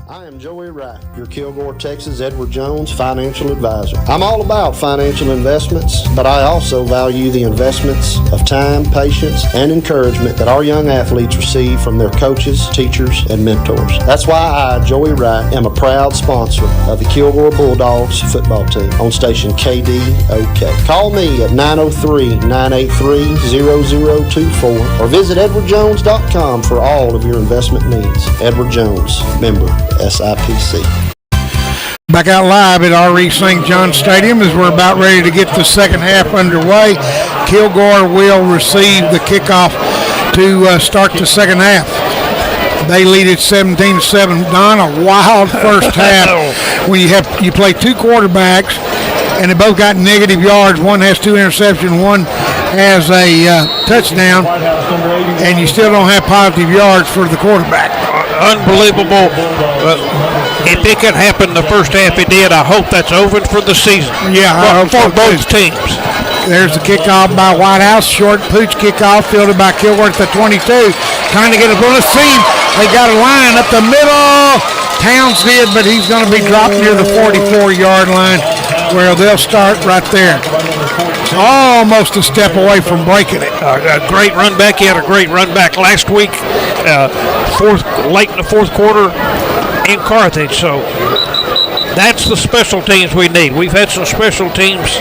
I am Joey Wright, your Kilgore, Texas Edward Jones financial advisor. I'm all about financial investments, but I also value the investments of time, patience, and encouragement that our young athletes receive from their coaches, teachers, and mentors. That's why I, Joey Wright, am a proud sponsor of the Kilgore Bulldogs football team on station KDOK. Call me at 903-983-0024 or visit edwardjones.com for all of your investment needs. Edward Jones, member SIPC. Back out live at R.E. St. John Stadium as we're about ready to get the second half underway. Kilgore will receive the kickoff to start the second half. They lead at 17-7. Don, a wild first half when you play 2 quarterbacks and they both got negative yards. One has 2 interceptions, one has a touchdown, and you still don't have positive yards for the quarterback. Unbelievable. If it could happen the first half, it did. I hope that's over for the season. Yeah, for both teams. There's the kickoff by Whitehouse. Short pooch kickoff fielded by Kilgore at the 22. Trying to get a bonus seam. They got a line up the middle. Towns did, but he's going to be dropped near the 44-yard line where they'll start right there. Almost a step away from breaking it. A great run back. He had a great run back last week, late in the fourth quarter in Carthage. So that's the special teams we need. We've had some special teams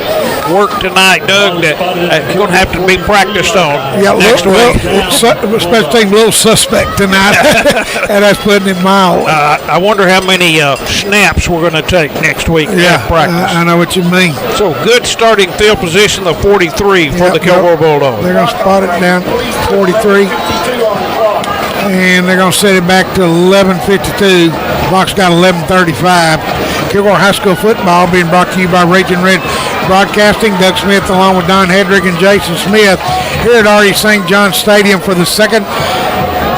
work tonight, Doug, that you're going to have to be practiced on next week. Special team a little suspect tonight, and that's putting it mild. I wonder how many snaps we're going to take next week in practice. I know what you mean. So good starting field position, the 43 for the Kilgore Bulldogs. They're going to spot it down 43. And they're going to set it back to 11:52. Clock's got 11:35. Kilgore High School football being brought to you by Raging Red Broadcasting. Doug Smith along with Don Hedrick and Jason Smith here at R.E. St. John Stadium for the second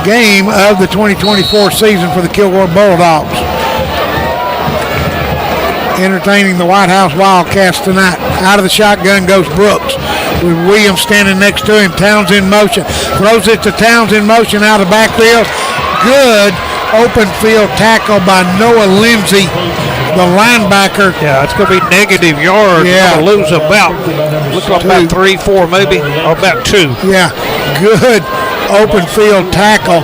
game of the 2024 season for the Kilgore Bulldogs. Entertaining the Whitehouse Wildcats tonight. Out of the shotgun goes Brooks, with Williams standing next to him. Towns in motion. Throws it to Towns in motion out of the backfield. Good open field tackle by Noah Lindsay, the linebacker. Yeah, it's going to be negative yards. Yeah. Going to lose looks like about 3, 4 maybe, or about 2. Yeah, good open field tackle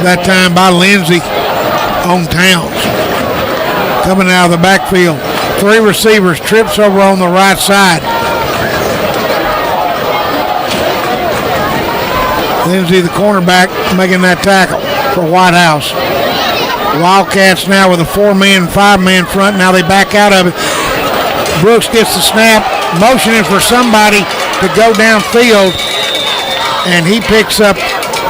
that time by Lindsay on Towns. Coming out of the backfield. 3 receivers, trips over on the right side. Lindsay, the cornerback, making that tackle for Whitehouse. Wildcats now with a 4-man, 5-man front. Now they back out of it. Brooks gets the snap, motioning for somebody to go downfield, and he picks up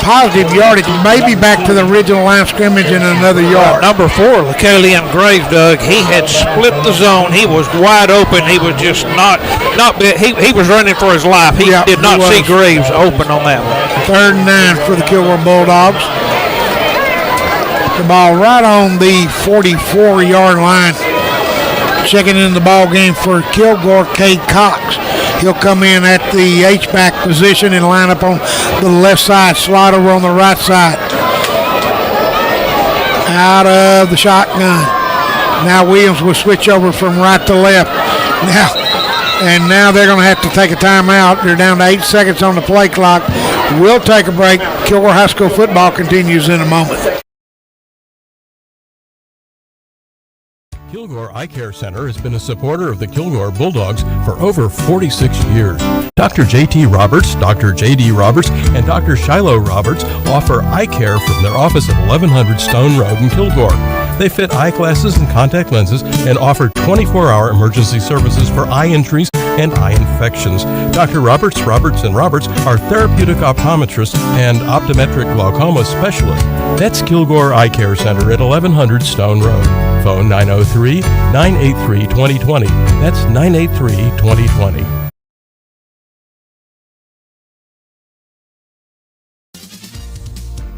positive yardage, maybe back to the original line of scrimmage in another yard. Number 4, LeCalian Graves, Doug, he had split the zone. He was wide open. He was just he was running for his life. He did not see Graves open on that one. 3rd and 9 for the Kilgore Bulldogs. The ball right on the 44-yard line. Checking in the ball game for Kilgore, Cade Cox. He'll come in at the H-back position and line up on the left side. Slide over on the right side. Out of the shotgun. Now Williams will switch over from right to left. Now they're going to have to take a timeout. They're down to 8 seconds on the play clock. We'll take a break. Kilgore High School football continues in a moment. Kilgore Eye Care Center has been a supporter of the Kilgore Bulldogs for over 46 years. Dr. J.T. Roberts, Dr. J.D. Roberts, and Dr. Shiloh Roberts offer eye care from their office at 1100 Stone Road in Kilgore. They fit eyeglasses and contact lenses and offer 24-hour emergency services for eye injuries and eye infections. Dr. Roberts are therapeutic optometrists and optometric glaucoma specialists. That's Kilgore Eye Care Center at 1100 Stone Road. Phone 903-983-2020. That's 983-2020.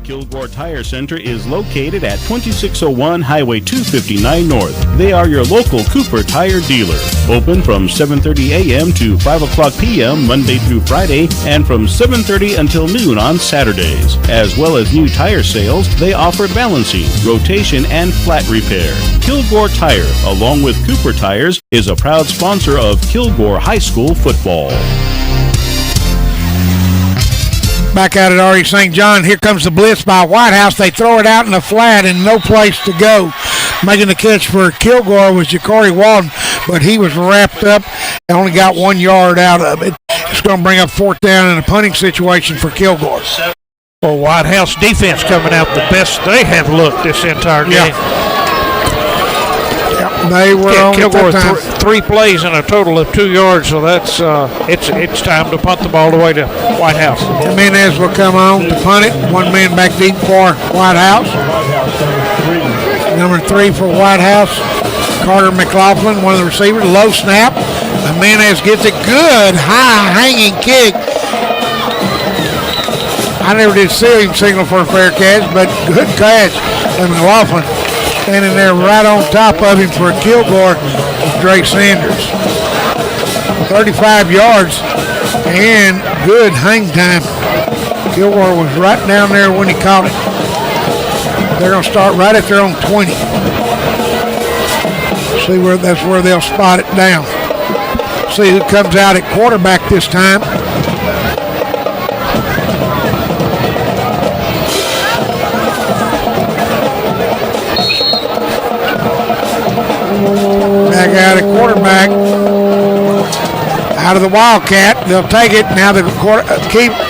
Kilgore Tire Center is located at 2601 Highway 259 North. They are your local Cooper Tire dealer. Open from 7:30 a.m. to 5 o'clock p.m. Monday through Friday and from 7:30 until noon on Saturdays. As well as new tire sales, they offer balancing, rotation, and flat repair. Kilgore Tire, along with Cooper Tires, is a proud sponsor of Kilgore High School football. Back out at R.E. St. John. Here comes the blitz by Whitehouse. They throw it out in the flat and no place to go. Making the catch for Kilgore was Ja'Cory Walden, but he was wrapped up and only got 1 yard out of it. It's going to bring up fourth down in a punting situation for Kilgore. Well, Whitehouse defense coming out the best they have looked this entire game. They were on Kilgore three plays in a total of 2 yards, so that's it's time to punt the ball away to Whitehouse. Jimenez will come on to punt it. 1 man back deep for Whitehouse. Number 3 for Whitehouse, Carter McLaughlin, one of the receivers. Low snap. Jimenez gets a good high hanging kick. I never did see him signal for a fair catch, but good catch. And McLaughlin standing there right on top of him for Kilgore, Drake Sanders. 35 yards and good hang time. Kilgore was right down there when he caught it. They're going to start right at their own 20. See where that's where they'll spot it down. See who comes out at quarterback this time. Back out at quarterback. Out of the Wildcat. They'll take it. Now the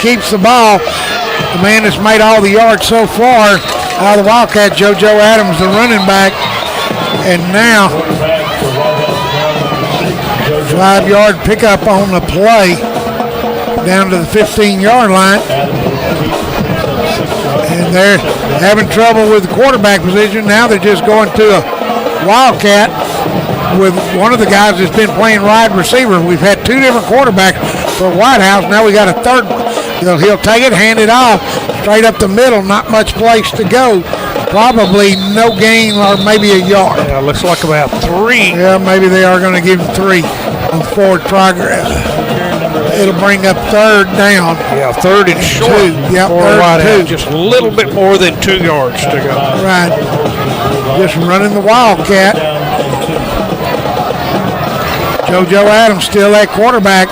keeps the ball. The man that's made all the yards so far out of the Wildcat, JoJo Adams, the running back. And now 5-yard pickup on the play down to the 15-yard line. And they're having trouble with the quarterback position. Now they're just going to a Wildcat with one of the guys that's been playing wide receiver. We've had 2 different quarterbacks for Whitehouse. Now we got a third one. He'll take it, hand it off, straight up the middle. Not much place to go. Probably no gain or maybe a yard. Yeah, looks like about 3. Yeah, maybe they are going to give him 3 on forward progress. It'll bring up third down. Yeah, third and short. 2. Yep, for Whitehouse. Just a little bit more than 2 yards to go. Right. Just running the Wildcat. JoJo Adams still at quarterback.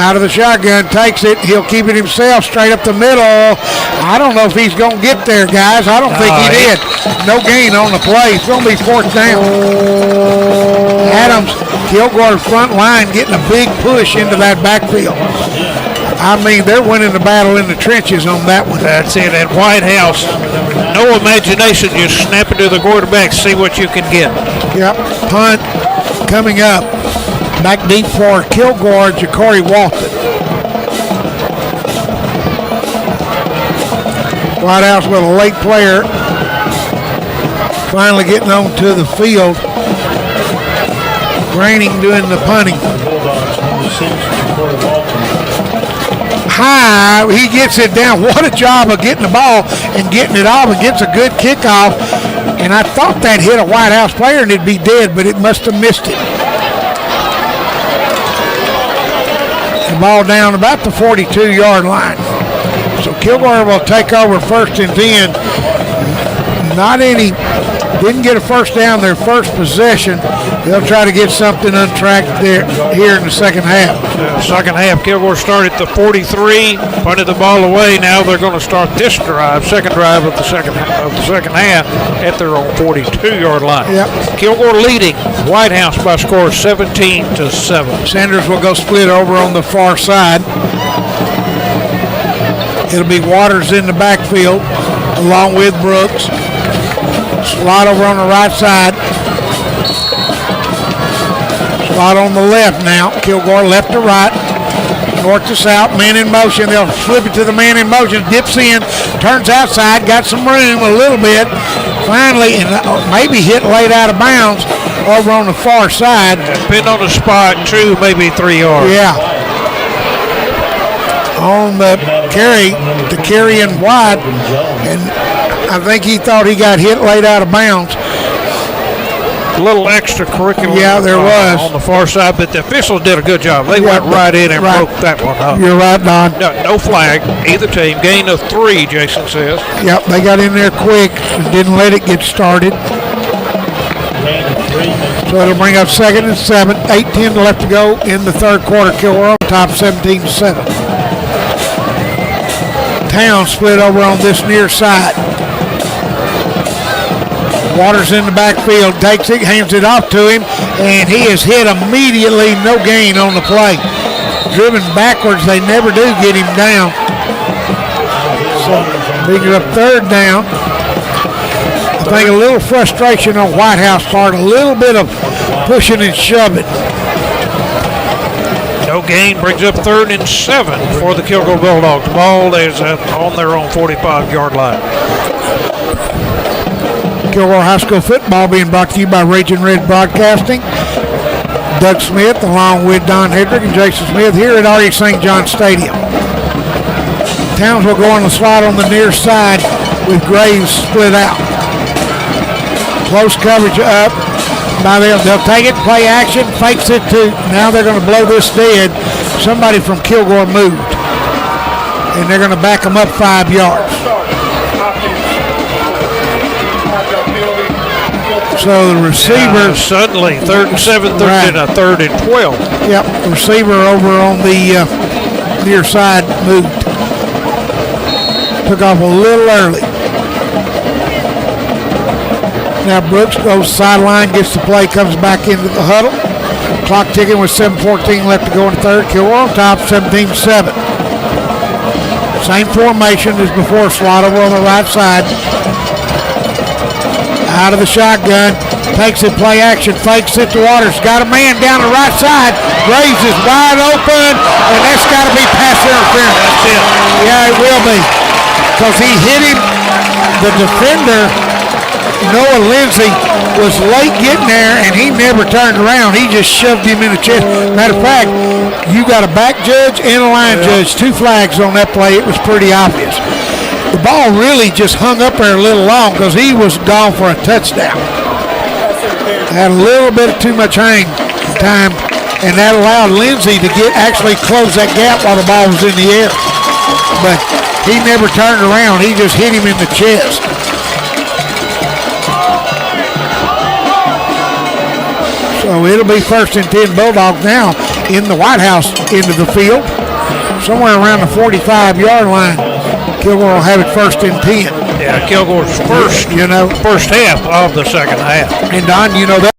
Out of the shotgun, takes it. He'll keep it himself straight up the middle. I don't know if he's going to get there, guys. I don't think he did. No gain on the play. It's going to be fourth down. Adams, Kilgore front line getting a big push into that backfield. I mean, they're winning the battle in the trenches on that one. That's it. And Whitehouse, no imagination, just snap it to the quarterback, see what you can get. Yep. Punt coming up. Back deep for Kilgore, Ja'Cory Walton. Whitehouse with a late player. Finally getting onto the field. Graining doing the punting. High, he gets it down. What a job of getting the ball and getting it off and gets a good kickoff. And I thought that hit a Whitehouse player and it'd be dead, but it must have missed it. The ball down about the 42-yard line. So Kilgore will take over 1st and 10. Not any Didn't get a first down their first possession. They'll try to get something untracked there here in the second half. Second half, Kilgore started at the 43, punted the ball away. Now they're going to start this drive, second drive of the second half, at their own 42-yard line. Yep. Kilgore leading Whitehouse by a score of 17-7. Sanders will go split over on the far side. It'll be Waters in the backfield along with Brooks. Slot over on the right side. Slot on the left now. Kilgore left to right. North to south. Man in motion. They'll flip it to the man in motion. Dips in. Turns outside. Got some room a little bit. Finally, and maybe hit late out of bounds over on the far side. Depending on the spot, 2, maybe 3 yards. Yeah. On the carry, the carrying wide, and I think he thought he got hit late out of bounds. A little extracurricular. Yeah, there was. On the far side, but the officials did a good job. They went right in and broke that one up. You're right, Don. No flag, either team. Gain of 3, Jason says. Yep, they got in there quick and didn't let it get started. So it'll bring up 2nd and 7, 8:10 left to go in the third quarter. Kilgore on top 17-7. Town split over on this near side. Waters in the backfield, takes it, hands it off to him, and he is hit immediately, no gain on the play. Driven backwards, they never do get him down. So bringing up third down. I think a little frustration on Whitehouse part, a little bit of pushing and shoving. No gain brings up 3rd and 7 for the Kilgore Bulldogs. The ball is on their own 45-yard line. Kilgore High School football being brought to you by Raging Red Broadcasting. Doug Smith along with Don Hedrick and Jason Smith here at R.E. St. John Stadium. Towns will go on the slide on the near side with Graves split out. Close coverage up. By them. They'll take it, play action, fakes it to, now they're going to blow this dead. Somebody from Kilgore moved. And they're going to back them up 5 yards. So the receiver. Suddenly, 3rd and 7, and a 3rd and 12. Yep, the receiver over on the near side moved. Took off a little early. Now Brooks goes sideline, gets the play, comes back into the huddle. Clock ticking with 7:14 left to go in the third. Kilgore on top, 17-7. Same formation as before, slot over on the right side. Out of the shotgun, takes it, play action, fakes it to Waters. Got a man down the right side. Graves is wide open, and that's got to be pass interference. That's it. Yeah, it will be. Because he hit him, the defender, Noah Lindsay, was late getting there, and he never turned around. He just shoved him in the chest. Matter of fact, you got a back judge and a line judge, 2 flags on that play. It was pretty obvious. The ball really just hung up there a little long because he was gone for a touchdown. Had a little bit of too much hang time, and that allowed Lindsay to actually close that gap while the ball was in the air. But he never turned around. He just hit him in the chest. So it'll be 1st and 10 Bulldogs now in the Whitehouse end of the field. Somewhere around the 45-yard line. Kilgore will have it 1st and 10. Yeah, Kilgore's first half of the second half. And Don, that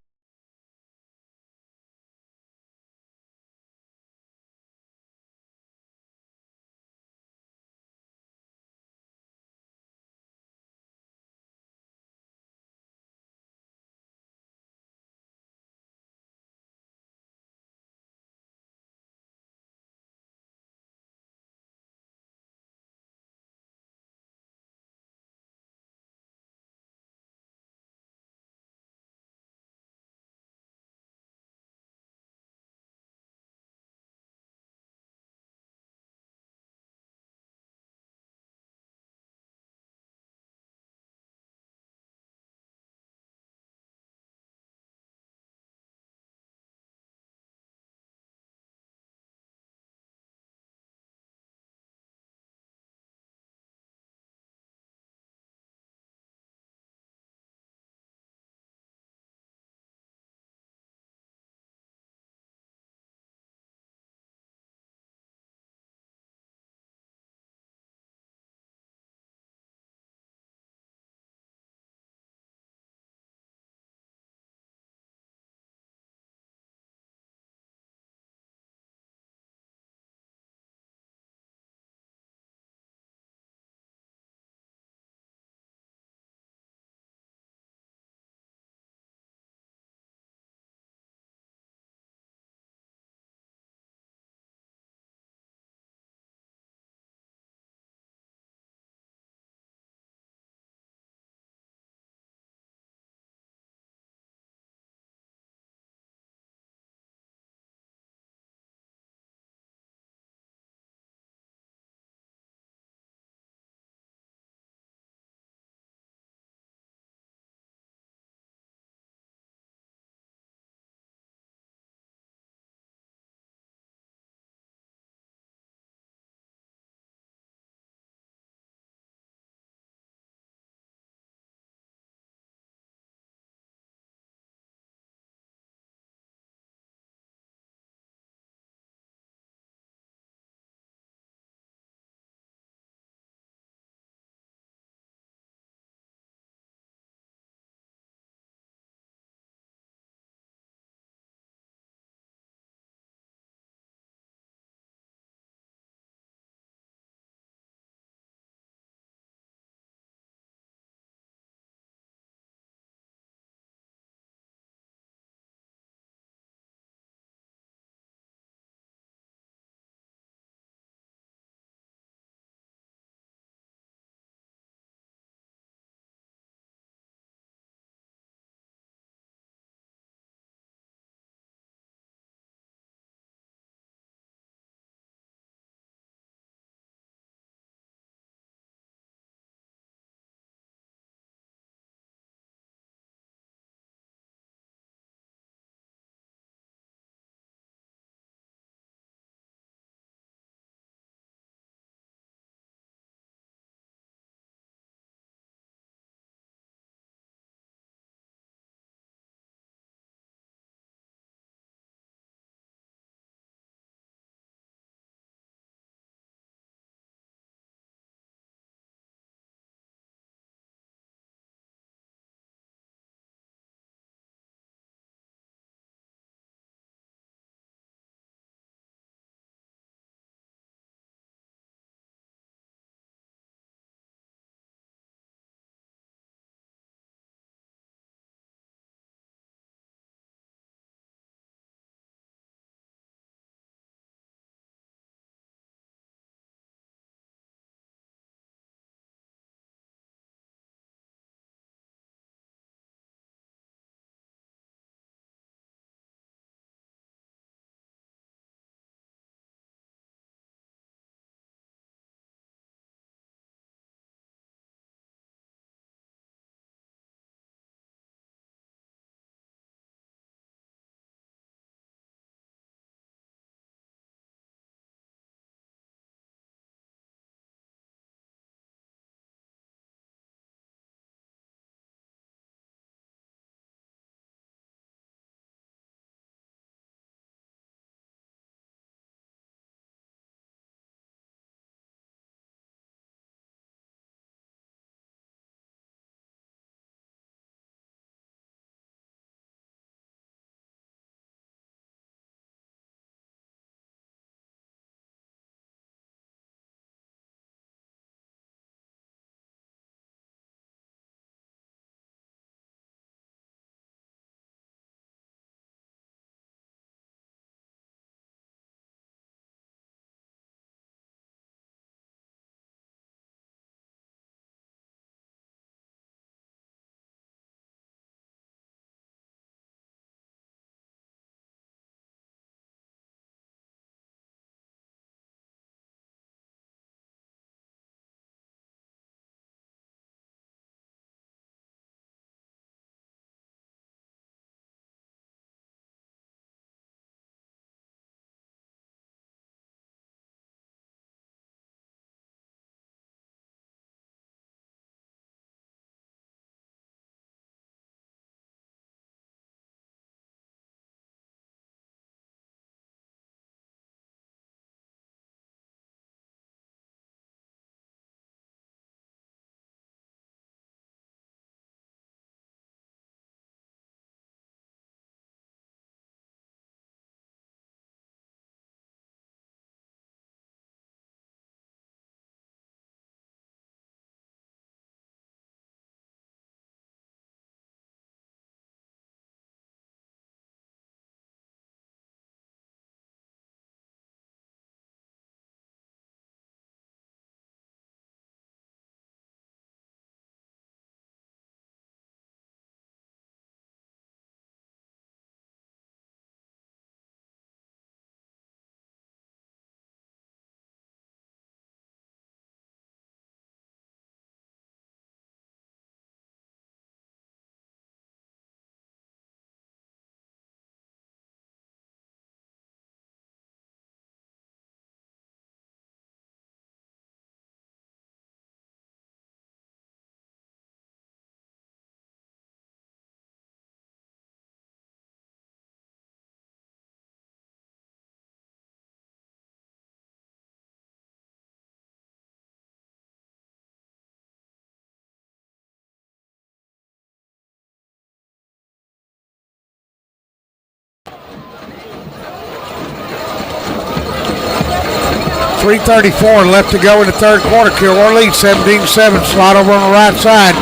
3:34 left to go in the third quarter. Kilgore leads 17-7. Slot over on the right side.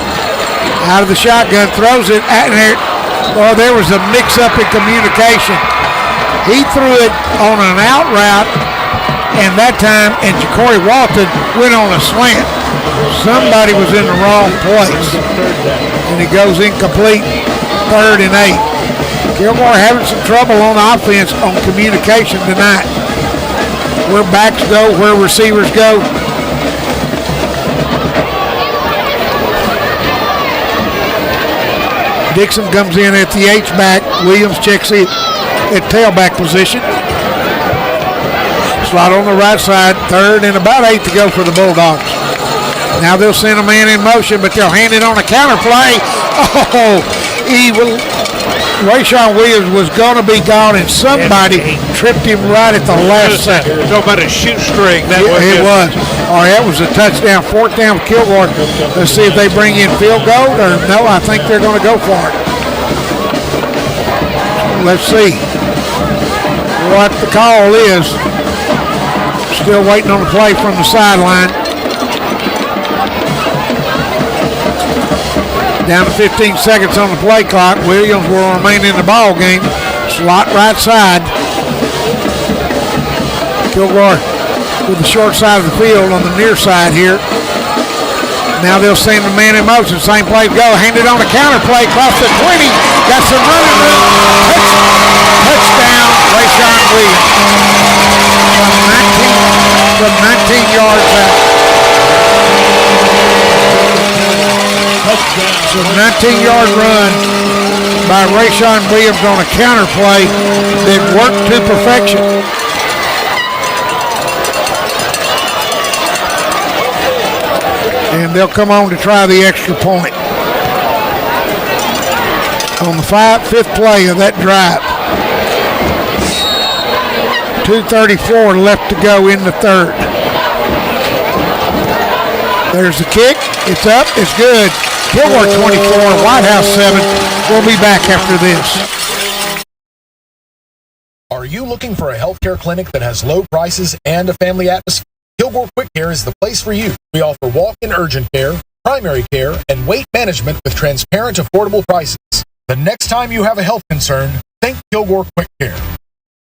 Out of the shotgun, throws it at there. Well, there was a mix-up in communication. He threw it on an out route, and that time, and Ja'Cory Walton went on a slant. Somebody was in the wrong place, and it goes incomplete. 3rd and 8. Kilgore having some trouble on offense on communication tonight. Where backs go, where receivers go. Dixon comes in at the H-back. Williams checks it at tailback position. Slot on the right side. 3rd and about 8 to go for the Bulldogs. Now they'll send a man in motion, but they'll hand it on a counter play. Oh, Rayshawn Williams was going to be gone, and somebody tripped him right at the last second. Talk about a shoestring. It was. All right, that was a touchdown. 4th down for Kilgore. Let's see if they bring in field goal, or no, I think they're going to go for it. Let's see what the call is. Still waiting on the play from the sideline. Down to 15 seconds on the play clock. Williams will remain in the ball game. Slot right side. Kilgore with the short side of the field on the near side here. Now they'll send the man in motion. Same play go. Hand it on a counter play. Across the 20. Got some running room. Touchdown, Rayshawn Williams. From 19 yards out. So 19-yard run by Rayshawn Williams on a counter play that worked to perfection. And they'll come on to try the extra point. On the 5th play of that drive. 2:34 left to go in the 3rd. There's the kick. It's up. It's good. Kilgore 24, Whitehouse 7. We'll be back after this. Are you looking for a healthcare clinic that has low prices and a family atmosphere? Kilgore Quick Care is the place for you. We offer walk-in urgent care, primary care, and weight management with transparent, affordable prices. The next time you have a health concern, think Kilgore Quick Care.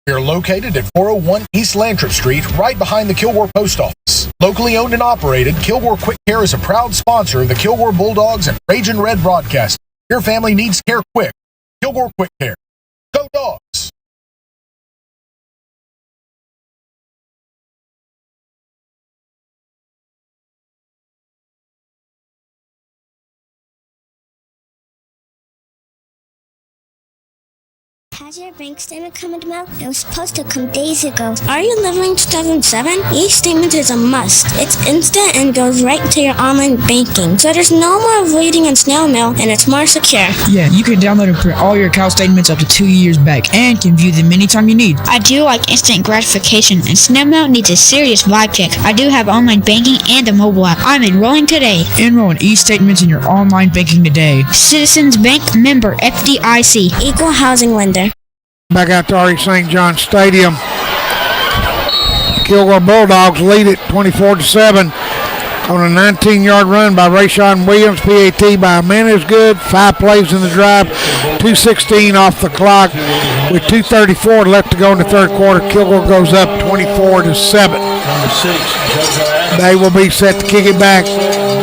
We are located at 401 East Lantrip Street, right behind the Kilgore Post Office. Locally owned and operated, Kilgore Quick Care is a proud sponsor of the Kilgore Bulldogs and Ragin' Red broadcast. Your family needs care quick. Kilgore Quick Care. Go Dogs! Has your bank statement come in the mail? It was supposed to come days ago. Are you living in 2007? E-statement is a must. It's instant and goes right to your online banking. So there's no more waiting in snail mail, and it's more secure. Yeah, you can download and print all your account statements up to 2 years back and can view them anytime you need. I do like instant gratification, and snail mail needs a serious vibe check. I do have online banking and a mobile app. I'm enrolling today. Enroll in e-statements in your online banking today. Citizens Bank, member FDIC, equal housing lender. Back out to R.E. St. John Stadium. Kilgore Bulldogs lead it 24-7 on a 19-yard run by Rayshawn Williams. PAT by a man is good. 5 plays in the drive. 2:16 off the clock with 2:34 left to go in the 3rd quarter. Kilgore goes up 24-7. They will be set to kick it back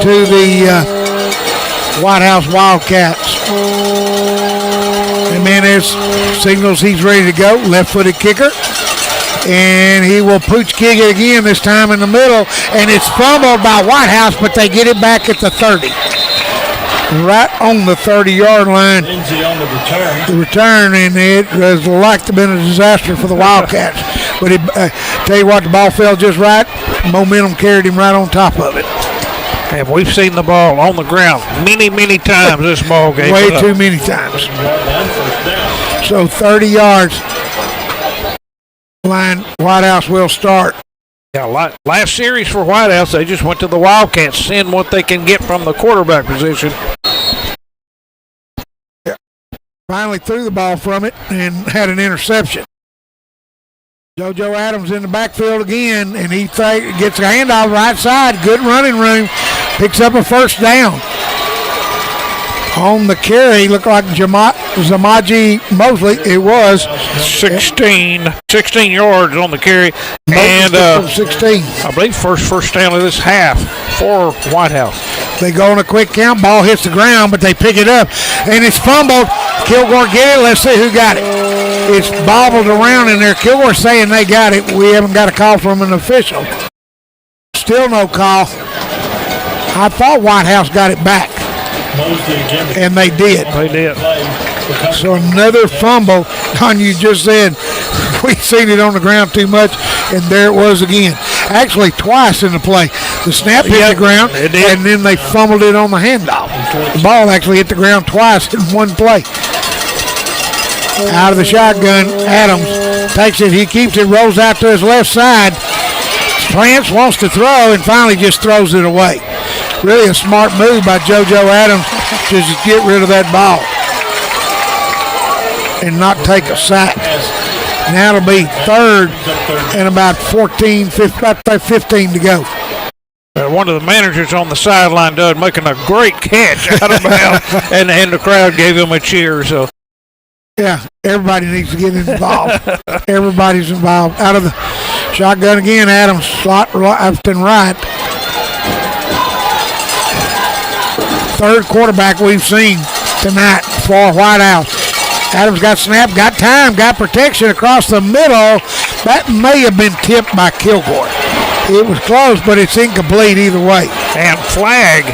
to the Whitehouse Wildcats. Jimenez signals he's ready to go. Left-footed kicker. And he will pooch kick it again, this time in the middle. And it's fumbled by Whitehouse, but they get it back at the 30. Right on the 30-yard line. Lindsay on the return. The return, and it was like to have been a disaster for the Wildcats. But tell you what, the ball fell just right. Momentum carried him right on top of it. And we've seen the ball on the ground many, many times this ball game. Way too many times. So 30 yards. Line, Whitehouse will start. Yeah, last series for Whitehouse, they just went to the Wildcats, seeing what they can get from the quarterback position. Yeah. Finally threw the ball from it and had an interception. JoJo Adams in the backfield again, and he gets a handoff right side. Good running room. Picks up a first down. On the carry, looked like Zamaji Mosley. It was 16 yards on the carry. And 16. I believe first down of this half for Whitehouse. They go on a quick count. Ball hits the ground, but they pick it up. And it's fumbled. Kilgore get it. Let's see who got it. It's bobbled around in there. Kilgore saying they got it. We haven't got a call from an official. Still no call. I thought Whitehouse got it back. And they did. They did. So another fumble. Don, you just said we've seen it on the ground too much, and there it was again. Actually, twice in the play. The snap hit the ground, and then they fumbled it on the handoff. The ball actually hit the ground twice in one play. Out of the shotgun, Adams takes it. He keeps it, rolls out to his left side. Plants wants to throw, and finally just throws it away. Really a smart move by JoJo Adams to just get rid of that ball and not take a sack. Now it'll be third and about 15 to go. One of the managers on the sideline, Doug, making a great catch out of bounds, and the crowd gave him a cheer. So, yeah, everybody needs to get involved. Everybody's involved. Out of the shotgun again, Adams slot left and right. Third quarterback we've seen tonight for Whitehouse. Adams got snap, got time, got protection across the middle. That may have been tipped by Kilgore. It was close, but it's incomplete either way. And flag.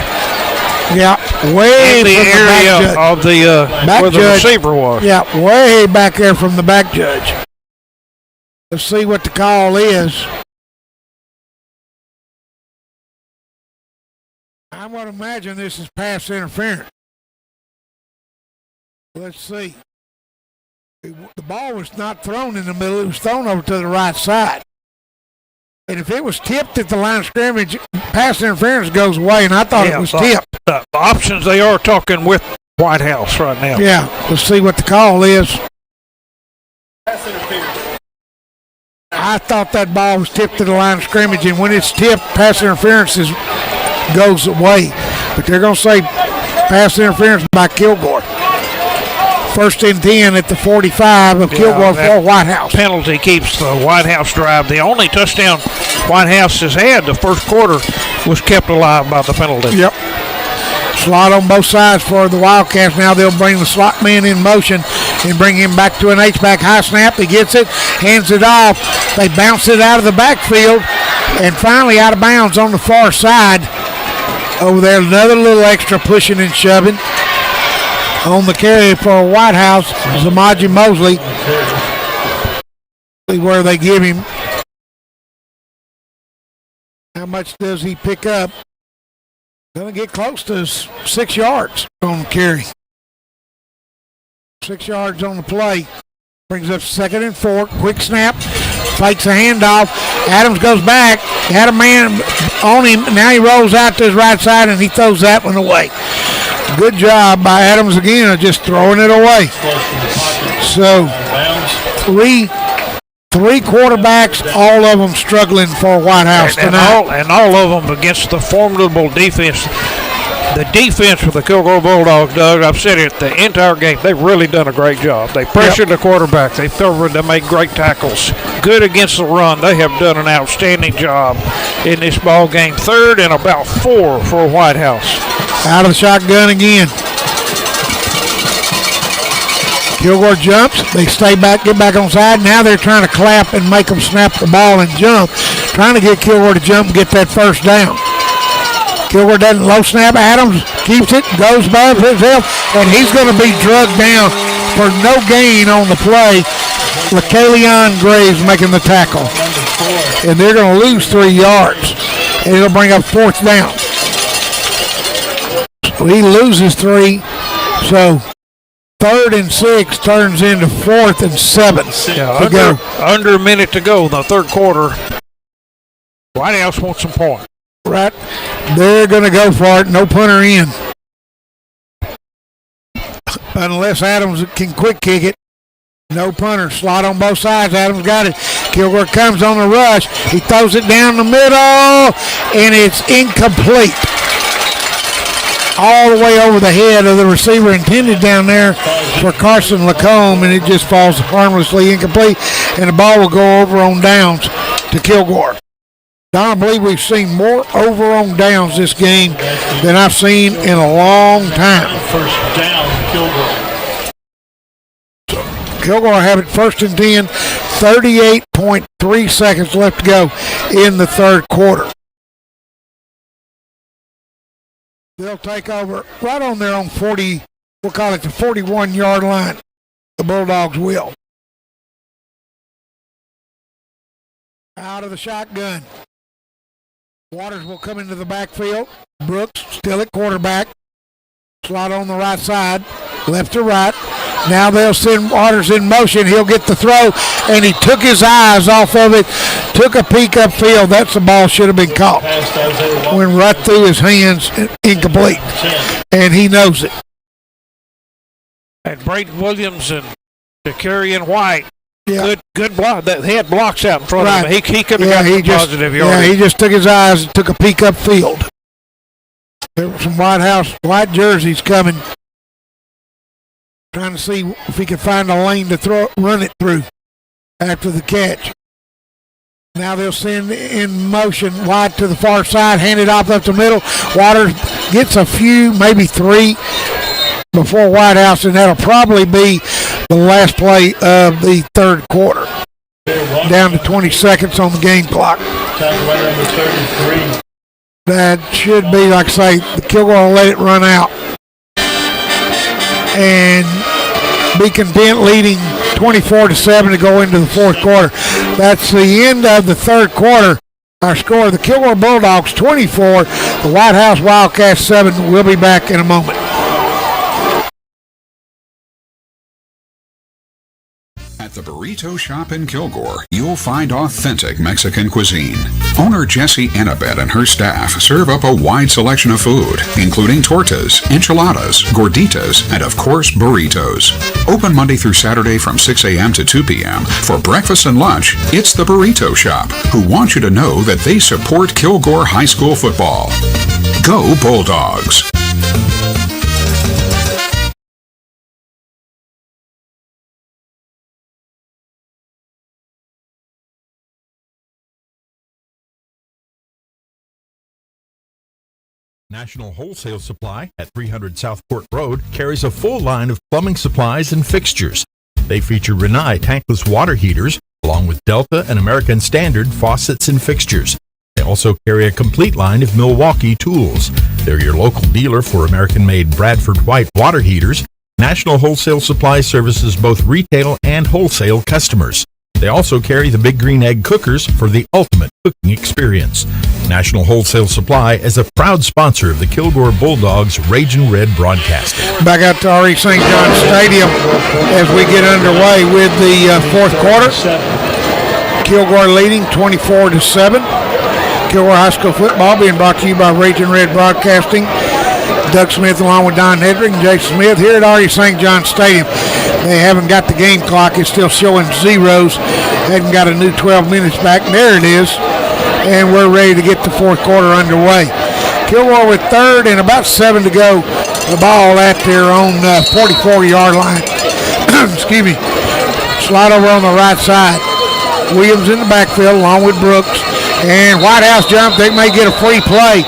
Yeah, way in the area of the where the receiver was. Yeah, way back there from the back judge. Let's see what the call is. I'm going to imagine this is pass interference. Let's see. The ball was not thrown in the middle. It was thrown over to the right side. And if it was tipped at the line of scrimmage, pass interference goes away, and I thought it was tipped. The options they are talking with Whitehouse right now. Yeah, let's see what the call is. Pass interference. I thought that ball was tipped to the line of scrimmage, and when it's tipped, pass interference goes away. But they're going to say pass interference by Kilgore. First and 10 at the 45 of Kilgore for Whitehouse. Penalty keeps the Whitehouse drive. The only touchdown Whitehouse has had the first quarter was kept alive by the penalty. Yep. Slot on both sides for the Wildcats. Now they'll bring the slot man in motion and bring him back to an H-back high snap. He gets it, hands it off. They bounce it out of the backfield and finally out of bounds on the far side. Over there, another little extra pushing and shoving. On the carry for Whitehouse, Zamaji Mosley. See where they give him. How much does he pick up? Going to get close to 6 yards on the carry. 6 yards on the play. Brings up 2nd and 4. Quick snap. Fakes a handoff. Adams goes back. Had a man on him. Now he rolls out to his right side and he throws that one away. Good job by Adams again of just throwing it away. So three quarterbacks, all of them struggling for Whitehouse tonight. And all of them against the formidable defense. The defense for the Kilgore Bulldogs, Doug, I've said it the entire game, they've really done a great job. They pressured the quarterback. They made great tackles. Good against the run. They have done an outstanding job in this ball game. 3rd and about 4 for Whitehouse. Out of the shotgun again. Kilgore jumps. They stay back, get back on side. Now they're trying to clap and make them snap the ball and jump. Trying to get Kilgore to jump and get that first down. Kilgore doesn't low snap. Adams keeps it, goes by himself, and he's going to be drugged down for no gain on the play. LaKalion Graves making the tackle. And they're going to lose 3 yards. And it'll bring up 4th down. So he loses 3. So 3rd and 6 turns into 4th and 7. Yeah, under a minute to go in the 3rd quarter. Whitehouse wants some points. Right. They're going to go for it. No punter in. Unless Adams can quick kick it. No punter. Slot on both sides. Adams got it. Kilgore comes on the rush. He throws it down the middle, and it's incomplete. All the way over the head of the receiver intended down there for Carson Lacombe, and it just falls harmlessly incomplete, and the ball will go over on downs to Kilgore. Don, I believe we've seen more over on downs this game than I've seen in a long time. First down, Kilgore. Kilgore have it 1st and 10, 38.3 seconds left to go in the third quarter. They'll take over right on their own 40, we'll call it the 41-yard line. The Bulldogs will. Out of the shotgun. Waters will come into the backfield. Brooks still at quarterback. Slot on the right side, left to right. Now they'll send Waters in motion. He'll get the throw, and he took his eyes off of it, took a peek upfield. That's the ball should have been caught. Went right through his hands, incomplete, and he knows it. And Brayton Williams and Shakarian White, yeah. good block. They had blocks out in front of him. He could have got some positive Yeah, yardage. he just took his eyes and took a peek upfield. There were some Whitehouse white jerseys coming, trying to see if he could find a lane to run it through after the catch. Now they'll send in motion White to the far side, hand it off up the middle. Waters gets a few, maybe 3 before Whitehouse, and that'll probably be the last play of the third quarter. Down to 20 seconds on the game clock. Number 33. That should be, like I say, the Kilgore will let it run out and be content leading 24-7 to go into the fourth quarter. That's the end of the third quarter. Our score, the Kilgore Bulldogs 24, the Whitehouse Wildcats 7. We'll be back in a moment. At the Burrito Shop in Kilgore, you'll find authentic Mexican cuisine. Owner Jessie Annabeth and her staff serve up a wide selection of food, including tortas, enchiladas, gorditas, and of course burritos. Open Monday through Saturday from 6 a.m. to 2 p.m. For breakfast and lunch, it's the Burrito Shop, who want you to know that they support Kilgore High School football. Go Bulldogs! National Wholesale Supply at 300 Southport Road carries a full line of plumbing supplies and fixtures. They feature Rinnai tankless water heaters, along with Delta and American Standard faucets and fixtures. They also carry a complete line of Milwaukee tools. They're your local dealer for American-made Bradford White water heaters. National Wholesale Supply services both retail and wholesale customers. They also carry the Big Green Egg cookers for the ultimate cooking experience. National Wholesale Supply is a proud sponsor of the Kilgore Bulldogs Ragin' Red broadcasting. Back out to R.E. St. John Stadium as we get underway with the fourth quarter. Kilgore leading 24-7. Kilgore High School football being brought to you by Ragin' Red Broadcasting. Doug Smith along with Don Hedrick and Jason Smith here at R.E. St. John Stadium. They haven't got the game clock. It's still showing zeros. Hadn't got a new 12 minutes back. There it is. And we're ready to get the fourth quarter underway. Kilgore with third and about 7 to go. The ball at their own 44-yard line. Excuse me. Slide over on the right side. Williams in the backfield along with Brooks. And Whitehouse jump. They may get a free play.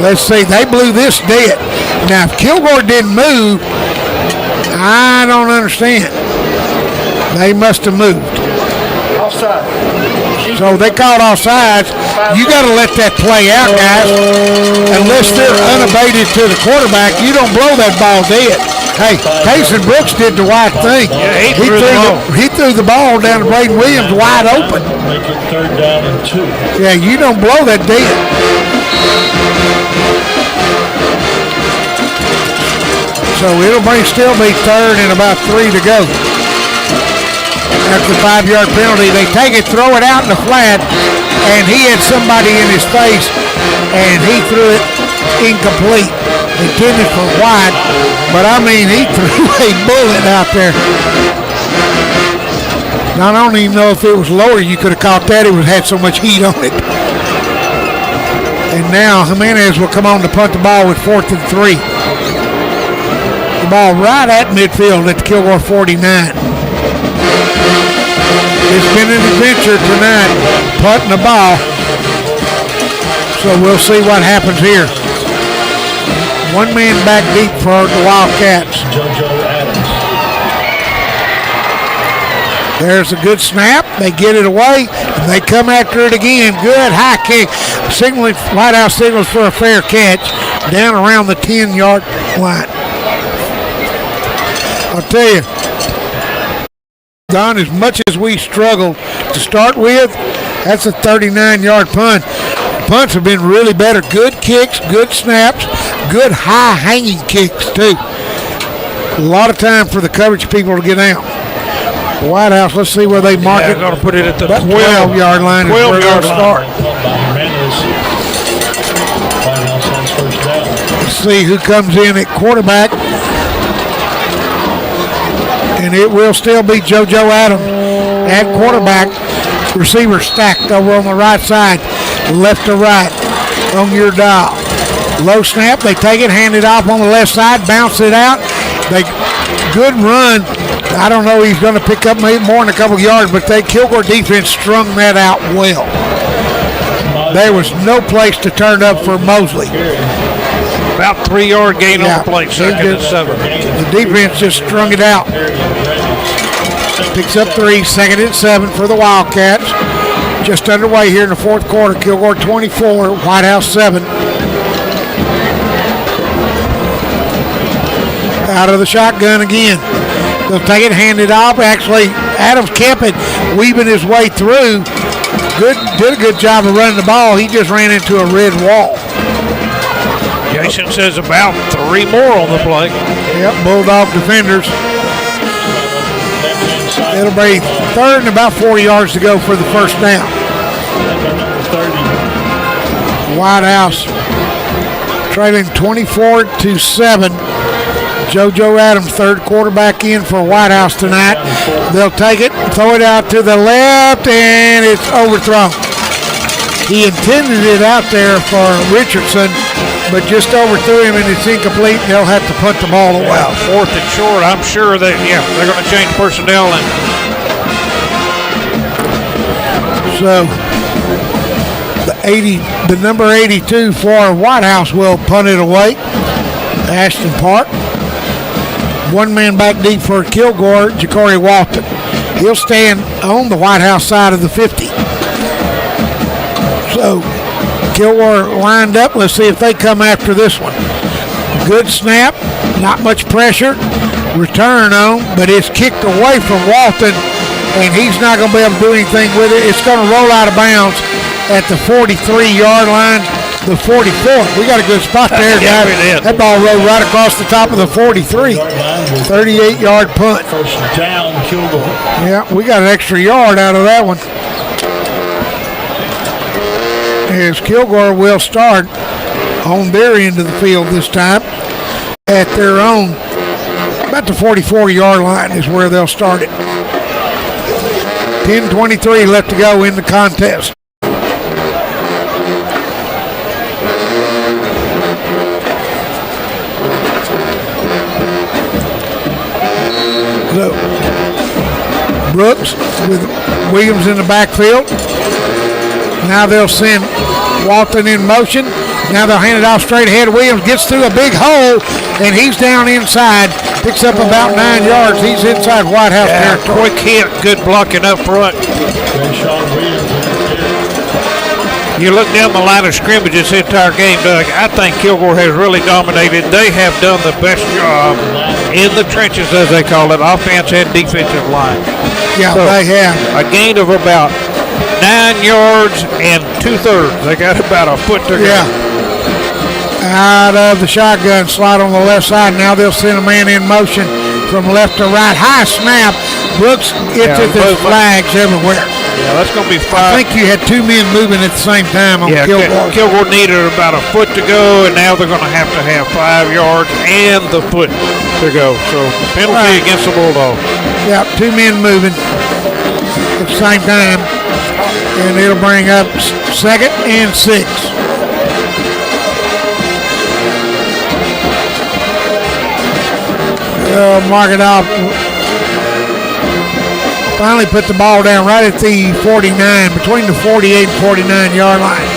Let's see. They blew this dead. Now, if Kilgore didn't move, I don't understand. They must have moved. Offside. So they called offsides. You got to let that play out, guys. Unless they're unabated to the quarterback, you don't blow that ball dead. Hey, Payson Brooks did the right thing. Yeah, he threw the ball down to Braden Williams wide open. Make it 3rd down and 2. Yeah, you don't blow that dead. So it'll still be 3rd and about 3 to go. After the 5-yard penalty, they take it, throw it out in the flat, and he had somebody in his face, and he threw it incomplete. Intended for White, but I mean, he threw a bullet out there. I don't even know if it was lower. You could have caught that. It had so much heat on it. And now Jimenez will come on to punt the ball with 4th and 3. The ball right at midfield at the Kilgore 49. It's been an adventure tonight, punting the ball. So we'll see what happens here. One man back deep for the Wildcats. There's a good snap. They get it away, and they come after it again. Good high kick. Whitehouse signals for a fair catch down around the 10-yard line. I'll tell you, Don, as much as we struggled to start with, that's a 39-yard punt. Punts have been really better. Good kicks, good snaps, good high hanging kicks, too. A lot of time for the coverage people to get out. Whitehouse, let's see where they mark it. They're going to put it at the 12-yard line. 12-yard start. Let's see who comes in at quarterback. And it will still be JoJo Adams at quarterback. Receiver stacked over on the right side, left to right on your dial. Low snap, they take it, hand it off on the left side, bounce it out. Good run. I don't know, he's going to pick up maybe more than a couple yards, but Kilgore defense strung that out well. There was no place to turn up for Mosley. About 3-yard gain on the play, 2nd and 7. The defense just strung it out. Picks up 3, 2nd and 7 for the Wildcats. Just underway here in the 4th quarter. Kilgore 24, Whitehouse 7. Out of the shotgun again. They'll take it, hand it off. Actually, Adams kept it, weaving his way through. Did a good job of running the ball. He just ran into a red wall. Jason says about 3 more on the play. Yep, Bulldog defenders. It'll be 3rd and about 4 yards to go for the first down. Whitehouse trailing 24-7. JoJo Adams, 3rd quarterback in for Whitehouse tonight. They'll take it, throw it out to the left, and it's overthrown. He intended it out there for Richardson, but just overthrew him, and it's incomplete. They'll have to punt the ball away. Well, 4th and short. I'm sure that they're going to change personnel. And so the number 82 for Whitehouse will punt it away. Ashton Park. One man back deep for Kilgore, Ja'Cory Walton. He'll stand on the Whitehouse side of the 50. So Kilgore lined up. Let's see if they come after this one. Good snap, not much pressure. Return on, but it's kicked away from Walton, and he's not going to be able to do anything with it. It's going to roll out of bounds at the 43-yard line. The 44. We got a good spot there. That ball rolled right across the top of the 43. 38-yard punt. First down, Kilgore. Yeah, we got an extra yard out of that one. As Kilgore will start on their end of the field this time at their own. About the 44-yard line is where they'll start it. 10:23 left to go in the contest. So, Brooks with Williams in the backfield. Now they'll send Walton in motion. Now they'll hand it off straight ahead. Williams gets through a big hole, and he's down inside. Picks up about 9 yards. He's inside Whitehouse territory. Quick hit, good blocking up front. You look down the line of scrimmage this entire game, Doug. I think Kilgore has really dominated. They have done the best job in the trenches, as they call it, offense and defensive line. Yeah, so they have. A gain of about 9 yards and 2/3. They got about a foot to go. Yeah. Out of the shotgun, slide on the left side. Now they'll send a man in motion from left to right. High snap. Brooks gets it. There's flags everywhere. Yeah, that's going to be 5. I think you had 2 men moving at the same time on Kilgore. Kilgore needed about a foot to go, and now they're going to have 5 yards and the foot to go. So penalty against the Bulldogs. Yeah, 2 men moving. at the same time. And it'll bring up 2nd and 6. Mark it off. Finally put the ball down right at the 49, between the 48 and 49 yard line.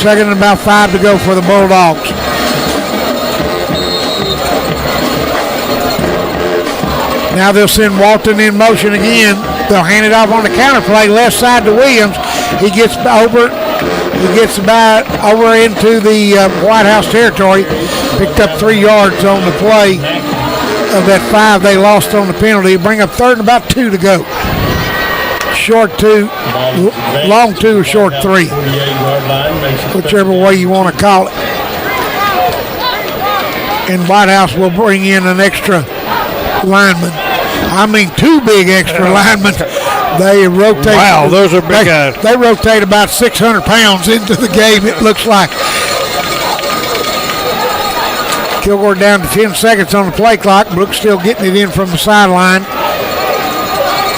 2nd and about 5 to go for the Bulldogs. Now they'll send Walton in motion again. They'll hand it off on the counter play, left side to Williams. He gets over into the Whitehouse territory. Picked up 3 yards on the play of that 5 they lost on the penalty. Bring up 3rd and about 2 to go. Short 2, long 2 or short 3. Whichever way you want to call it. And Whitehouse will bring in an extra lineman. I mean 2 big extra linemen. They rotate. Wow, those are big guys. They rotate about 600 pounds into the game, it looks like. Kilgore down to 10 seconds on the play clock. Brooks still getting it in from the sideline.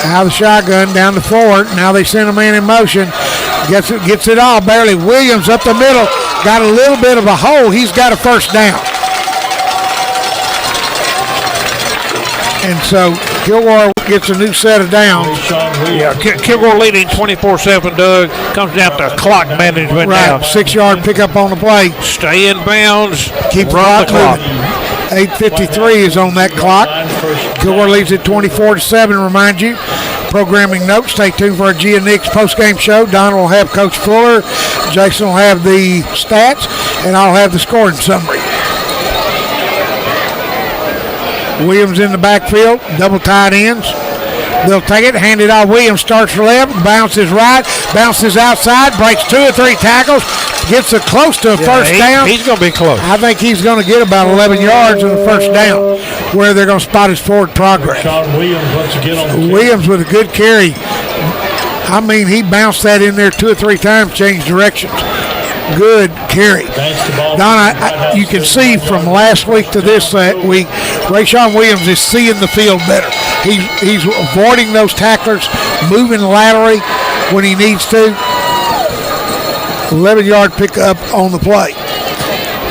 Out of the shotgun, down to 4. Now they send a man in motion. Gets it all, barely. Williams up the middle. Got a little bit of a hole. He's got a first down. And so Kilgore gets a new set of downs. Yeah, Kilgore leading 24-7, Doug. Comes down to clock management now. 6-yard pickup on the play. Stay in bounds. Keep run the clock. 8:53 is on that clock. Kilgore leads at 24-7. Remind you, programming notes. Stay tuned for our Gia Nix post-game show. Don will have Coach Fuller. Jason will have the stats, and I'll have the scoring summary. Williams in the backfield, double tight ends. They'll take it, hand it off. Williams starts left, bounces right, bounces outside, breaks 2 or 3 tackles, gets it close to a first down. He's going to be close. I think he's going to get about 11 yards on the first down, where they're going to spot his forward progress. Williams with a good carry. I mean, he bounced that in there 2 or 3 times, changed directions. Good carry. Don, you can see from last week to this week, Rayshawn Williams is seeing the field better. He's avoiding those tacklers, moving laterally when he needs to. 11-yard pickup on the play.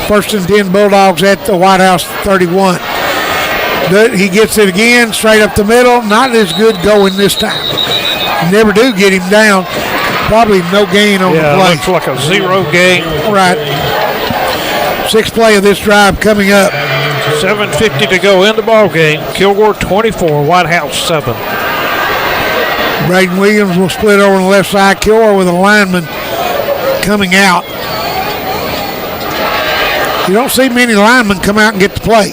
1st and 10 Bulldogs at the Whitehouse 31. He gets it again, straight up the middle. Not as good going this time. Never do get him down. Probably no gain on the play. Looks like a 0 gain. Right. 6th play of this drive coming up. 7:50 to go in the ball game. Kilgore 24, Whitehouse 7. Braden Williams will split over on the left side. Kilgore with a lineman coming out. You don't see many linemen come out and get the play.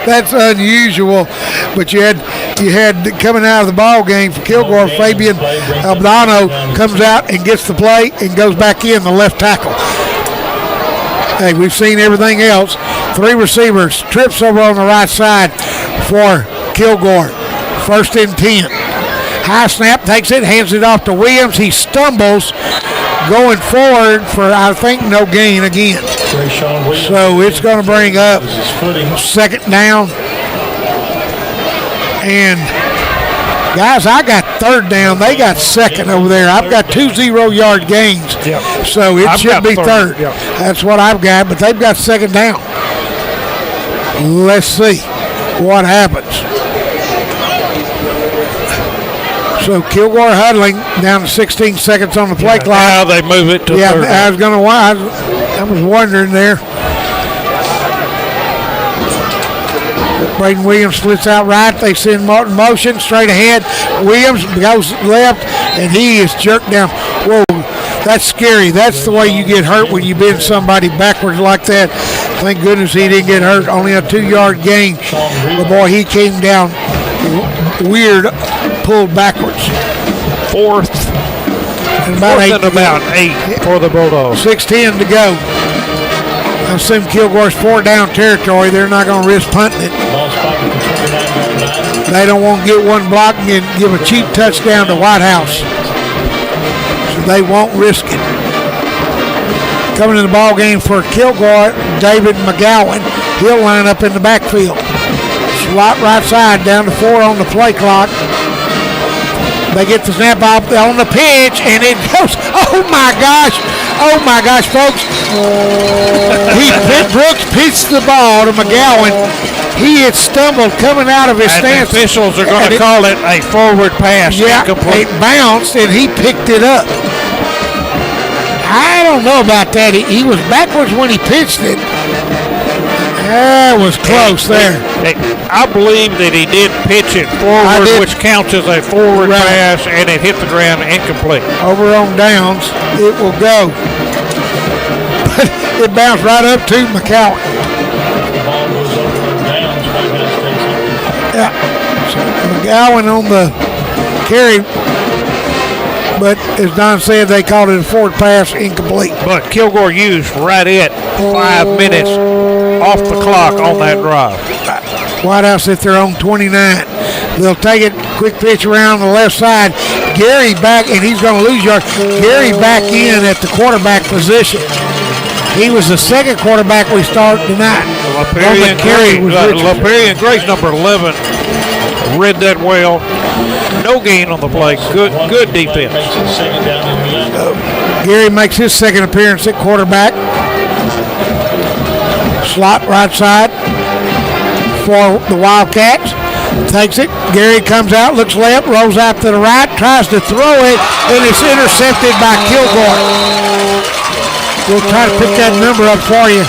that's unusual. But you had coming out of the ball game for Kilgore, Fabian Albano comes out and gets the play and goes back in the left tackle. Hey, we've seen everything else. 3 receivers, trips over on the right side for Kilgore. 1st and 10. High snap, takes it, hands it off to Williams. He stumbles going forward for, I think, no gain again. So it's going to bring up 2nd down. And guys, I got 3rd down. They got 2nd over there. I've got 2 0-yard gains. Yep. So it should be 3rd. Yep. That's what I've got, but they've got 2nd down. Let's see what happens. So Kilgore huddling down to 16 seconds on the play clock. Now they move it to 3rd. I was wondering there. Braden Williams splits out right. They send Martin motion straight ahead. Williams goes left, and he is jerked down. Whoa, that's scary. That's the way you get hurt when you bend somebody backwards like that. Thank goodness he didn't get hurt. Only a 2-yard gain. But boy, he came down weird, pulled backwards. 4th and about 8 for the Bulldogs. 6:10 to go. I assume Kilgore's 4-down territory. They're not going to risk punting it. They don't want to get one block and give a cheap touchdown to Whitehouse. So they won't risk it. Coming in the ball game for Kilgore, David McGowan. He'll line up in the backfield. Slot right side down to 4 on the play clock. They get the snap off on the pitch, and it goes. Oh my gosh, folks! Brooks pitched the ball to McGowan. He had stumbled coming out of his stance. The officials are going to call it a forward pass. Yeah, it bounced, and he picked it up. I don't know about that. He was backwards when he pitched it. That was close there. I believe that he did pitch it forward, which counts as a forward pass, and it hit the ground incomplete. Over on downs, it will go. But it bounced right up to McCowan. Yeah, so McGowan on the carry, but as Don said, they called it a forward pass, incomplete. But Kilgore used right at 5 minutes off the clock on that drive. Whitehouse at their own 29. They'll take it, quick pitch around the left side. Gary back, and he's going to lose yards. Gary back in at the quarterback position. He was the second quarterback we started tonight. LaPerrier Grace, number 11, read that well. No gain on the play. Good defense. Gary makes his second appearance at quarterback. Slot right side for the Wildcats. Takes it. Gary comes out, looks left, rolls out to the right, tries to throw it, and it's intercepted by Kilgore. We'll try to pick that number up for you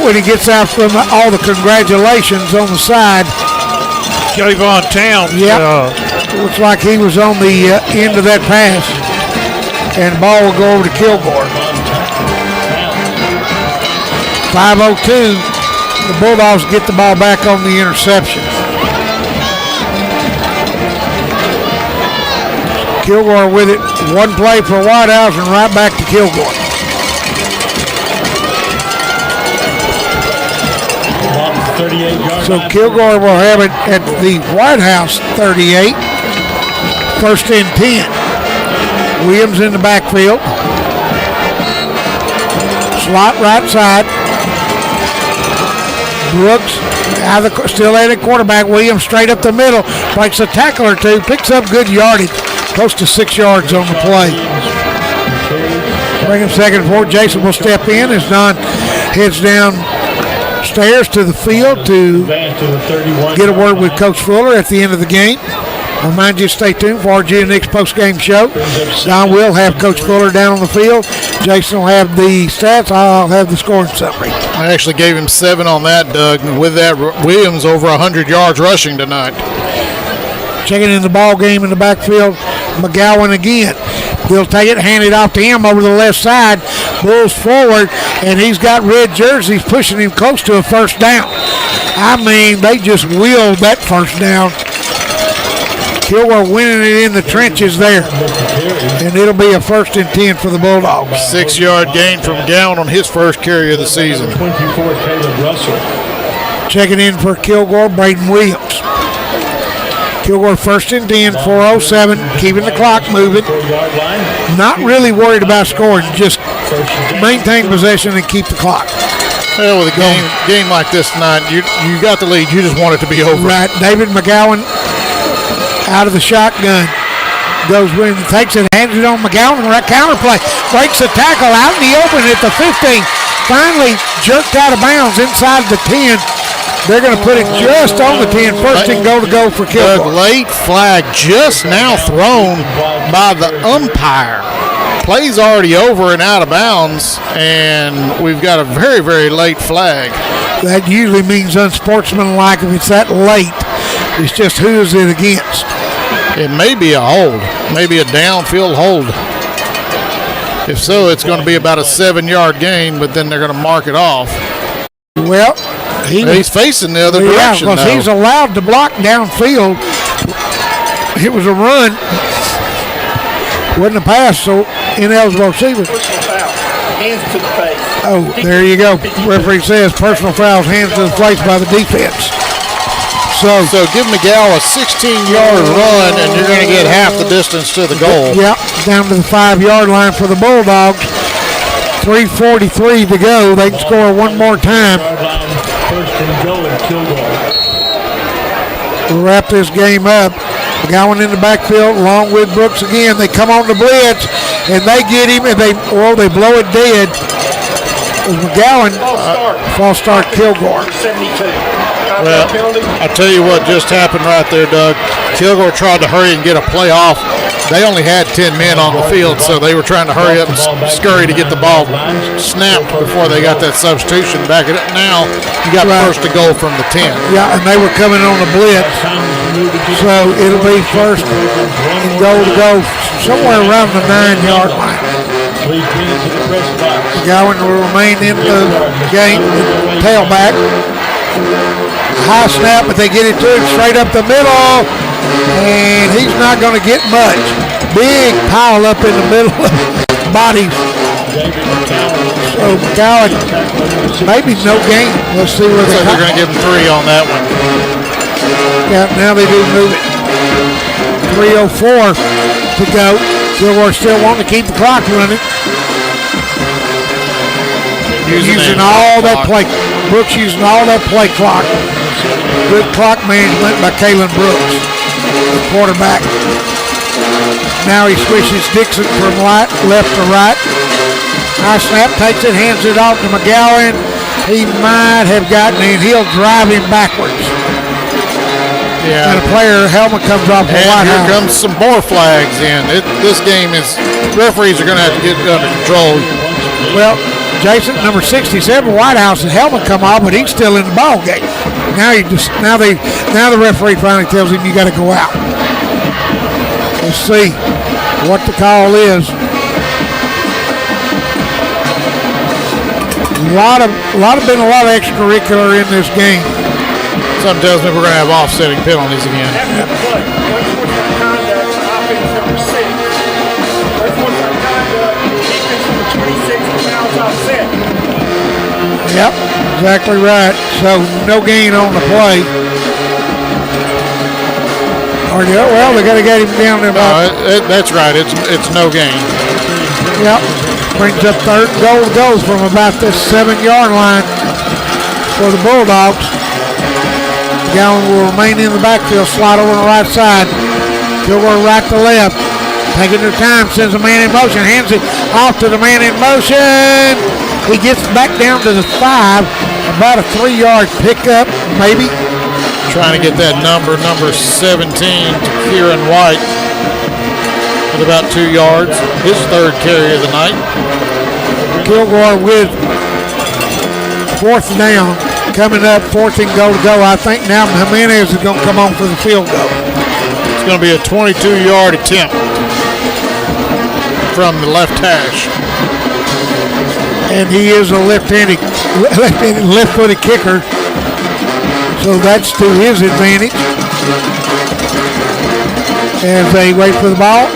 when he gets out from all the congratulations on the side. Javon Towns. Yep. Looks like he was on the end of that pass. And the ball will go over to Kilgore. 5:02. The Bulldogs get the ball back on the interception. Kilgore with it. One play for Whitehouse and right back to Kilgore. So Kilgore will have it at the Whitehouse 38. First and 10. Williams in the backfield. Slot right side. Brooks still at it quarterback. Williams straight up the middle. Breaks a tackle or two. Picks up good yardage. Close to 6 yards on the play. Bring him second and forward. Jason will step in as Don heads down stairs to the field to get a word with Coach Fuller at the end of the game. I remind you to stay tuned for our Nick's post-game show. Don will have Coach Fuller down on the field. Jason will have the stats. I'll have the scoring summary. I actually gave him 7 on that, Doug. With that, Williams over 100 yards rushing tonight. Checking in the ball game in the backfield, McGowan again. They'll take it, hand it off to him over the left side. Bulls forward, and he's got red jerseys pushing him close to a first down. I mean, they just wheeled that first down. Kilgore winning it in the trenches there. And it'll be a first and 10 for the Bulldogs. 6-yard gain from Gowan on his first carry of the season. 24, Caleb Russell. Checking in for Kilgore, Braden Williams. Kilgore first and 10, 4:07, keeping the clock moving. Not really worried about scoring, just maintain possession and keep the clock. Well, with a game like this tonight, you got the lead. You just want it to be over. Right. David McGowan out of the shotgun. Goes with him, takes it, hands it on McGowan, right counter play. Breaks the tackle out in the open at the 15. Finally jerked out of bounds inside the 10. They're going to put it just on the 10. First and goal to go for Kilgore. Late flag just now thrown by the umpire. Play's already over and out of bounds, and we've got a very, very late flag. That usually means unsportsmanlike if it's that late. It's just who is it against. It may be a hold, maybe a downfield hold. If so, it's going to be about a 7-yard gain, but then they're going to mark it off. Well, he's facing the other direction, because he's allowed to block downfield. It was a run. Wasn't a pass, so ineligible receiver. Hands to the face. Oh, there you go. Referee says personal fouls, hands to the face by the defense. So give McGowan a 16-yard run, and you're going to get half the distance to the goal. Yep, down to the 5-yard line for the Bulldogs. 3:43 to go. They can score one more time. First and goal at Kilgore. We'll wrap this game up. McGowan in the backfield along with Brooks again. They come on the blitz, and they get him, and they blow it dead. It was McGowan, false start Kilgore. 72. Well, I tell you what just happened right there, Doug. Kilgore tried to hurry and get a play off. They only had 10 men on the field, so they were trying to hurry up and scurry to get the ball snapped before they got that substitution back. Now you got first to goal from the 10. Yeah, and they were coming on the blitz, so it'll be first and goal to go somewhere around the 9-yard line. McGowan will remain in the game, tailback. High snap, but they get it to him straight up the middle, and he's not going to get much. Big pile up in the middle of bodies. So McGowan, maybe no gain. Let's see where they're going to give him 3 on that one. Yeah, now they do move it. 3:04 to go. Kilgore still wanting to keep the clock running. Using all that play. Brooks using all that play clock. Good clock management by Kalen Brooks, the quarterback. Now he switches Dixon from left to right. High snap, takes it, hands it off to McGowan. He might have gotten it. He'll drive him backwards. Yeah. And a player helmet comes off the Whitehouse. Here comes some more flags in. This game is, referees are going to have to get it under control. Well, Jason, number 67, Whitehouse's helmet come off, but he's still in the ball game. Now the referee finally tells him you got to go out. Let's see what the call is. A lot of extracurricular in this game. Something tells me we're going to have offsetting penalties again. Yep, exactly right. So no gain on the play. Well, they got to get him down there. That's right. It's no gain. Yep. Brings up third goal from about this 7-yard line for the Bulldogs. Gowan will remain in the backfield, slide over on the right side. Kilgore right to left. Taking their time, sends a man in motion, hands it off to the man in motion. He gets back down to the 5, about a 3-yard pickup, maybe. Trying to get that number 17 to Kieran White with about 2 yards. His third carry of the night. Kilgore with 4th down. Coming up, 4th and goal to go. I think now Jimenez is going to come on for the field goal. It's going to be a 22-yard attempt from the left hash. And he is a left-footed kicker, so that's to his advantage. As they wait for the ball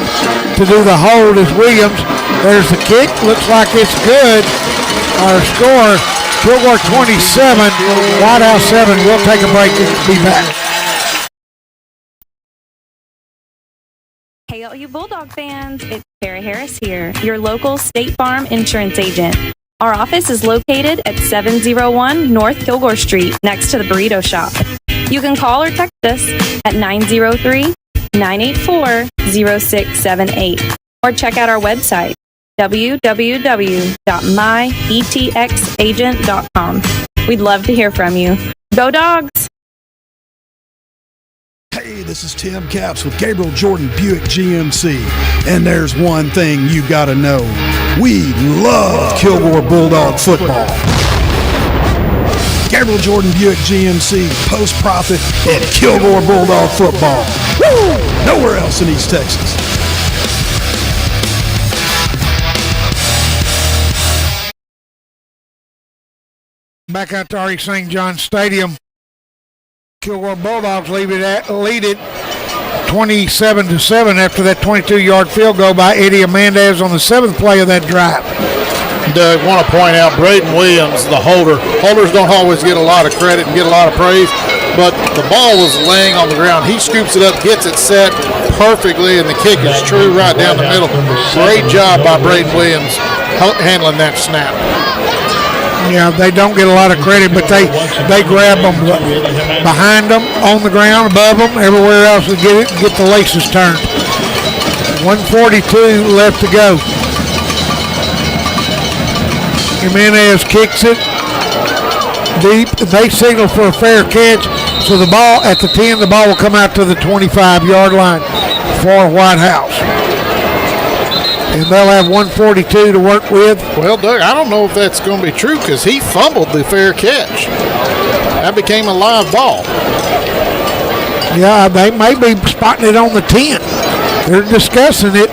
to do the hold is Williams. There's the kick. Looks like it's good. Our score, Kilgore 27, Whitehouse 7. We'll take a break and be back. Hey, all you Bulldog fans, it's Sarah Harris here, your local State Farm insurance agent. Our office is located at 701 North Kilgore Street, next to the Burrito Shop. You can call or text us at 903-984-0678, or check out our website, www.myetxagent.com. We'd love to hear from you. Go Dogs! Hey, this is Tim Capps with Gabriel Jordan Buick GMC, and there's one thing you gotta know. We love Kilgore Bulldog football. Gabriel Jordan Buick GMC, post-profit, and Kilgore Bulldog football. Woo! Nowhere else in East Texas. Back out to RE St. John Stadium. Kilgore Bulldogs lead it 27-7 after that 22-yard field goal by Eddie Amandez on the 7th play of that drive. Doug, want to point out Braden Williams, the holder. Holders don't always get a lot of credit and get a lot of praise, but the ball was laying on the ground. He scoops it up, gets it set perfectly, and the kick is true right down the middle. Great job by Braden Williams handling that snap. Yeah, they don't get a lot of credit, but they grab them behind them, on the ground, above them, everywhere else to get the laces turned. 1:42 left to go. Jimenez kicks it deep. They signal for a fair catch, so the ball at the 10, the ball will come out to the 25-yard line for Whitehouse. And they'll have 1:42 to work with. Well, Doug, I don't know if that's going to be true because he fumbled the fair catch. That became a live ball. Yeah, they may be spotting it on the 10. They're discussing it.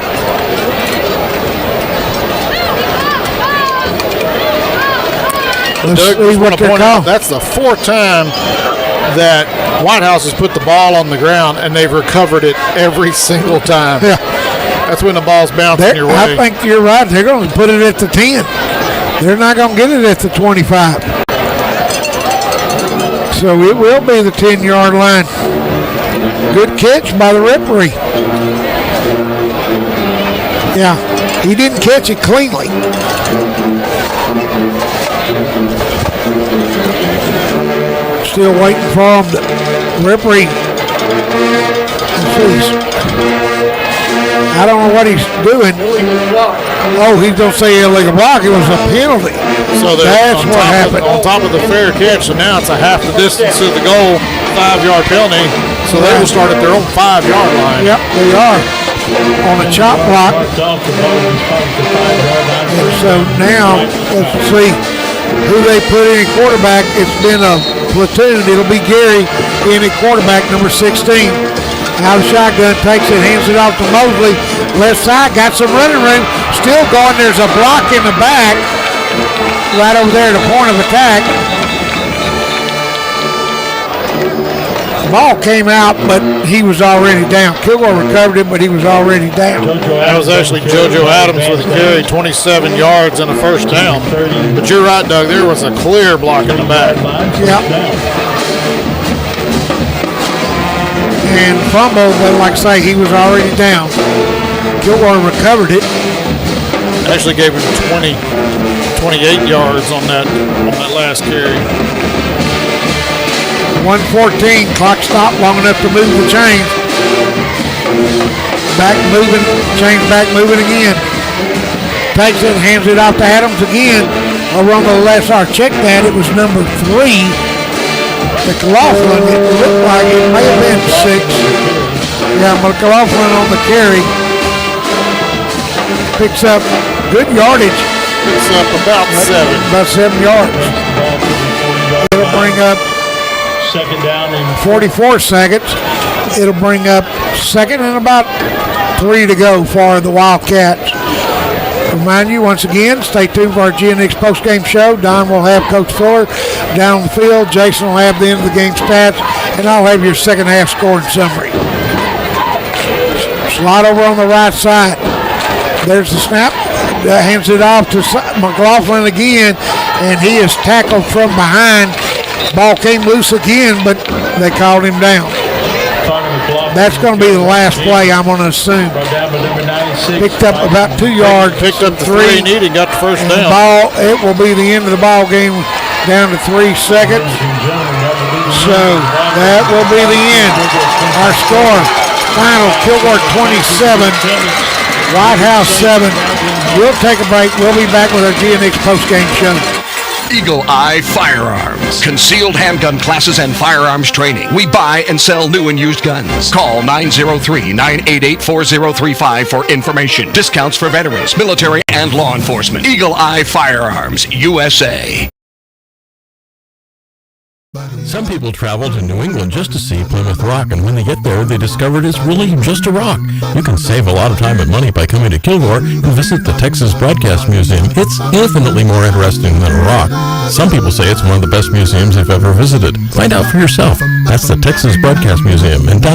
Let's Doug, see what they're calling. That's the fourth time that Whitehouse has put the ball on the ground, and they've recovered it every single time. Yeah. That's when the ball's bouncing your way. I think you're right. They're going to put it at the 10. They're not going to get it at the 25. So it will be the 10-yard line. Good catch by the referee. Yeah, he didn't catch it cleanly. Still waiting for him. The referee. I don't know what he's doing. Oh, he's going to say illegal block. It was a penalty. So that's what happened. On top of the fair catch, so now it's a half the distance to the goal, 5-yard penalty. So they will start at their own 5-yard line. Yep, they are on a chop block. And so now, let's see who they put in quarterback. It's been a platoon. It'll be Gary in at quarterback, number 16. Out of shotgun, takes it, hands it off to Mosley. Left side, got some running room. Still going. There's a block in the back. Right over there at the point of attack. The ball came out, but he was already down. Kilgore recovered it, but he was already down. That was actually JoJo Adams with a carry, 27 yards and a first down. But you're right, Doug. There was a clear block in the back. Yep. And fumble, but like I say, he was already down. Kilgore recovered it. Actually gave him 28 yards on that last carry. 1:14, clock stopped long enough to move the chains. Back moving, chains back moving again. Takes it, hands it off to Adams again. Over on the left side, check that, it was number 3. McLaughlin, it looked like it may have been 6. Yeah, McLaughlin on the carry. Picks up good yardage. Picks up about 7. About 7 yards. It'll bring up second down and 44 seconds. It'll bring up second and about 3 to go for the Wildcats. Remind you once again, stay tuned for our GNX postgame show. Don will have Coach Fuller down the field. Jason will have the end of the game stats, and I'll have your second half scoring summary. Slide over on the right side. There's the snap. Hands it off to McLaughlin again, and he is tackled from behind. Ball came loose again, but they called him down. That's going to be the last play, I'm going to assume. Picked up about 2 yards. Picked up the 3 needed, got the first down. Ball, it will be the end of the ball game, down to 3 seconds. So that will be the end. Our score, final, Kilgore 27, Whitehouse 7. We'll take a break. We'll be back with our GNX postgame show. Eagle Eye Firearms. Concealed handgun classes and firearms training. We buy and sell new and used guns. Call 903-988-4035 for information. Discounts for veterans, military, and law enforcement. Eagle Eye Firearms, USA. Some people travel to New England just to see Plymouth Rock, and when they get there, they discover it's really just a rock. You can save a lot of time and money by coming to Kilgore and visit the Texas Broadcast Museum. It's infinitely more interesting than a rock. Some people say it's one of the best museums they've ever visited. Find out for yourself. That's the Texas Broadcast Museum in downtown